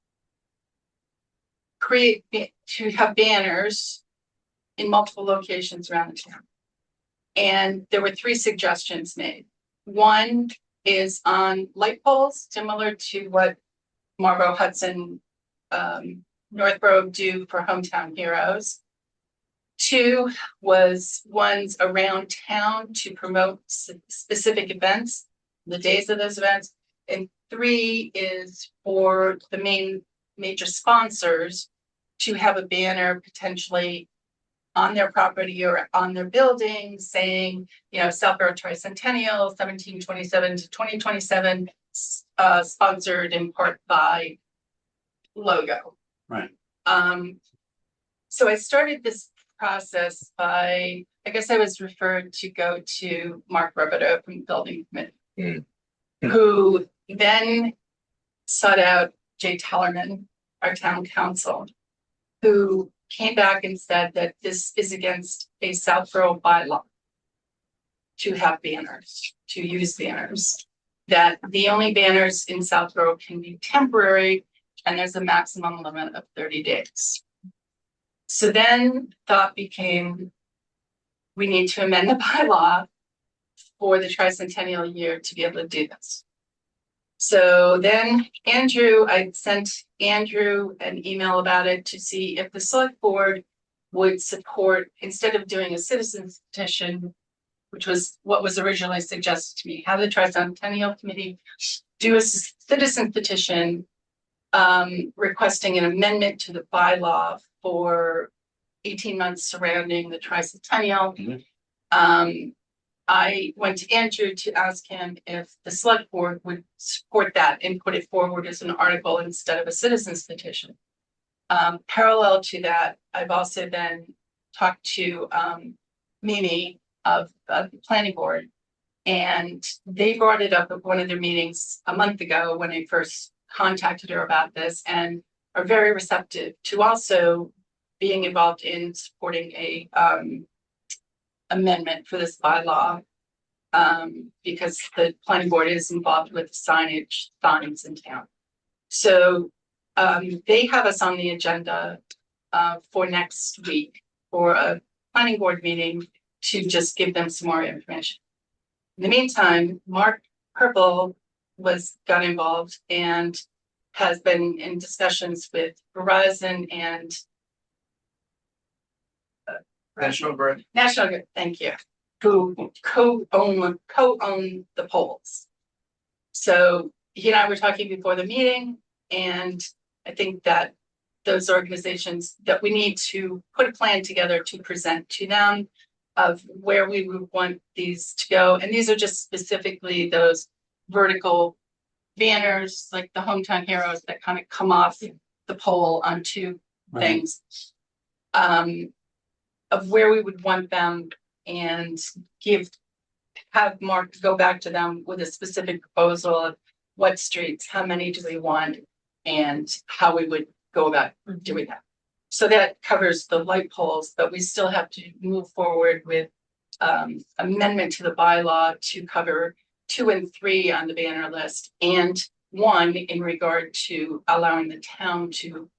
S2: have banners in multiple locations around the town. And there were 3 suggestions made. One is on light poles, similar to what Marlboro Hudson, Northborough do for Hometown Heroes. 2 was ones around town to promote specific events, the days of those events. And 3 is for the major sponsors to have a banner potentially on their property or on their building saying, Southborough Tricentennial 1727 to 2027, sponsored in part by logo.
S9: Right.
S2: So I started this process by, I guess I was referred to go to Mark Robideau from the Building Committee, who then sought out Jay Tellerman, our town council, who came back and said that this is against a Southborough bylaw to have banners, to use banners, that the only banners in Southborough can be temporary, and there's a maximum limit of 30 days. So then thought became, we need to amend the bylaw for the tricentennial year to be able to do this. So then I sent Andrew an email about it to see if the select board would support, instead of doing a citizens petition, which was what was originally suggested to me, have the Tricentennial Committee do a citizen petition requesting an amendment to the bylaw for 18 months surrounding the Tricentennial. I went to Andrew to ask him if the select board would support that and put it forward as an article instead of a citizen's petition. Parallel to that, I've also then talked to Mimi of the planning board, and they brought it up at one of their meetings a month ago when I first contacted her about this, and are very receptive to also being involved in supporting a amendment for this bylaw, because the planning board is involved with signs in town. So they have us on the agenda for next week for a planning board meeting to just give them some more information. In the meantime, Mark Purple got involved and has been in discussions with Verizon and
S1: National Grid.
S2: National Grid, thank you, who co-own the poles. So he and I were talking before the meeting, and I think that those organizations, that we need to put a plan together to present to them of where we would want these to go. And these are just specifically those vertical banners, like the hometown heroes that kind of come off the pole onto things. Of where we would want them, and have Mark go back to them with a specific proposal of what streets, how many do we want, and how we would go about doing that. So that covers the light poles, but we still have to move forward with amendment to the bylaw to cover 2 and 3 on the banner list, and 1 in regard to allowing the town to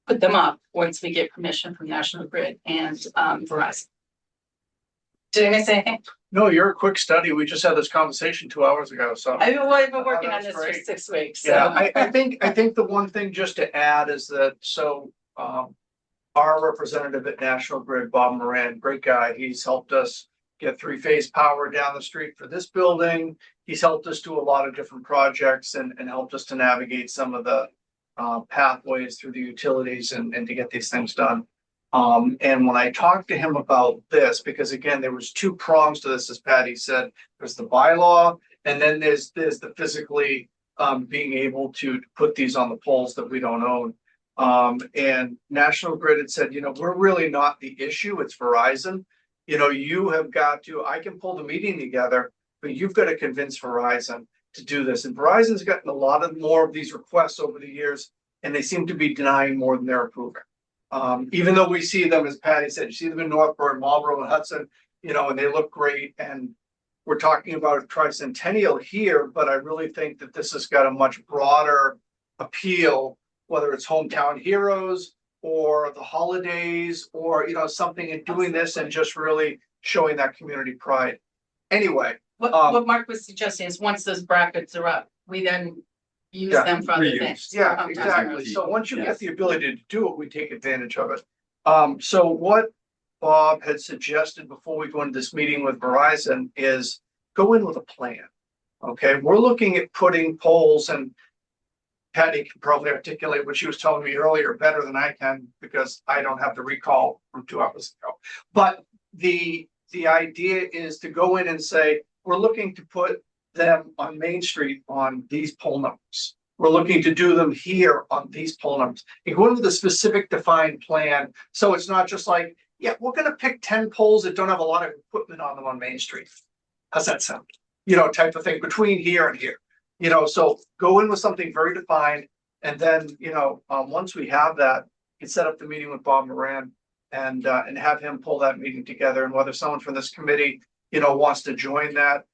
S2: put them up once we get permission from National Grid and Verizon. Did I miss anything?
S1: No, you're a quick study. We just had this conversation 2 hours ago, so.
S2: I've been working on
S1: that's
S2: this for
S1: great.
S2: 6 weeks. So.
S1: Yeah, I think the one thing just to add is that, our representative at National Grid, Bob Moran, great guy. He's helped us get 3-phase power down the street for this building. He's helped us do a lot of different projects and helped us to navigate some of the pathways through the utilities and to get these things done. And when I talked to him about this, because again, there was 2 prongs to this, as Patty said, there's the bylaw, and then there's the physically being able to put these on the poles that we don't own. And National Grid had said, we're really not the issue, it's Verizon. You have got to, I can pull the meeting together, but you've got to convince Verizon to do this. And Verizon's gotten a lot of more of these requests over the years, and they seem to be denying more than they're approving. Even though we see them, as Patty said, you see them in Northborough, Marlboro, and Hudson, and they look great. And we're talking about Tricentennial here, but I really think that this has got a much broader appeal, whether it's hometown heroes or the holidays or, something in doing this and just really showing that community pride. Anyway.
S2: What Mark was suggesting is once those brackets are up, we then use them for other things.
S1: Yeah, exactly. So once you get the ability to do it, we take advantage of it. So what Bob had suggested before we go into this meeting with Verizon is go in with a plan. Okay, we're looking at putting poles, and Patty can probably articulate what she was telling me earlier better than I can because I don't have the recall from 2 hours ago. But the idea is to go in and say, we're looking to put them on Main Street on these pole numbers. We're looking to do them here on these pole numbers. And go into the specific defined plan. So it's not just like, yeah, we're going to pick 10 poles that don't have a lot of equipment on them on Main Street. How's that sound? Type of thing between here and here. So go in with something very defined. And then, once we have that, you can set up the meeting with Bob Moran and have him pull that meeting together. And whether someone from this committee, wants to join that.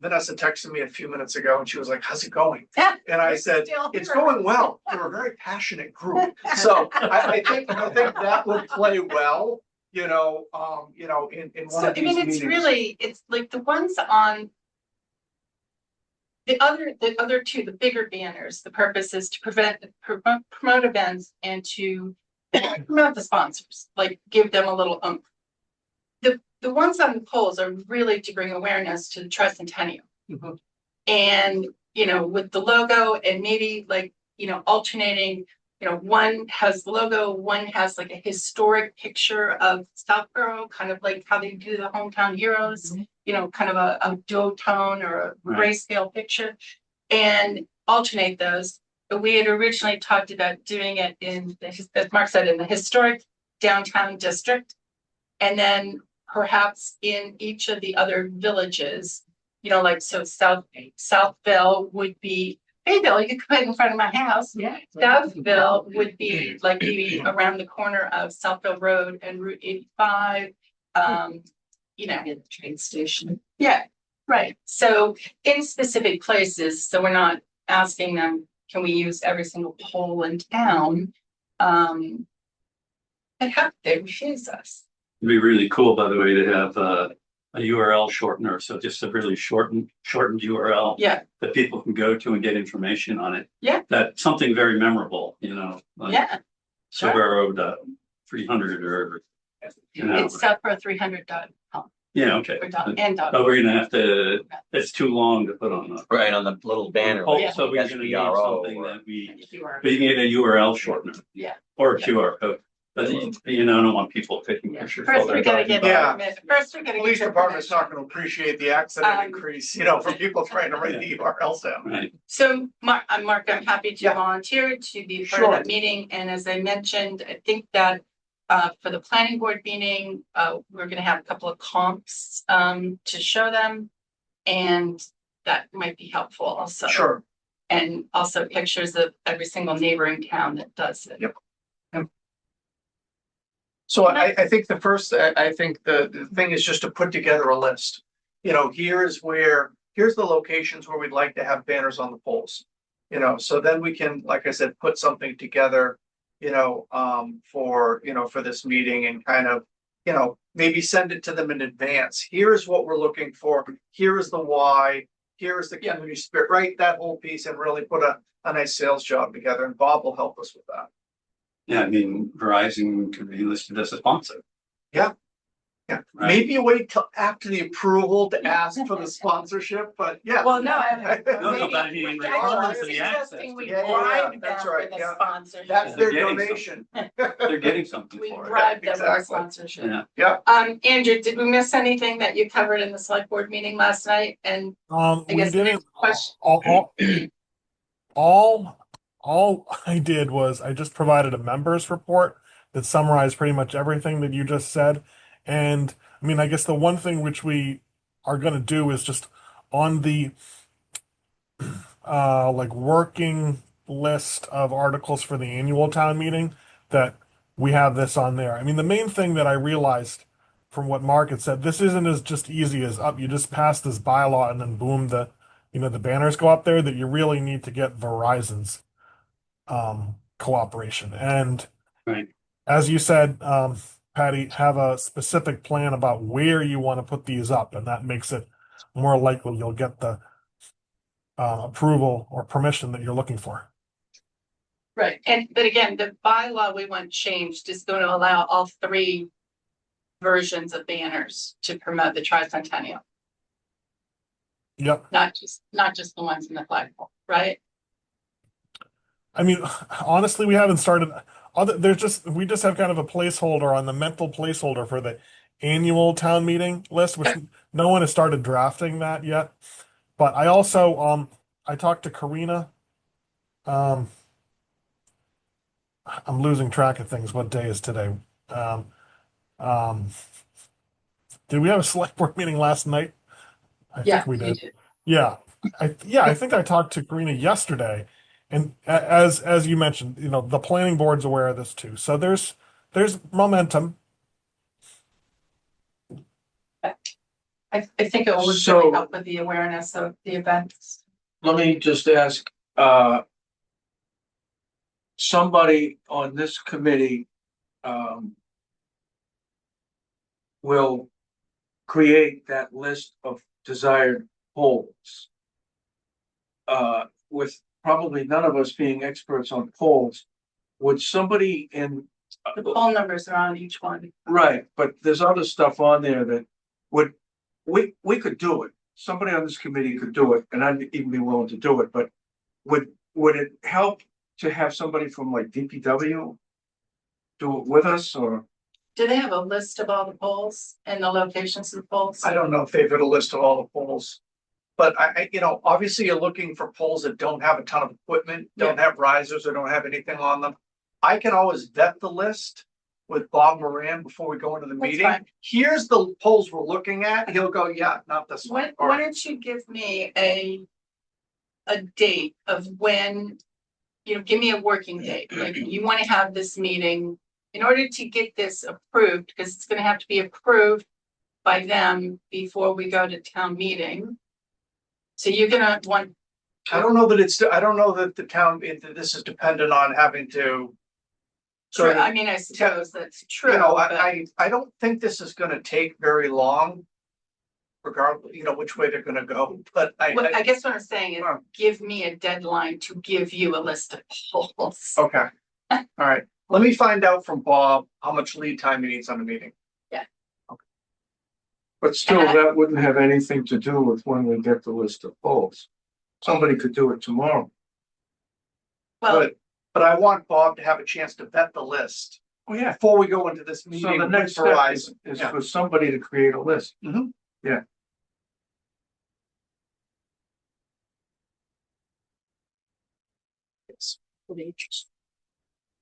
S1: Vanessa texted me a few minutes ago and she was like, how's it going? And I said, it's going well. We're a very passionate group. So I think that would play well, in one of these meetings.
S2: It's like the ones on the other 2, the bigger banners, the purpose is to promote events and to promote the sponsors, like give them a little oomph. The ones on the poles are really to bring awareness to the Tricentennial.
S1: Mm-hmm.
S2: And, with the logo and maybe alternating, one has the logo, one has like a historic picture of Southborough, kind of like how they do the hometown heroes, kind of a duotone or a grayscale picture, and alternate those. But we had originally talked about doing it as Mark said, in the historic downtown district, and then perhaps in each of the other villages, so Southville would be, hey Bill, you could put in front of my house.
S5: Yeah.
S2: Southville would be like maybe around the corner of Southville Road and Route 85.
S5: The train station.
S2: Yeah, right. So in specific places, so we're not asking them, can we use every single pole in town? And how they refuse us?
S9: It'd be really cool, by the way, to have a URL shortener. So just a really shortened URL
S2: Yeah,
S9: that people can go to and get information on it.
S2: Yeah.
S9: That's something very memorable, you know, like
S2: yeah. Sure.
S9: Silvero.300 or, you know.
S2: It's Southborough300.com
S9: Yeah, okay.
S2: or dot and dot.
S9: But we're gonna have to, it's too long to put on the.
S8: Right, on the little banner.
S9: Oh,
S8: like
S9: so we're gonna need
S8: SBRO
S9: something
S8: or-
S9: that we
S2: QR.
S9: need a URL shortener.
S2: Yeah.
S9: Or a
S2: Yeah.
S9: QR code. But you know, I don't want people taking
S2: Yeah.
S9: pictures.
S2: First,
S9: while
S2: we
S9: they're
S2: gotta
S9: talking
S2: get.
S9: about
S10: Yeah.
S9: it.
S2: First, we gotta.
S10: Police
S2: get
S10: department's not
S2: permission.
S10: gonna appreciate the accident increase, you know, from people trying to write the URLs down.
S9: Right.
S2: So Mark, I'm happy to
S10: Yeah.
S2: volunteer to be part of
S10: Sure.
S2: that meeting, and as I mentioned, I think that. For the planning board meeting, we're gonna have a couple of comps, to show them. And that might be helpful also.
S10: Sure.
S2: And also pictures of every single neighboring town that does it.
S10: Yep. So I think I think the thing is just to put together a list. You know, here's the locations where we'd like to have banners on the poles. You know, so then we can, like I said, put something together, for this meeting and kind of, maybe send it to them in advance. Here's what we're looking for. Here is the why. Here is the community spirit, right? That whole piece, and really put a nice sales job together. And Bob will help us with that.
S9: Yeah, I mean, Verizon could be listed as a sponsor.
S10: Yeah.
S9: Right.
S10: Maybe you wait till after the approval to ask for the sponsorship, but yeah.
S2: Well, no,
S9: No, but I mean, in regardless of the access
S2: suggesting we
S9: to
S10: it.
S2: bribe them
S10: That's
S2: for
S10: right,
S2: the
S10: yeah.
S2: sponsorship.
S10: That's their
S9: They're getting
S10: donation.
S9: They're getting something
S2: We
S9: for it.
S2: bribe them for the
S10: exactly.
S2: sponsorship.
S9: Yeah.
S2: Andrew, did we miss anything that you covered in the select board meeting last night? And I
S6: We
S2: guess the
S6: didn't,
S2: next question.
S6: all I did was I just provided a members report that summarized pretty much everything that you just said. And I mean, I guess the one thing which we are going to do is just on the like working list of articles for the annual town meeting that we have this on there. I mean, the main thing that I realized from what Mark had said, this isn't as just easy as up. You just pass this bylaw and then boom, the banners go up there. That you really need to get Verizon's cooperation. And
S9: Right.
S6: as you said, Patty, have a specific plan about where you want to put these up, and that makes it more likely you'll get the approval or permission that you're looking for.
S2: Right, but again, the bylaw we want changed is going to allow all three versions of banners to promote the tricentennial,
S6: Yep.
S2: not just the ones in the flagpole, right?
S6: I mean, honestly, we haven't started. We just have kind of a placeholder on the mental placeholder for the annual town meeting list, which no one has started drafting that yet. But I also I talked to Karina. I'm losing track of things. What day is today? Did we have a select board meeting last night? I think we
S2: you
S6: did. Yeah. I think I talked to Karina yesterday, and as you mentioned, the planning board's aware of this too. So there's momentum.
S2: I think it would
S1: So-
S2: really help with the awareness of the events.
S1: Let me just ask, somebody on this committee, will create that list of desired polls. With probably none of us being experts on polls, would somebody in,
S2: The poll numbers are on each one.
S1: right, but there's other stuff on there that we could do it. Somebody on this committee could do it, and I'd even be willing to do it, but would it help to have somebody from like DPW do it with us, or?
S2: Do they have a list of all the polls and the locations of the polls?
S10: I don't know if they've got a list of all the poles. But obviously you're looking for poles that don't have a ton of equipment, don't have risers or don't have anything on them. I can always vet the list with Bob Moran before we go into the
S2: That's
S10: meeting.
S2: fine.
S10: Here's the poles we're looking at. He'll go, yeah, not this one.
S2: Why don't you give me a date of when, give me a working date, like you want to have this meeting in order to get this approved, because it's going to have to be approved by them before we go to town meeting. So you're gonna want,
S10: I don't know that the town, this is dependent on having to So,
S2: I mean, I suppose that's true.
S10: you know,
S2: but-
S10: I don't think this is gonna take very long. Regardless, you know, which way they're gonna go, but
S2: What I guess what I'm saying is,
S10: Huh.
S2: give me a deadline to give you a list of polls.
S10: okay. All right, let me find out from Bob how much lead time he needs on the meeting.
S1: But still,
S2: And I-
S1: that wouldn't have anything to do with when we get the list of polls. Somebody could do it tomorrow.
S2: Well,
S10: But I want Bob to have a chance to vet the list
S1: Oh, yeah.
S10: before we go into this
S1: So
S10: meeting
S1: the
S10: with
S1: next step is,
S10: Verizon.
S1: is
S10: Yeah.
S1: for somebody to create a list.
S10: Mhm.
S1: Yeah.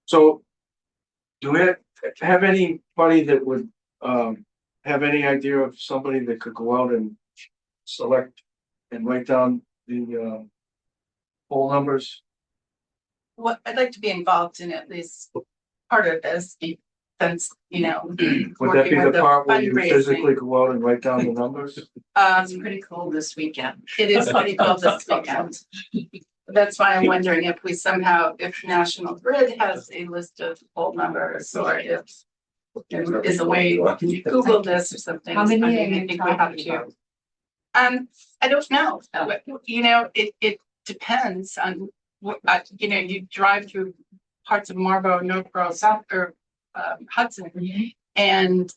S1: So do we have anybody that would, have any idea of somebody that could go out and select and write down the, poll numbers?
S2: what I'd like to be involved in at least part of this, since, you know.
S1: Would that
S2: working
S1: be the
S2: with
S1: part where you
S2: fundraising.
S1: physically go out and write down the numbers?
S5: It's pretty cold this weekend.
S2: It is pretty cold this weekend. That's why I'm wondering if we somehow, if National Grid has a list of poll numbers, or if there is a way, can you Google this or something?
S5: How many
S2: I
S5: are
S2: mean, I
S5: you
S2: think we have
S5: talking
S2: to.
S5: about?
S2: I don't know.
S5: Oh.
S2: You know, it depends on what, you know, you drive through parts of Marlboro, Northborough, South, or Hudson, and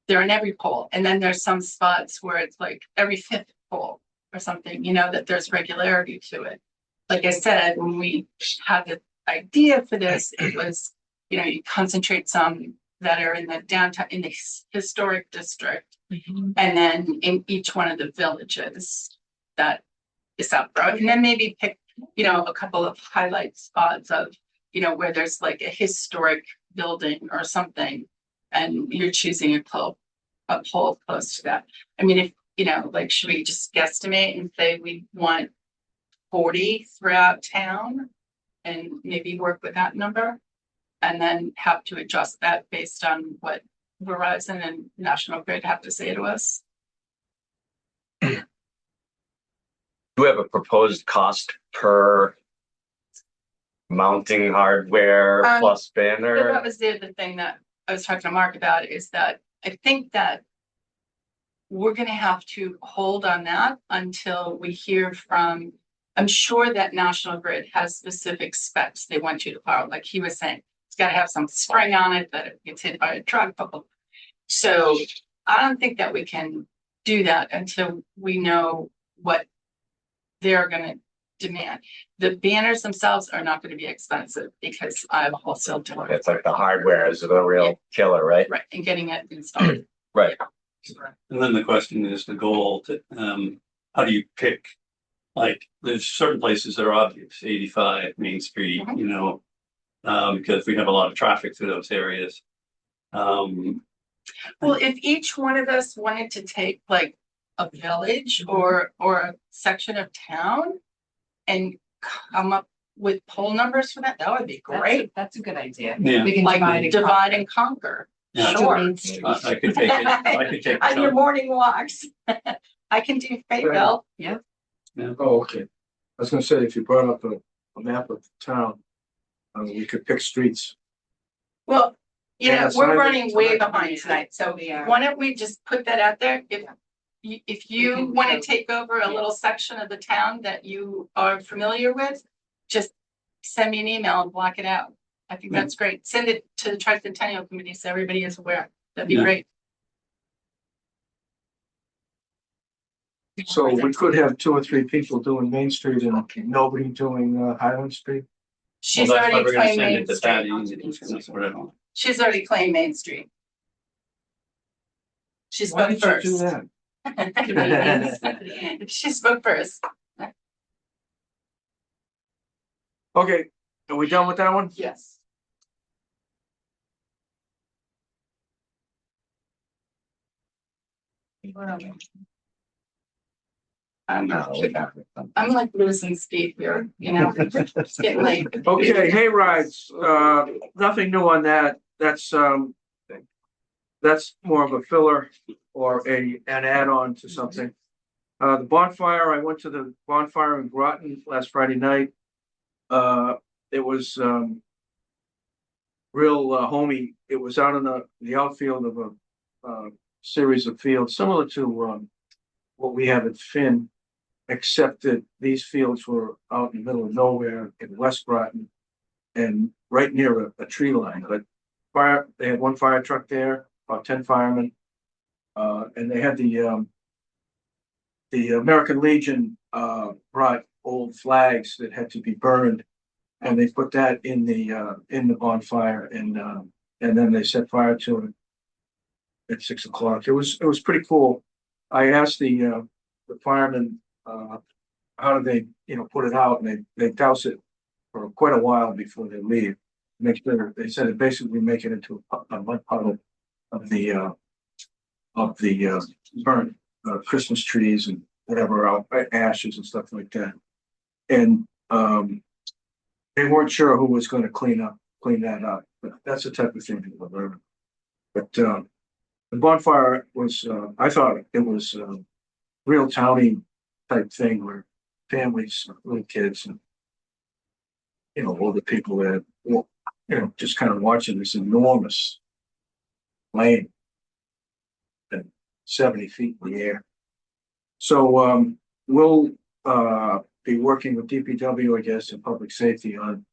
S2: they're in every poll. And then there's some spots where it's like every fifth poll or something, you know, that there's regularity to it. Like I said, when we had the idea for this, it was, you know, you concentrate some that are in the downtown, in the historic district, and then in each one of the villages that is up road, and then maybe pick, you know, a couple of highlight spots of, you know, where there's like a historic building or something, and you're choosing a poll close to that. I mean, if, you know, like, should we just guesstimate and say we want 40 throughout town and maybe work with that number? And then have to adjust that based on what Verizon and National Grid have to say to us.
S8: Do we have a proposed cost per mounting hardware plus
S2: So
S8: banner?
S2: that was the other thing that I was talking to Mark about, is that I think that we're gonna have to hold on that until we hear from, I'm sure that National Grid has specific specs they want you to follow, like he was saying. It's gotta have some spring on it that it gets hit by a truck, blah, blah. So I don't think that we can do that until we know what they're gonna demand. The banners themselves are not gonna be expensive because I've wholesale delivered.
S8: It's like the hardware is the real killer, right?
S2: Right, and getting it installed.
S8: Right.
S9: And then the question is the goal to, how do you pick? Like, there's certain places that are obvious, 85 Main Street,
S2: Mhm.
S9: you know, because we have a lot of traffic through those areas.
S2: Well, if each one of us wanted to take like a village or a section of town and come up with poll numbers for that, that would be great.
S5: That's a good idea.
S9: Yeah.
S5: We can
S2: Like divide and conquer.
S9: Yeah.
S2: Sure.
S5: Main Street.
S9: I could take it, I could take.
S2: On your
S9: some-
S2: morning walks. I can do Fayetteville.
S1: Oh, okay. I was gonna say, if you brought up a map of the town, we could pick streets.
S2: Well, you know,
S1: Yeah,
S2: we're
S1: sign it
S2: running way
S1: tonight.
S2: behind tonight, so
S5: We are.
S2: why don't we just put that out there? If you want to take over a little section of the town that you are familiar with, just send me an email and block it out. I think that's great. Send it to the Tricentennial Committee so everybody is aware. That'd be
S9: Yeah.
S2: great.
S1: So we could have 2 or 3 people doing Main Street and nobody doing Highland Street.
S2: She's
S9: Well, that's why
S2: already
S9: we're gonna
S2: claimed
S9: send
S2: Main
S9: it to Patty,
S2: Street.
S9: and she's gonna put it on.
S2: She's already claimed Main Street. She
S1: Why
S2: spoke
S1: did you do
S2: first.
S1: that?
S2: She spoke first.
S1: Okay, are we done with that one?
S2: Yes. I'm like losing speed here, you know, it's getting late.
S1: Okay, hay rides, nothing new on that. That's more of a filler or an add-on to something. The bonfire, I went to the bonfire in Groton last Friday night. It was, real homey. It was out in the outfield of a series of fields similar to what we have at Finn, except that these fields were out in the middle of nowhere in West Groton and right near a tree line. But they had one fire truck there, about 10 firemen, and they had the American Legion brought old flags that had to be burned, and they put that in the bonfire, and then they set fire to it at 6 o'clock. It was pretty cool. I asked the firemen how do they put it out, and they douse it for quite a while before they leave. Make sure they said it basically make it into a mud puddle of the burnt Christmas trees and whatever out ashes and stuff like that. And they weren't sure who was going to clean that up, but that's the type of thing people learn. But the bonfire was, I thought it was a real towny type thing where families, little kids, and older people that just kind of watching this enormous plane and 70 feet in the air. So we'll be working with DPW, I guess, and public safety on.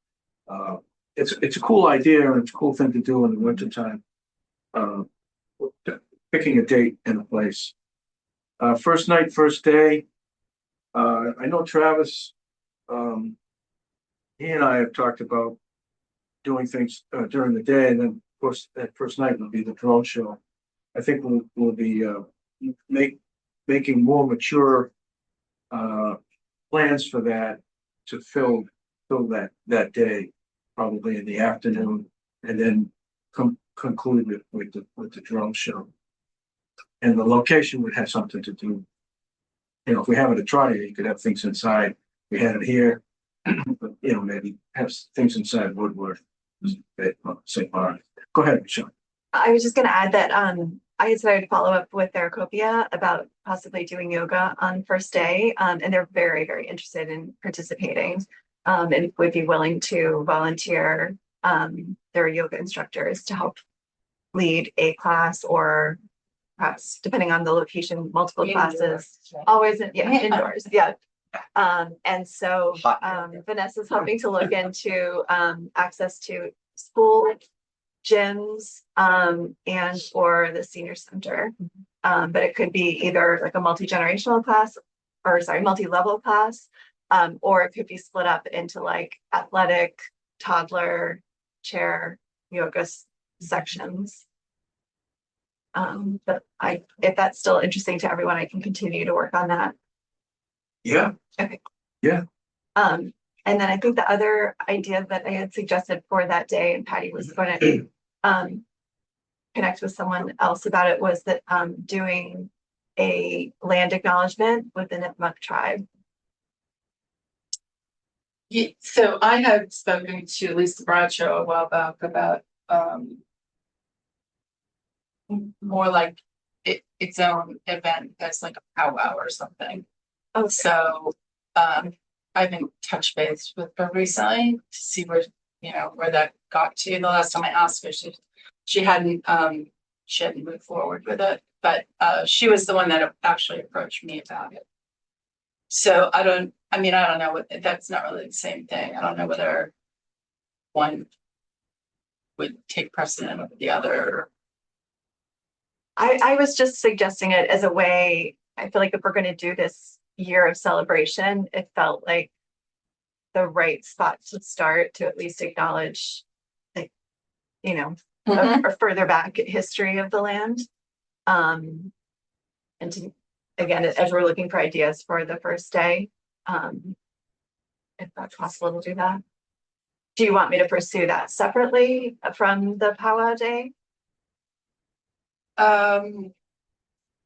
S1: It's a cool idea and it's a cool thing to do in the wintertime. Picking a date and a place. First night, first day. I know Travis. He and I have talked about doing things during the day, and then of course that first night will be the drone show. I think we'll be making more mature plans for that to fill that day, probably in the afternoon, and then conclude it with the drone show. And the location would have something to do. If we have it at Trotter, you could have things inside. We had it here, but maybe have things inside Woodward, St. Barn. Go ahead, Michelle.
S4: I was just gonna add that I had started to follow up with Therapopia about possibly doing yoga on first day. And they're very, very interested in participating. And would be willing to volunteer their yoga instructors to help lead a class, or perhaps depending on the location, multiple classes. Always indoors. Yeah. And so Vanessa's helping to look into access to school gyms and or the senior center. But it could be either like a multi-generational class, or multi-level class, or it could be split up into like athletic, toddler, chair, yoga sections. But if that's still interesting to everyone, I can continue to work on that.
S1: Yeah.
S4: Okay.
S1: Yeah.
S4: And then I think the other idea that I had suggested for that day, and Patty was going to connect with someone else about it, was that doing a land acknowledgement with the Nipmuc tribe.
S2: Yeah, so I had spoken to Lisa Bradshaw a while back about more like its own event that's like a powwow or something.
S4: Oh,
S2: so I've been touch base with her recently to see where that got to. The last time I asked her, she hadn't moved forward with it, but she was the one that actually approached me about it. So I don't know what, that's not really the same thing. I don't know whether one would take precedent over the other.
S4: I was just suggesting it as a way. I feel like if we're going to do this year of celebration, it felt like the right spot to start, to at least acknowledge, like, a further back history of the land. And to, again, as we're looking for ideas for the first day, if that's possible to do that. Do you want me to pursue that separately from the powwow day?
S2: I'm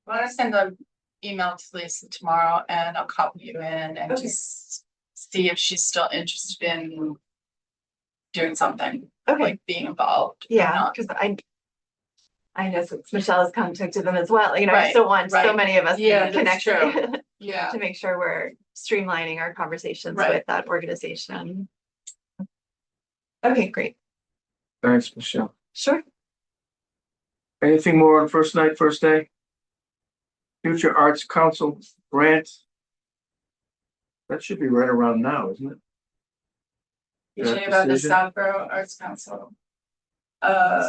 S2: gonna send an email to Lisa tomorrow, and I'll copy you in and just see if she's still interested in doing something, like being involved.
S4: Yeah, because I know since Michelle has contacted them as well. I
S2: Right,
S4: still want so
S2: right.
S4: many of us
S2: Yeah,
S4: to be
S2: that's
S4: connected
S2: true. Yeah.
S4: to make sure we're streamlining our conversations
S2: Right.
S4: with that organization. Okay, great.
S1: Thanks, Michelle.
S2: Sure.
S1: Anything more on first night, first day? Future Arts Council grant. That should be right around now, isn't it?
S2: You're
S1: That
S2: talking about the
S1: decision?
S2: Southborough Arts Council. About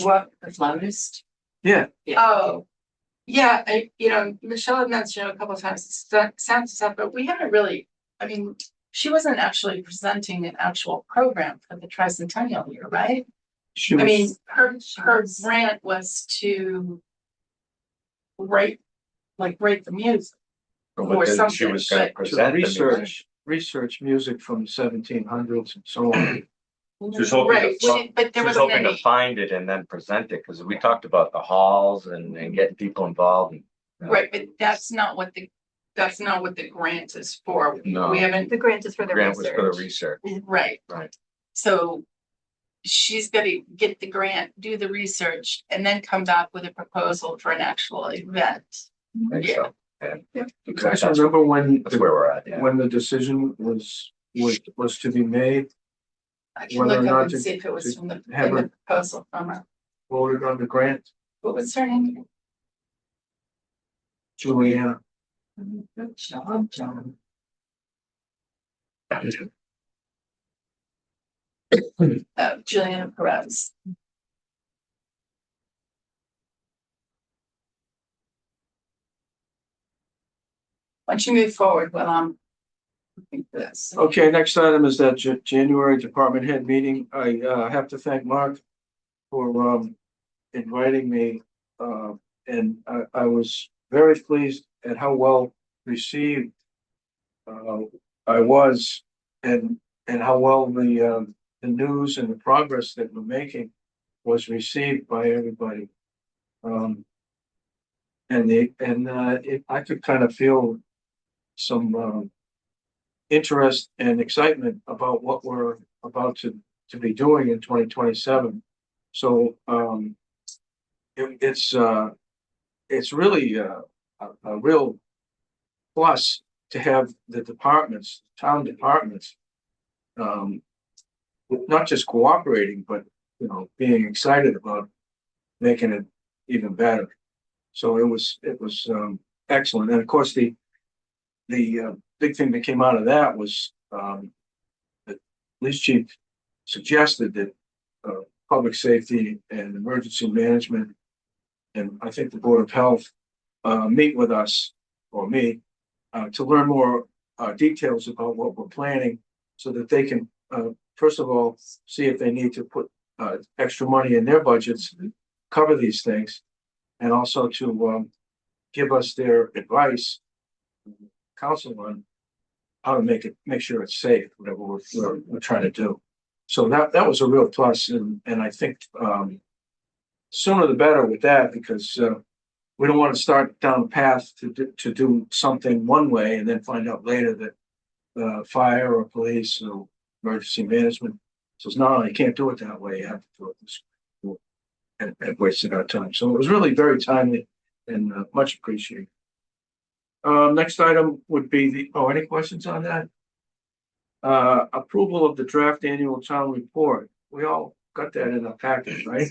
S2: what?
S5: The florist.
S1: Yeah,
S2: Oh, yeah, Michelle had mentioned it a couple of times, sounds stuff, but we haven't really, I mean, she wasn't actually presenting an actual program for the Tricentennial year, right?
S1: she
S2: I mean,
S1: was,
S2: her grant was to write the music.
S8: But
S2: Or
S8: then she
S2: something,
S8: was gonna
S2: but-
S8: present the music.
S1: research music from the 1700s and so on.
S8: She was hoping
S2: Right,
S8: to,
S2: but
S8: she
S2: there
S8: was
S2: wasn't
S8: hoping to
S2: any,
S8: find it and then present it, because we talked about the halls and getting people involved.
S2: right, but that's not what the grant is for.
S8: No.
S2: We haven't,
S4: The grant is for the
S8: Grant was for the
S4: research.
S8: research,
S2: right,
S8: right?
S2: so she's gonna get the grant, do the research, and then come back with a proposal for an actual event.
S8: I think so. And
S1: You guys remember when,
S8: that's where we're at, yeah.
S1: when the decision was to be made,
S2: I can
S1: Whether or
S2: look
S1: not
S2: up and
S1: to-
S2: see if it was
S1: to
S2: from the,
S1: have
S2: in
S1: her-
S2: the proposal from her.
S1: voted on the grant,
S2: What was her name?
S1: Juliana.
S2: Good job, John. Juliana Perez. Why don't you move forward while I'm looking for this?
S1: Okay, next item is that January department head meeting. I have to thank Mark for inviting me. And I was very pleased at how well received I was, and how well the news and the progress that we're making was received by everybody. I could kind of feel some interest and excitement about what we're about to be doing in 2027. So it's really a real plus to have the departments, town departments, not just cooperating, but being excited about making it even better. So it was excellent, and of course the big thing that came out of that was the police chief suggested that public safety and emergency management, and I think the Board of Health meet with us, or me, to learn more details about what we're planning, so that they can first of all see if they need to put extra money in their budgets to cover these things, and also to give us their advice, counsel on how to make sure it's safe, whatever we're trying to do. So that was a real plus, and I think sooner the better with that, because we don't want to start down a path to do something one way and then find out later that fire or police or emergency management says, no, you can't do it that way, you have to do it this way, and wasted our time. So it was really very timely and much appreciated. Next item would be any questions on that? Approval of the draft annual town report. We all got that in the package, right?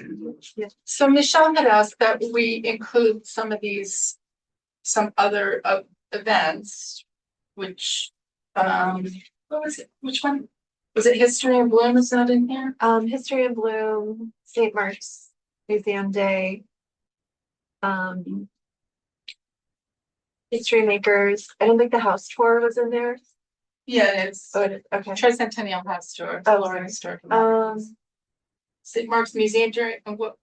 S2: So Michelle had asked that we include some other events, which, what was it? Which one? Was it History in Bloom? Is that in here?
S4: History in Bloom, St. Mark's Museum Day. History Makers. I don't think the house tour was in there.
S2: Yeah, it's
S4: Oh, it is. Okay.
S2: Tricentennial House Tour.
S4: Oh,
S2: Florida
S4: sorry.
S2: Historical. St. Mark's Museum during, and what,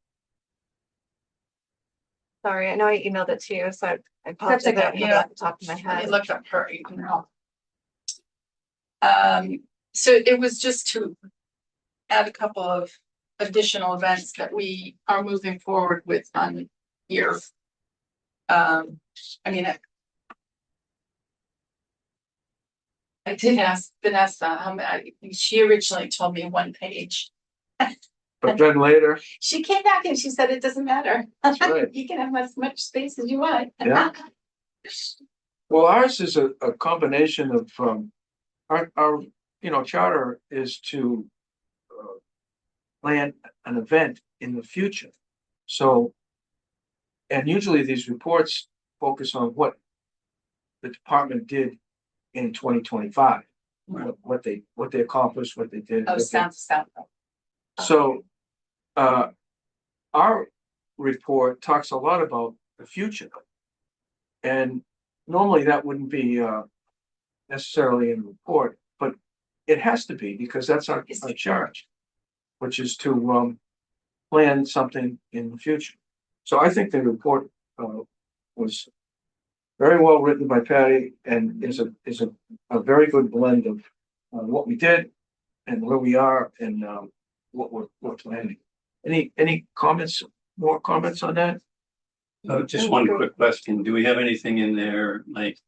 S4: Sorry, I know I emailed it to you, so I apologize. I
S2: okay,
S4: don't have it off the top of my
S2: I
S4: head.
S2: looked up her email. So it was just to add a couple of additional events that we are moving forward with on here. I mean, I did ask Vanessa, she originally told me 1 page.
S1: But then later,
S2: She came back and she said, it doesn't matter.
S1: That's right.
S2: You can have as much space as you want.
S1: Yeah. well, ours is a combination of our charter is to plan an event in the future. So, and usually these reports focus on what the department did in 2025, what they accomplished, what they did.
S2: Oh, sounds.
S1: So, our report talks a lot about the future. And normally that wouldn't be, necessarily in the report, but it has to be because that's our charge, which is to, plan something in the future. So I think the report, was very well written by Patty and is a very good blend of, what we did and where we are and, what we're planning. Any comments, more comments on that?
S9: Just one quick question. Do we have anything in there like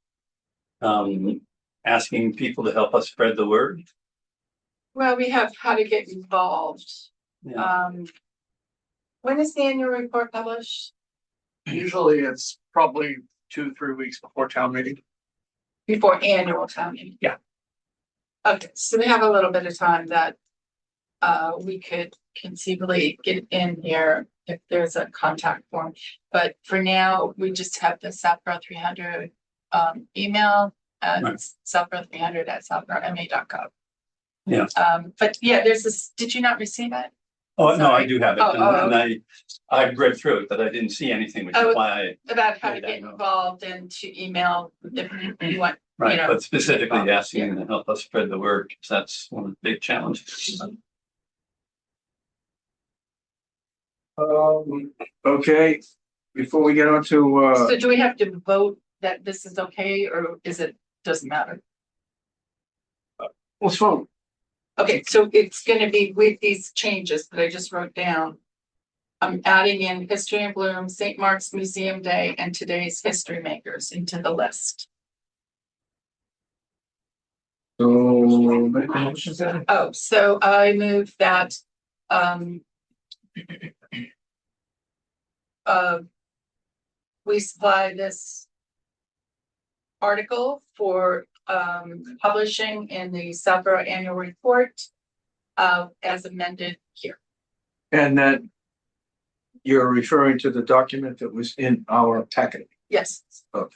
S9: asking people to help us spread the word?
S2: Well, we have how to get involved.
S9: Yeah.
S2: When is the annual report published?
S10: Usually it's probably 2-3 weeks before town meeting.
S2: Before annual town meeting?
S10: Yeah.
S2: Okay, so we have a little bit of time that we could conceivably get in here if there's a contact form. But for now, we just have the Southborough 300 email and
S9: Right.
S2: Southborough300@southboroughma.gov.
S9: Yeah.
S2: But yeah, there's this, did you not receive it?
S9: Oh, no, I
S2: Sorry.
S9: do have it.
S2: Oh,
S9: And I read through it, but I didn't see anything, which
S2: Oh,
S9: is why
S2: About how to
S9: Yeah,
S2: get
S9: no.
S2: involved and to email if you want.
S9: right,
S2: know,
S9: but specifically asking them to help us spread the word, because that's one of the big challenges.
S1: Okay, before we get on to,
S2: So do we have to vote that this is okay, or is it, doesn't matter?
S1: let's vote.
S2: Okay, so it's gonna be with these changes that I just wrote down. I'm adding in History in Bloom, St. Mark's Museum Day, and today's History Makers into the list.
S1: So, make a motion, Patty?
S2: Oh, so I move that, we supply this article for, publishing in the Southborough Annual Report, as amended here.
S1: And that you're referring to the document that was in our packet.
S2: Yes.
S1: Okay.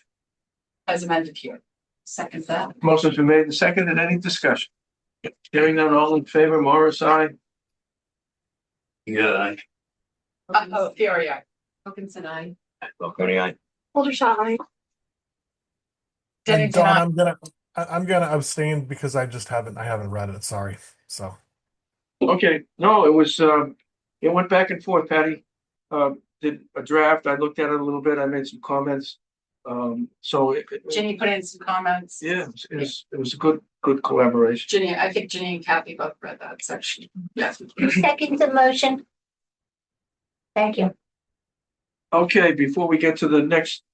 S2: As amended here.
S5: Second that.
S1: Motion's been made and seconded. Any discussion? Hearing none, all in favor, Morris, aye.
S9: Yeah,
S2: Oh, Fiore, aye.
S5: Wilkinson, I.
S8: Balcony, aye.
S4: Aldershot, aye.
S1: And
S6: And Dawn, I'm gonna abstain because I haven't read it. Sorry. So
S1: Okay, no, it was, it went back and forth, Patty. Did a draft, I looked at it a little bit, I made some comments. So
S2: Ginny put in some comments.
S1: yeah, it was a good collaboration.
S2: Ginny, I think Ginny and Kathy both read that section. Yeah.
S3: Second the motion. Thank you.
S1: Okay, before we get to the next,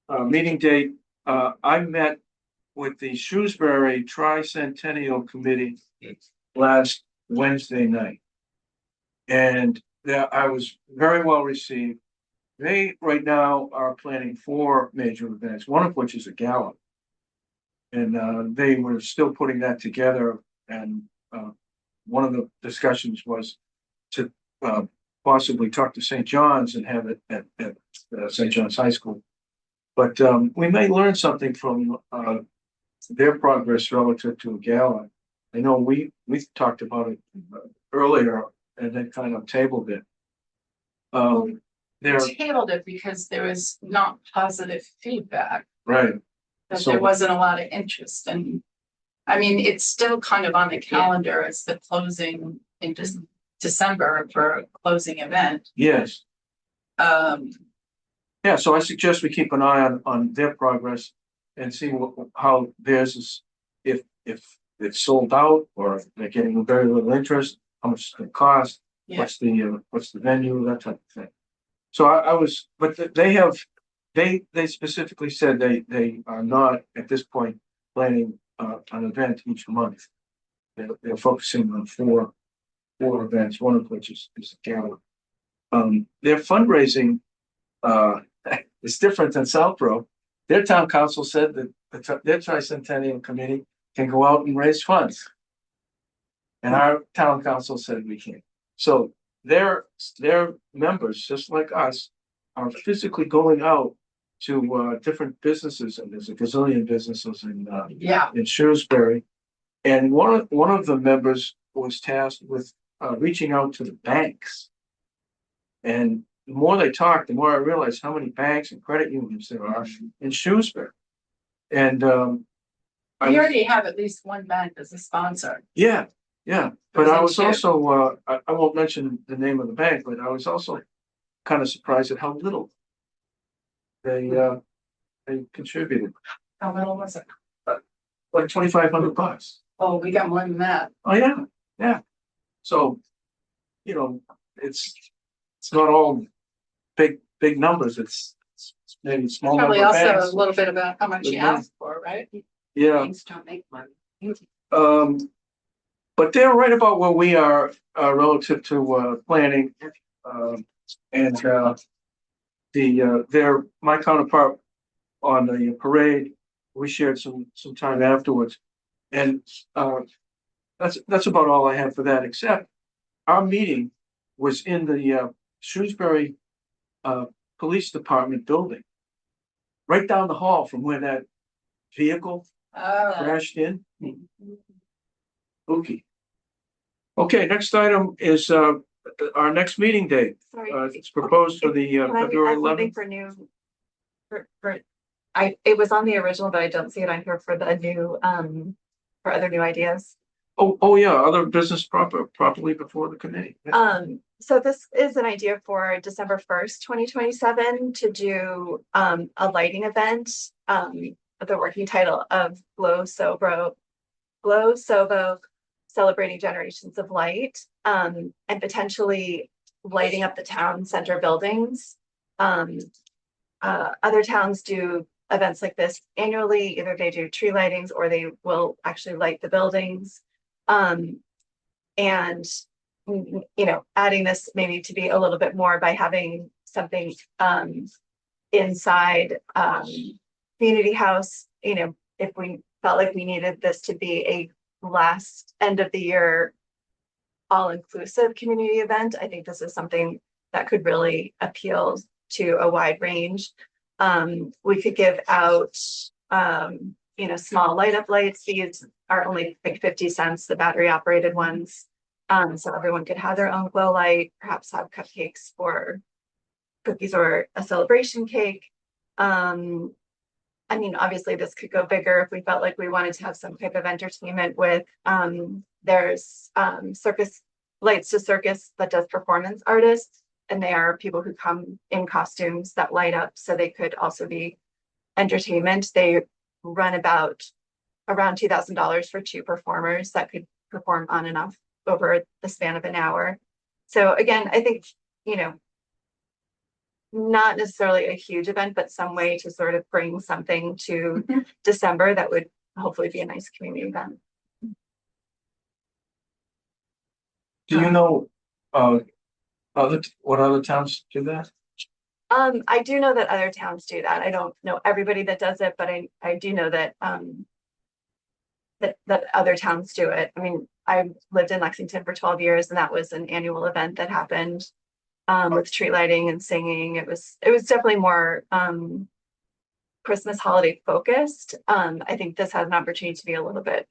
S1: meeting date, I met with the Shrewsbury Tricentennial Committee last Wednesday night. And I was very well received. They right now are planning 4 major events, one of which is a gala. And they were still putting that together. And one of the discussions was to possibly talk to St. John's and have it at St. John's High School. But we may learn something from their progress relative to a gala. I know we talked about it earlier and then kind of tabled it. They're
S2: Tabled it because there was not positive feedback,
S1: right.
S2: that
S1: So-
S2: there wasn't a lot of interest, and I mean, it's still kind of on the calendar as the closing in December for a closing event.
S1: Yes.
S2: Um,
S1: Yeah, so I suggest we keep an eye on their progress and see how theirs is, if it's sold out or if they're getting very little interest, how much it's gonna cost,
S2: Yeah.
S1: what's the venue, that type of thing. So I was, but they specifically said they are not at this point planning an event each month. They're focusing on four events, one of which is the gala. Their fundraising is different than Southborough. Their town council said that their Tricentennial Committee can go out and raise funds. And our town council said we can't. So their members, just like us, are physically going out to different businesses, and there's a gazillion businesses
S2: Yeah,
S1: in Shrewsbury. And one of the members was tasked with reaching out to the banks. And the more they talked, the more I realized how many banks and credit unions there are in Shrewsbury. And
S2: we already have at least one bank as a sponsor.
S1: yeah, but I was
S2: Thank
S1: also I won't mention the name of the bank, but I was also kind of surprised at how little they contributed,
S2: How little was it?
S1: like $2,500.
S2: Oh, we got more than that.
S1: Oh, yeah. So, you know, it's not all big numbers. It's maybe small number
S2: Probably
S1: of
S2: also
S1: banks.
S2: a little bit about how much you
S1: Yeah.
S2: asked for, right?
S1: Yeah.
S5: Banks don't make money.
S1: But they're right about where we are relative to planning. And they're my counterpart on the parade. We shared some time afterwards. And that's about all I have for that, except our meeting was in the Shrewsbury Police Department building, right down the hall from where that vehicle crashed in. Okay, next item is our next meeting date.
S4: Sorry.
S1: It's proposed for the
S4: Can I
S1: February
S4: add something
S1: 11th.
S4: for new? It was on the original, but I don't see it on here for the new, for other new ideas.
S1: Oh, yeah, other business properly before the committee.
S4: So this is an idea for December 1st, 2027 to do, a lighting event. The working title of Glow Sobo, Celebrating Generations of Light, and potentially lighting up the town center buildings. Other towns do events like this annually. Either they do tree lightings or they will actually light the buildings. And adding this maybe to be a little bit more by having something inside community house, if we felt like we needed this to be a last end of the year all-inclusive community event, I think this is something that could really appeal to a wide range. We could give out small light up lights. These are only like 50 cents, the battery operated ones. So everyone could have their own glow light, perhaps have cupcakes or cookies or a celebration cake. Obviously this could go bigger if we felt like we wanted to have some type of entertainment with, there's circus lights to circus that does performance artists, and they are people who come in costumes that light up, so they could also be entertainment. They run about around $2,000 for 2 performers that could perform on and off over the span of an hour. So again, I think, not necessarily a huge event, but some way to sort of bring something to December that would hopefully be a nice community event.
S1: Do you know what other towns do that?
S4: I do know that other towns do that. I don't know everybody that does it, but I do know that that other towns do it. I lived in Lexington for 12 years, and that was an annual event that happened with tree lighting and singing. It was definitely more Christmas holiday focused. I think this has an opportunity to be a little bit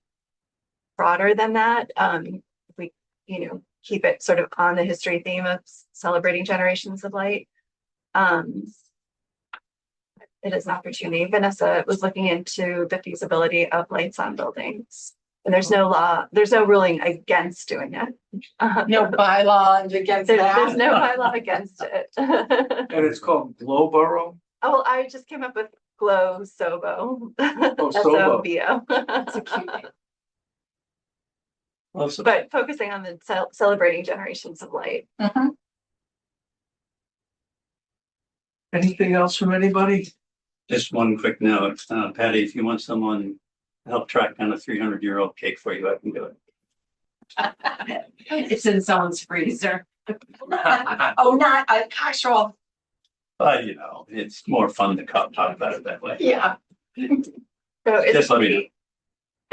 S4: broader than that. If we, keep it sort of on the history theme of celebrating generations of light. It is an opportunity. Vanessa was looking into the feasibility of lights on buildings, and there's no ruling against doing it.
S2: No bylaw against
S4: There's
S2: that.
S4: no bylaw against it.
S1: And it's called Glowboro.
S4: Oh, well, I just came up with Glow Sobo.
S1: Sobo.
S4: S-O-B-O.
S2: It's a cute name.
S1: Awesome.
S4: But focusing on the celebrating generations of light.
S2: Mhm.
S1: Anything else from anybody?
S9: Just one quick note, Patty, if you want someone to help track down a 300-year-old cake for you, I can do it.
S5: It's in someone's freezer.
S2: Oh, not a casual.
S9: But it's more fun to talk about it that way.
S2: Yeah.
S4: So
S9: Just let me know.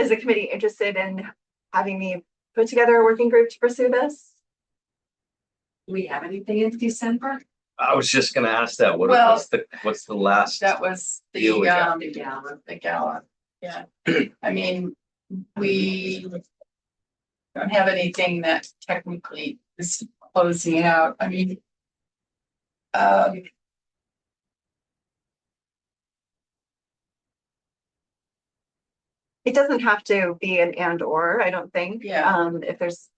S4: is the committee interested in having me put together a working group to pursue this?
S5: Do we have anything in December?
S8: I was just gonna ask that,
S2: Well-
S8: what's the last?
S2: That was
S8: Deal with that.
S5: The gala.
S2: the gala, yeah. I mean, we don't have anything that technically is closing out. I mean,
S4: It doesn't have to be an and or, I don't think.
S2: Yeah.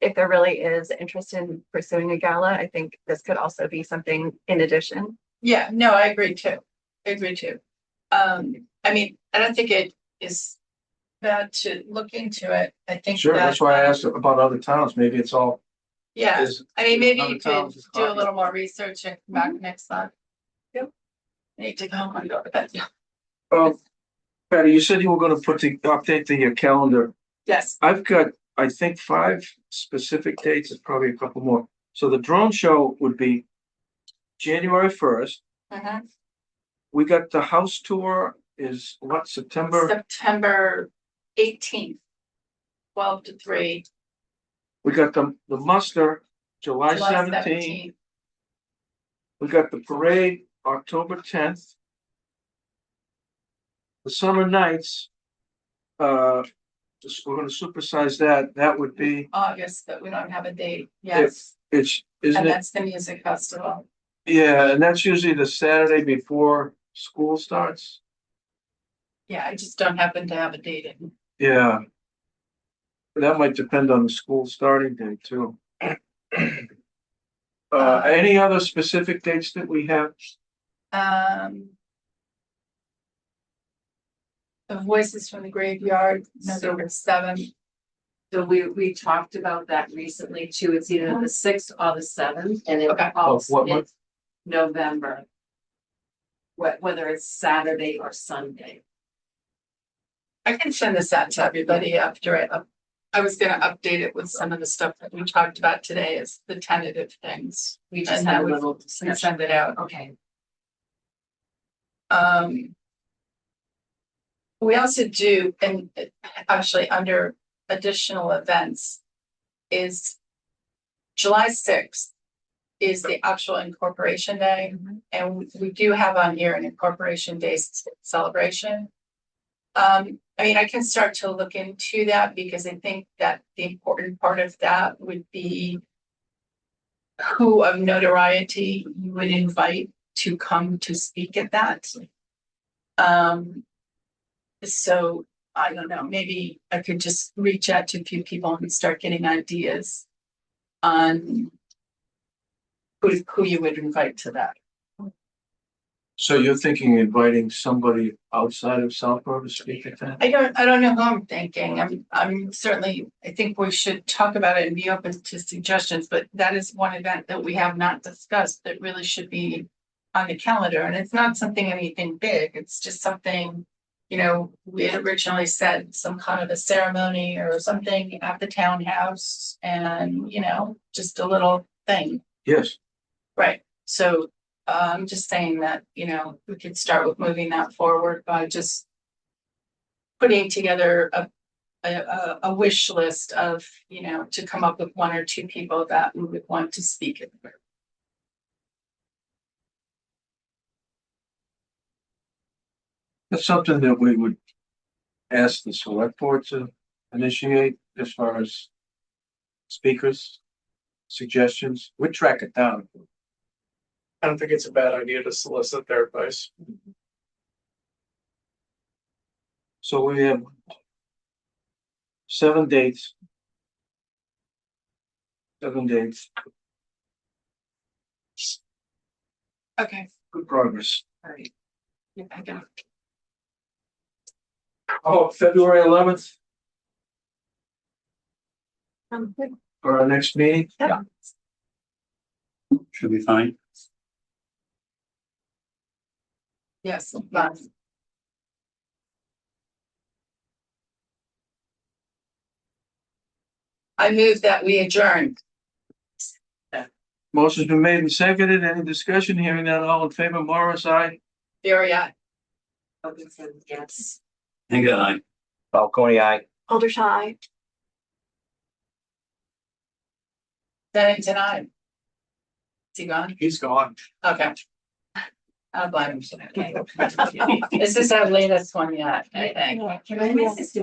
S4: If there really is interest in pursuing a gala, I think this could also be something in addition.
S2: yeah, no, I agree too. I agree too. I mean, I don't think it is bad to look into it. I think
S1: Sure,
S2: that,
S1: that's why I asked about other towns. Maybe it's all
S2: Yeah,
S1: is.
S2: I mean, maybe
S1: other
S2: you could
S1: towns is
S2: do a
S1: hot.
S2: little more research and come back next month. Yep. I need to go home and go to bed.
S1: Patty, you said you were gonna update your calendar.
S2: Yes,
S1: I've got, I think, 5 specific dates, there's probably a couple more. So the drone show would be January 1st.
S2: mhm.
S1: We got the house tour is what, September?
S2: September 18th, 12 to 3,
S1: We got the muster, July
S2: July
S1: 17th.
S2: 17th.
S1: We got the parade, October 10th. The summer nights, we're gonna supersize that. That would be,
S2: August, but we don't have a date. Yes,
S1: isn't
S2: and
S1: it?
S2: that's the music festival.
S1: Yeah, and that's usually the Saturday before school starts.
S2: Yeah, I just don't happen to have a date in.
S1: Yeah. That might depend on the school starting date too. Any other specific dates that we have?
S2: The Voices from the Graveyard, November 7th.
S5: So we talked about that recently too. It's either the 6th or the 7th, and it
S2: Okay.
S5: falls
S1: What month?
S5: in November. Whether it's Saturday or Sunday.
S2: I can send this out to everybody after I was gonna update it with some of the stuff that we talked about today as the tentative things.
S5: We just
S2: And
S5: had
S2: then
S5: a
S2: we
S5: little
S2: can
S5: discussion.
S2: send it out.
S5: Okay.
S2: We also do, and actually under additional events is July 6th is the actual incorporation day. And we do have on here an incorporation day celebration. I mean, I can start to look into that because I think that the important part of that would be who of notoriety you would invite to come to speak at that. So I don't know, maybe I could just reach out to a few people and start getting ideas on who you would invite to that.
S1: So you're thinking inviting somebody outside of Southborough to speak at that?
S2: I don't know who I'm thinking. I'm certainly, I think we should talk about it and be open to suggestions, but that is one event that we have not discussed that really should be on the calendar. And it's not something anything big. It's just something, you know, we had originally said some kind of a ceremony or something at the townhouse and, you know, just a little thing.
S1: Yes.
S2: Right. So I'm just saying that, you know, we could start with moving that forward by just putting together a wish list of, you know, to come up with 1 or 2 people that we would want to speak at.
S1: That's something that we would ask the select board to initiate as far as speakers, suggestions. We'd track it down.
S10: I don't think it's a bad idea to solicit their advice.
S1: So we have 7 dates. 7 dates.
S2: Okay.
S1: Good progress.
S2: All right. Yeah, I got it.
S1: Oh, February 11th
S3: Good.
S1: for our next meeting.
S2: Yeah.
S9: Should be fine.
S2: Yes. But I move that we adjourn.
S1: Motion's been made and seconded. Any discussion? Hearing none, all in favor, Morris, aye.
S2: Very aye.
S5: Robinson, yes.
S9: I think I.
S8: Falcone, aye.
S4: Alder Shy.
S2: Setting tonight. Is he gone?
S10: He's gone.
S2: Okay. I'll blame him. This is our latest one yet, I think.
S5: Can I miss this?